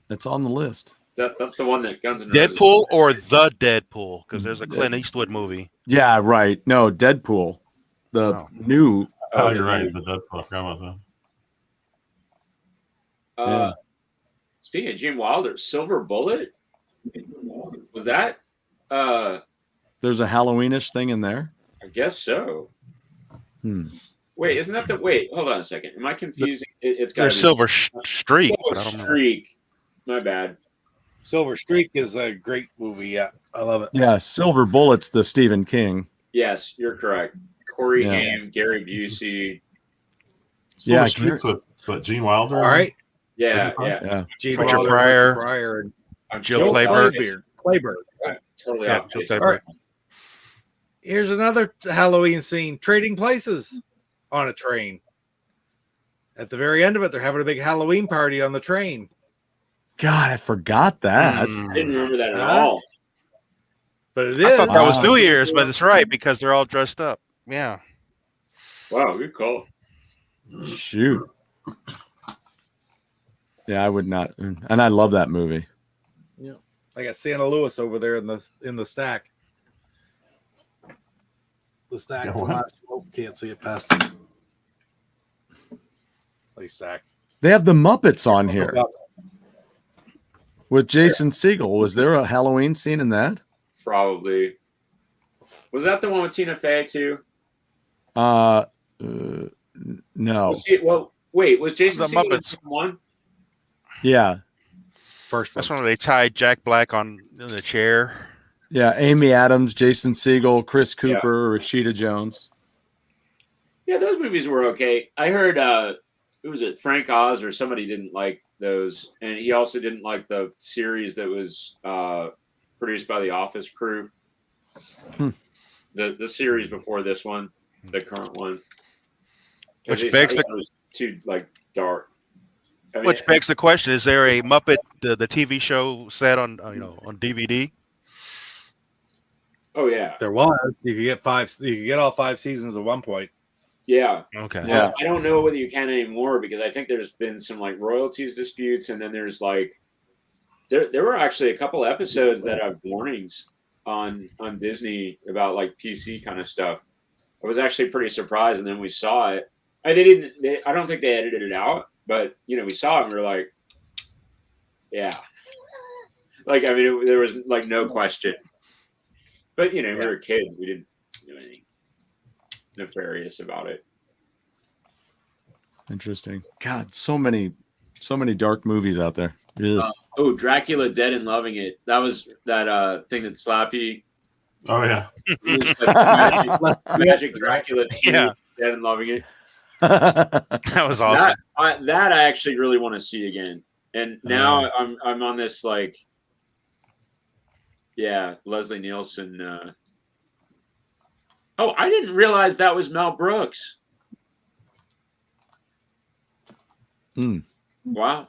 It's on the list. That's the one that Guns N' Roses. Deadpool or the Deadpool? Because there's a Clint Eastwood movie. Yeah, right. No, Deadpool. The Oh. new. Oh, you're right. The Deadpool. I forgot about that. Yeah. Speaking of Gene Wilder, Silver Bullet? Was that? There's a Halloweenish thing in there. I guess so. Wait, isn't that the wait? Hold on a second. Am I confusing? It's got There's Silver Streak. Silver Streak. My bad. Silver Streak is a great movie. Yeah, I love it. Yeah, Silver Bullet's the Stephen King. Yes, you're correct. Corey Yeah. Haim, Gary Busey. Yeah, Streets with Gene Wilder. All right. Yeah. Gene Richard Wilder, Pryor. Richard Pryor, and I'm Jill Clayburgh. Clayburgh. Totally Yeah, off Jill base. Clayburgh. All right. Here's another Halloween scene: trading places on a train. At the very end of it, they're having a big Halloween party on the train. God, I forgot that. I didn't remember that at all. But it I is. thought that was Wow. New Year's, but it's right because they're all dressed up. Yeah. Wow, good call. Shoot. Yeah, I would not. And I love that movie. I got Santa Louis over there in the stack. The stack. Yeah, what? Can't see it past the stack. They have the Muppets on here with Jason Segel. Was there a Halloween scene in that? Probably. Was that the one with Tina Fey too? No. Was Jason The Segel Muppets. the one? Yeah. First one. That's when they tied Jack Black in the chair. Yeah. Amy Adams, Jason Segel, Chris Cooper, Rashida Jones. Yeah, those movies were okay. I heard who was it? Frank Oz or somebody didn't like those, and he also didn't like the series that was produced by the Office crew. The series before this one, the current one, Which begs it was too dark. I mean, Which begs the question: is there a Muppet the TV show set on on DVD? Oh yeah, There was. You could get all 5 seasons at one point. yeah. Okay. Yeah. I don't know whether you can anymore because I think there's been some royalties disputes, and then there's there were actually a couple episodes that have warnings on Disney about PC kind of stuff. I was actually pretty surprised, and then we saw it. I don't think they edited it out, but we saw it and we were like, yeah, there was no question. But we were kids, we didn't do anything nefarious about it. Interesting. God, so many dark movies out there. Ugh. Dracula Dead and Loving It. That was that thing that Slappy. Oh yeah. Magic Dracula 2, Yeah. Dead and Loving It. That was awesome. That I actually really want to see again. And now I'm on this Leslie Nielsen. I didn't realize that was Mel Brooks. Wow.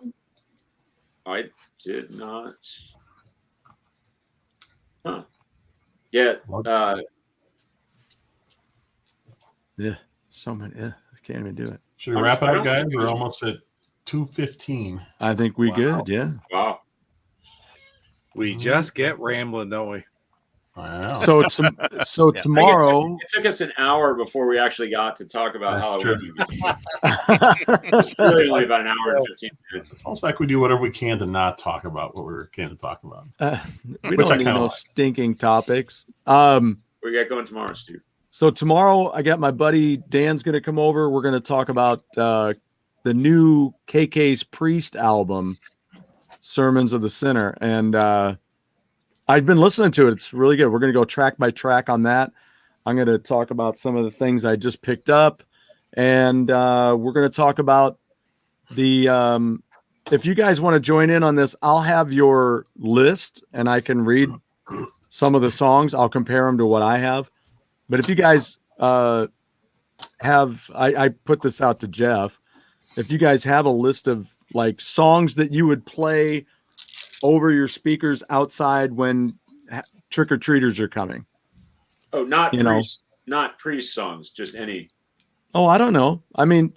I did not. Huh. Yeah. Yeah. So many. Yeah, I can't even do it. Should we wrap it up, guys? We're almost at 2:15. I think we good. Yeah. Wow. We just get rambling, don't we? Wow. So tomorrow. It took us an hour before we actually got to talk about That's Halloween. true. It's really only about an hour and 15 minutes. It's almost like we do whatever we can to not talk about what we can to talk about. We Which I don't need kinda no like. stinking topics. What we got going tomorrow, Stu? So tomorrow I got my buddy Dan's going to come over. We're going to talk about the new KK's Priest album, Sermons of the Sinner. And I've been listening to it. It's really good. We're going to go track by track on that. I'm going to talk about some of the things I just picked up. And we're going to talk about the if you guys want to join in on this, I'll have your list and I can read some of the songs. I'll compare them to what I have. But if you guys I put this out to Jeff. If you guys have a list of songs that you would play over your speakers outside when trick-or-treaters are coming. Oh, not priest songs, just any. Oh, I don't know. I mean,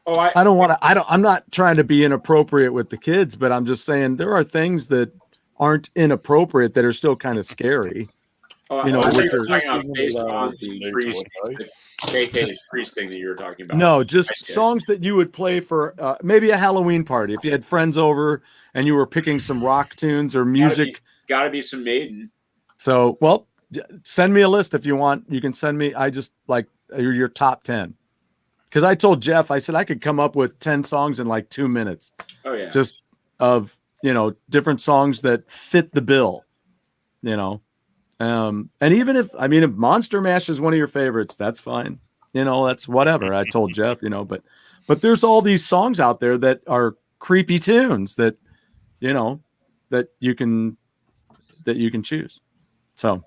Oh, I don't want to. I'm not trying to be inappropriate with the kids, but I'm just saying there are things that aren't inappropriate that are still kind of scary. I You know, thought with you were your- talking about based on the priest, the KK's priest thing that you were talking about. No, I just see. songs that you would play for maybe a Halloween party if you had friends over and you were picking some rock tunes or music. Gotta be some Maiden. So, well, send me a list if you want. You can send me. I just like your top 10. Because I told Jeff, I said I could come up with 10 songs in like 2 minutes. Oh yeah. Just of different songs that fit the bill. And even if Monster Mash is one of your favorites, that's fine. That's whatever. I told Jeff, but there's all these songs out there that are creepy tunes that that you can choose. So,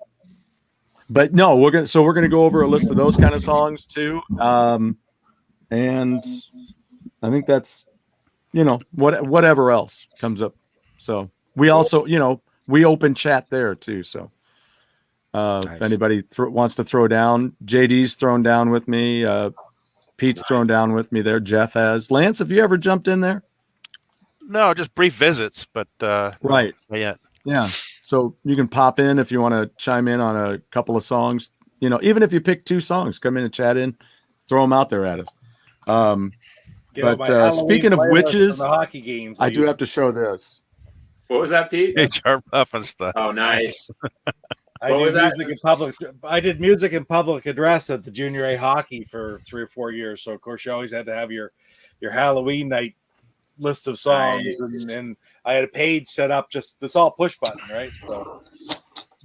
but no, we're gonna go over a list of those kind of songs too. And I think that's whatever else comes up. So we also we open chat there too. So Nice. if anybody wants to throw down, JD's thrown down with me. Pete's thrown down with me there. Jeff has. Lance, have you ever jumped in there? No, just brief visits, but Right. not yet. Yeah. So you can pop in if you want to chime in on a couple of songs. Even if you pick 2 songs, come in and chat in, throw them out there at us. But speaking of witches, the hockey games, I do have to show this. What was that, Pete? HR Puffin stuff. Oh, nice. I did music in public address at the junior A hockey for 3 or 4 years. So of course you always had to have your Halloween night list of songs, Nice. and I had a page set up. Just it's all push button, right? So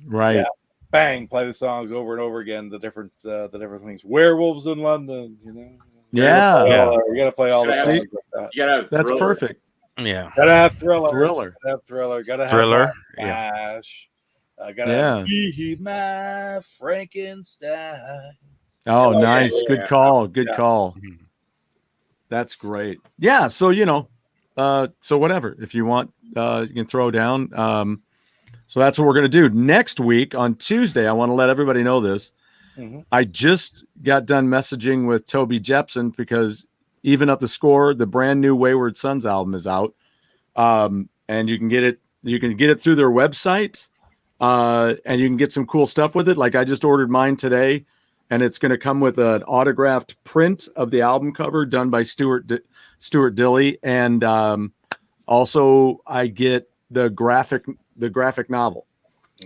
Right. Yeah. Bang, play the songs over and over again. The different things. Werewolves in London, Yeah. You gotta play all the songs like that. You gotta have That's Thriller. perfect. Yeah. Gotta have Thriller. Thriller. Gotta have Thriller. Gotta have Thriller. Mash. Gotta Yeah. have Be My Frankenstein. Oh, Yeah, nice. yeah, Good yeah. call. Good Yeah. call. Mhm. That's great. Yeah. So, so whatever, if you want, you can throw down. So that's what we're going to do next week on Tuesday. I want to let everybody know this. Mhm. I just got done messaging with Toby Jepson because Even Up the Score, the brand new Wayward Sons album is out. And you can get it through their website. And you can get some cool stuff with it. Like I just ordered mine today, and it's going to come with an autographed print of the album cover done by Stuart Dilley. And also I get the graphic novel,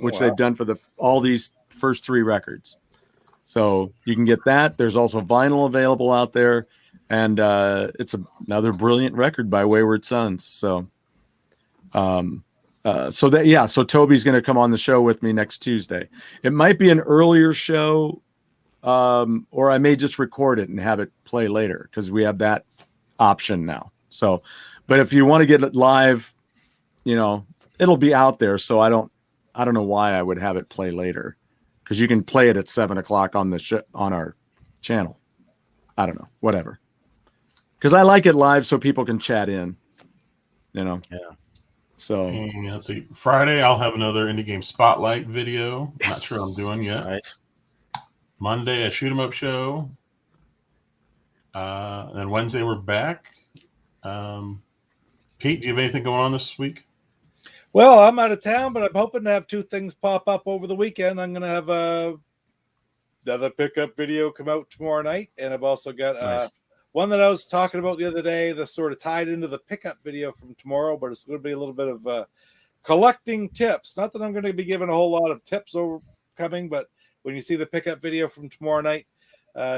which they've done for all these first 3 records. So you can get that. There's also vinyl available out there. And it's another brilliant record by Wayward Sons. So so Toby's going to come on the show with me next Tuesday. It might be an earlier show, or I may just record it and have it play later because we have that option now. So, but if you want to get it live, it'll be out there. So I don't know why I would have it play later, because you can play it at 7:00 on the on our channel. I don't know, whatever. Because I like it live so people can chat in. Yeah. So And let's see. Friday, I'll have another indie game spotlight video. Not sure I'm doing yet. Nice. Monday, a shoot 'em up show. And then Wednesday, we're back. Pete, do you have anything going on this week? Well, I'm out of town, but I'm hoping to have 2 things pop up over the weekend. I'm going to have another pickup video come out tomorrow night, and I've also got Nice. one that I was talking about the other day that's sort of tied into the pickup video from tomorrow, but it's going to be a little bit of collecting tips. Not that I'm going to be giving a whole lot of tips coming, but when you see the pickup video from tomorrow night,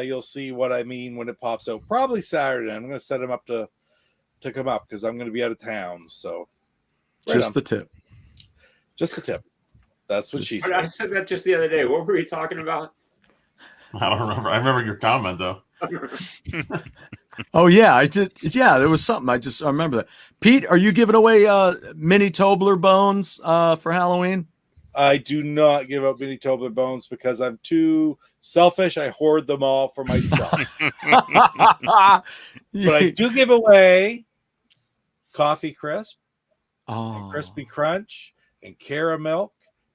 you'll see what I mean when it pops out. Probably Saturday. I'm going to set them up to come up because I'm going to be out of town. So just the tip. Just the tip. That's what she But I said. said that just the other day. What were we talking about? I don't remember. I remember your comment, though. Oh yeah, I did. Yeah, there was something. I remember that. Pete, are you giving away mini Tobler bones for Halloween? I do not give up mini Tobler bones because I'm too selfish. I hoard them all for myself. But I do give away Coffee Crisp, and Crispy Crunch, and Caramilk,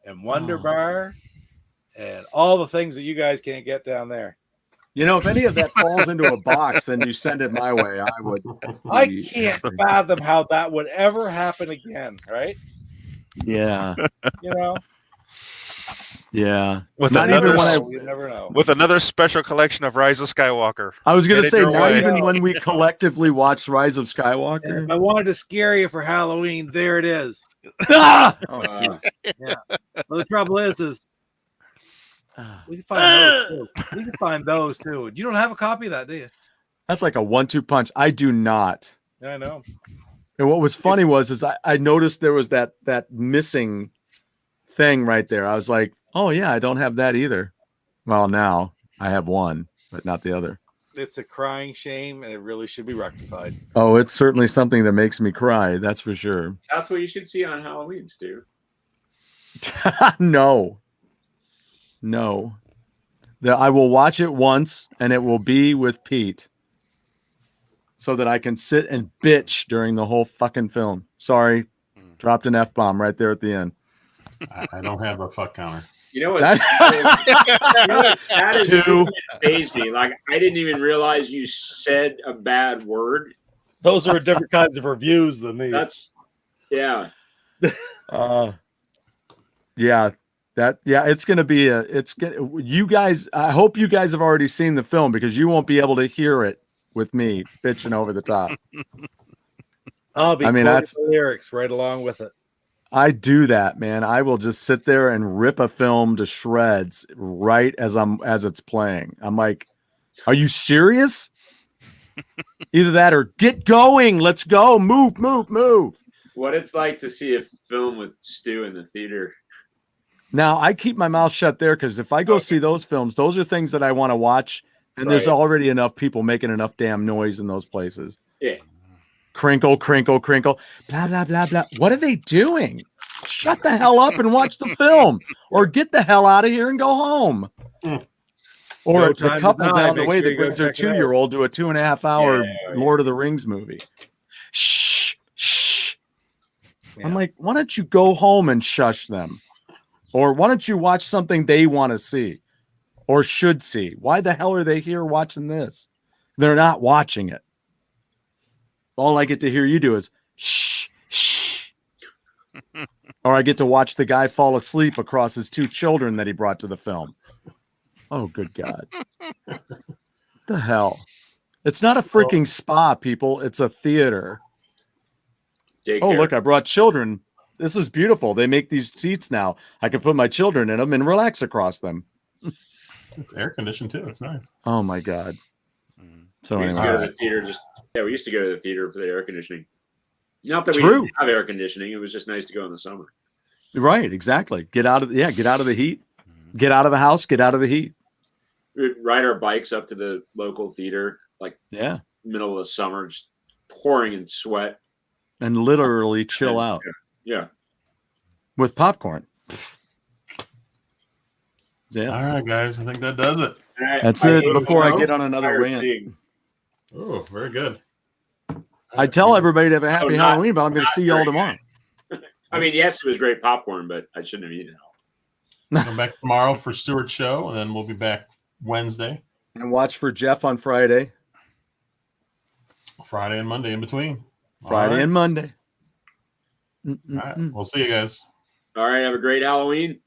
and Wonder Bar, and all the things that you guys can't get down there. You know, if any of that falls into a box and you send it my way, I would. I be can't happy. fathom how that would ever happen again, right? Yeah, You know, yeah. With Not another even when I. you never know. with another special collection of Rise of Skywalker. I was gonna Headed say, your not way. even when we collectively watched Rise of And Skywalker. if I wanted to scare you for Halloween, there it is. Ah! Oh, Uh, jeez. Well, the trouble is Ah. we can find those too. We can find those too. You don't have a copy of that, do you? That's like a 1-2 punch. I do not. Yeah, I know. And what was funny was I noticed there was that missing thing right there. I was like, oh yeah, I don't have that either. Well, now I have one, but not the other. It's a crying shame, and it really should be rectified. Oh, it's certainly something that makes me cry. That's for sure. That's what you should see on Halloween, Stu. No. I will watch it once, and it will be with Pete, so that I can sit and bitch during the whole fucking film. Sorry, dropped an F-bomb right there at the end. I don't have a fuck counter. You know what's sad is Two. it fazed me. Like I didn't even realize you said a bad word. Those are different kinds of reviews than these. That's yeah. It's gonna be you guys. I hope you guys have already seen the film because you won't be able to hear it with me bitching over the top. I'll be I mean, quoting that's- the lyrics right along with it. I do that, man. I will just sit there and rip a film to shreds right as it's playing. I'm like, are you serious? Either that or get going. Let's go. Move. What it's like to see a film with Stu in the theater. Now I keep my mouth shut there because if I go see those films, those are things that I want to watch, and there's Right. already enough people making enough damn noise in those places. Yeah. Crinkle, crinkle, crinkle, blah, blah, blah, blah. What are they doing? Shut the hell up and watch the film, or get the hell out of here and go home. Or No it's the Time to couple Die, down the make way sure that you go brings their check it out. 2-year-old to a 2.5-hour Yeah. Lord of the Rings movie. Shh. Yeah. I'm like, why don't you go home and shush them? Or why don't you watch something they want to see or should see? Why the hell are they here watching this? They're not watching it. All I get to hear you do is shh. Or I get to watch the guy fall asleep across his 2 children that he brought to the film. Oh, good God. The hell? It's not a freaking spa, people. It's a theater. Daycare. Oh, look, I brought children. This is beautiful. They make these seats now. I can put my children in them and relax across them. It's air conditioned too. It's nice. Oh, my God. So We used to anyway. go to the theater we used to go to the theater for the air conditioning. Not that we True. didn't have air conditioning, it was just nice to go in the summer. Right, exactly. Get out of the heat. Get out of the house, get out of the heat. We'd ride our bikes up to the local theater, like Yeah. middle of the summer, just pouring in sweat. And literally chill out Yeah. with popcorn. Yeah. All right, guys. I think that does it. That's it. hate Before I the get on another entire rant. thing. Oh, very good. I tell everybody to have a happy not- Halloween, but I'm going to not see you all very tomorrow. I mean, yes, it was great popcorn, but I shouldn't have eaten it all. Come back tomorrow for Stuart's show, and then we'll be back Wednesday, And watch for Jeff on Friday. Friday, and Monday in between. Friday All right. and Monday. All right. We'll see you guys. All right, have a great Halloween.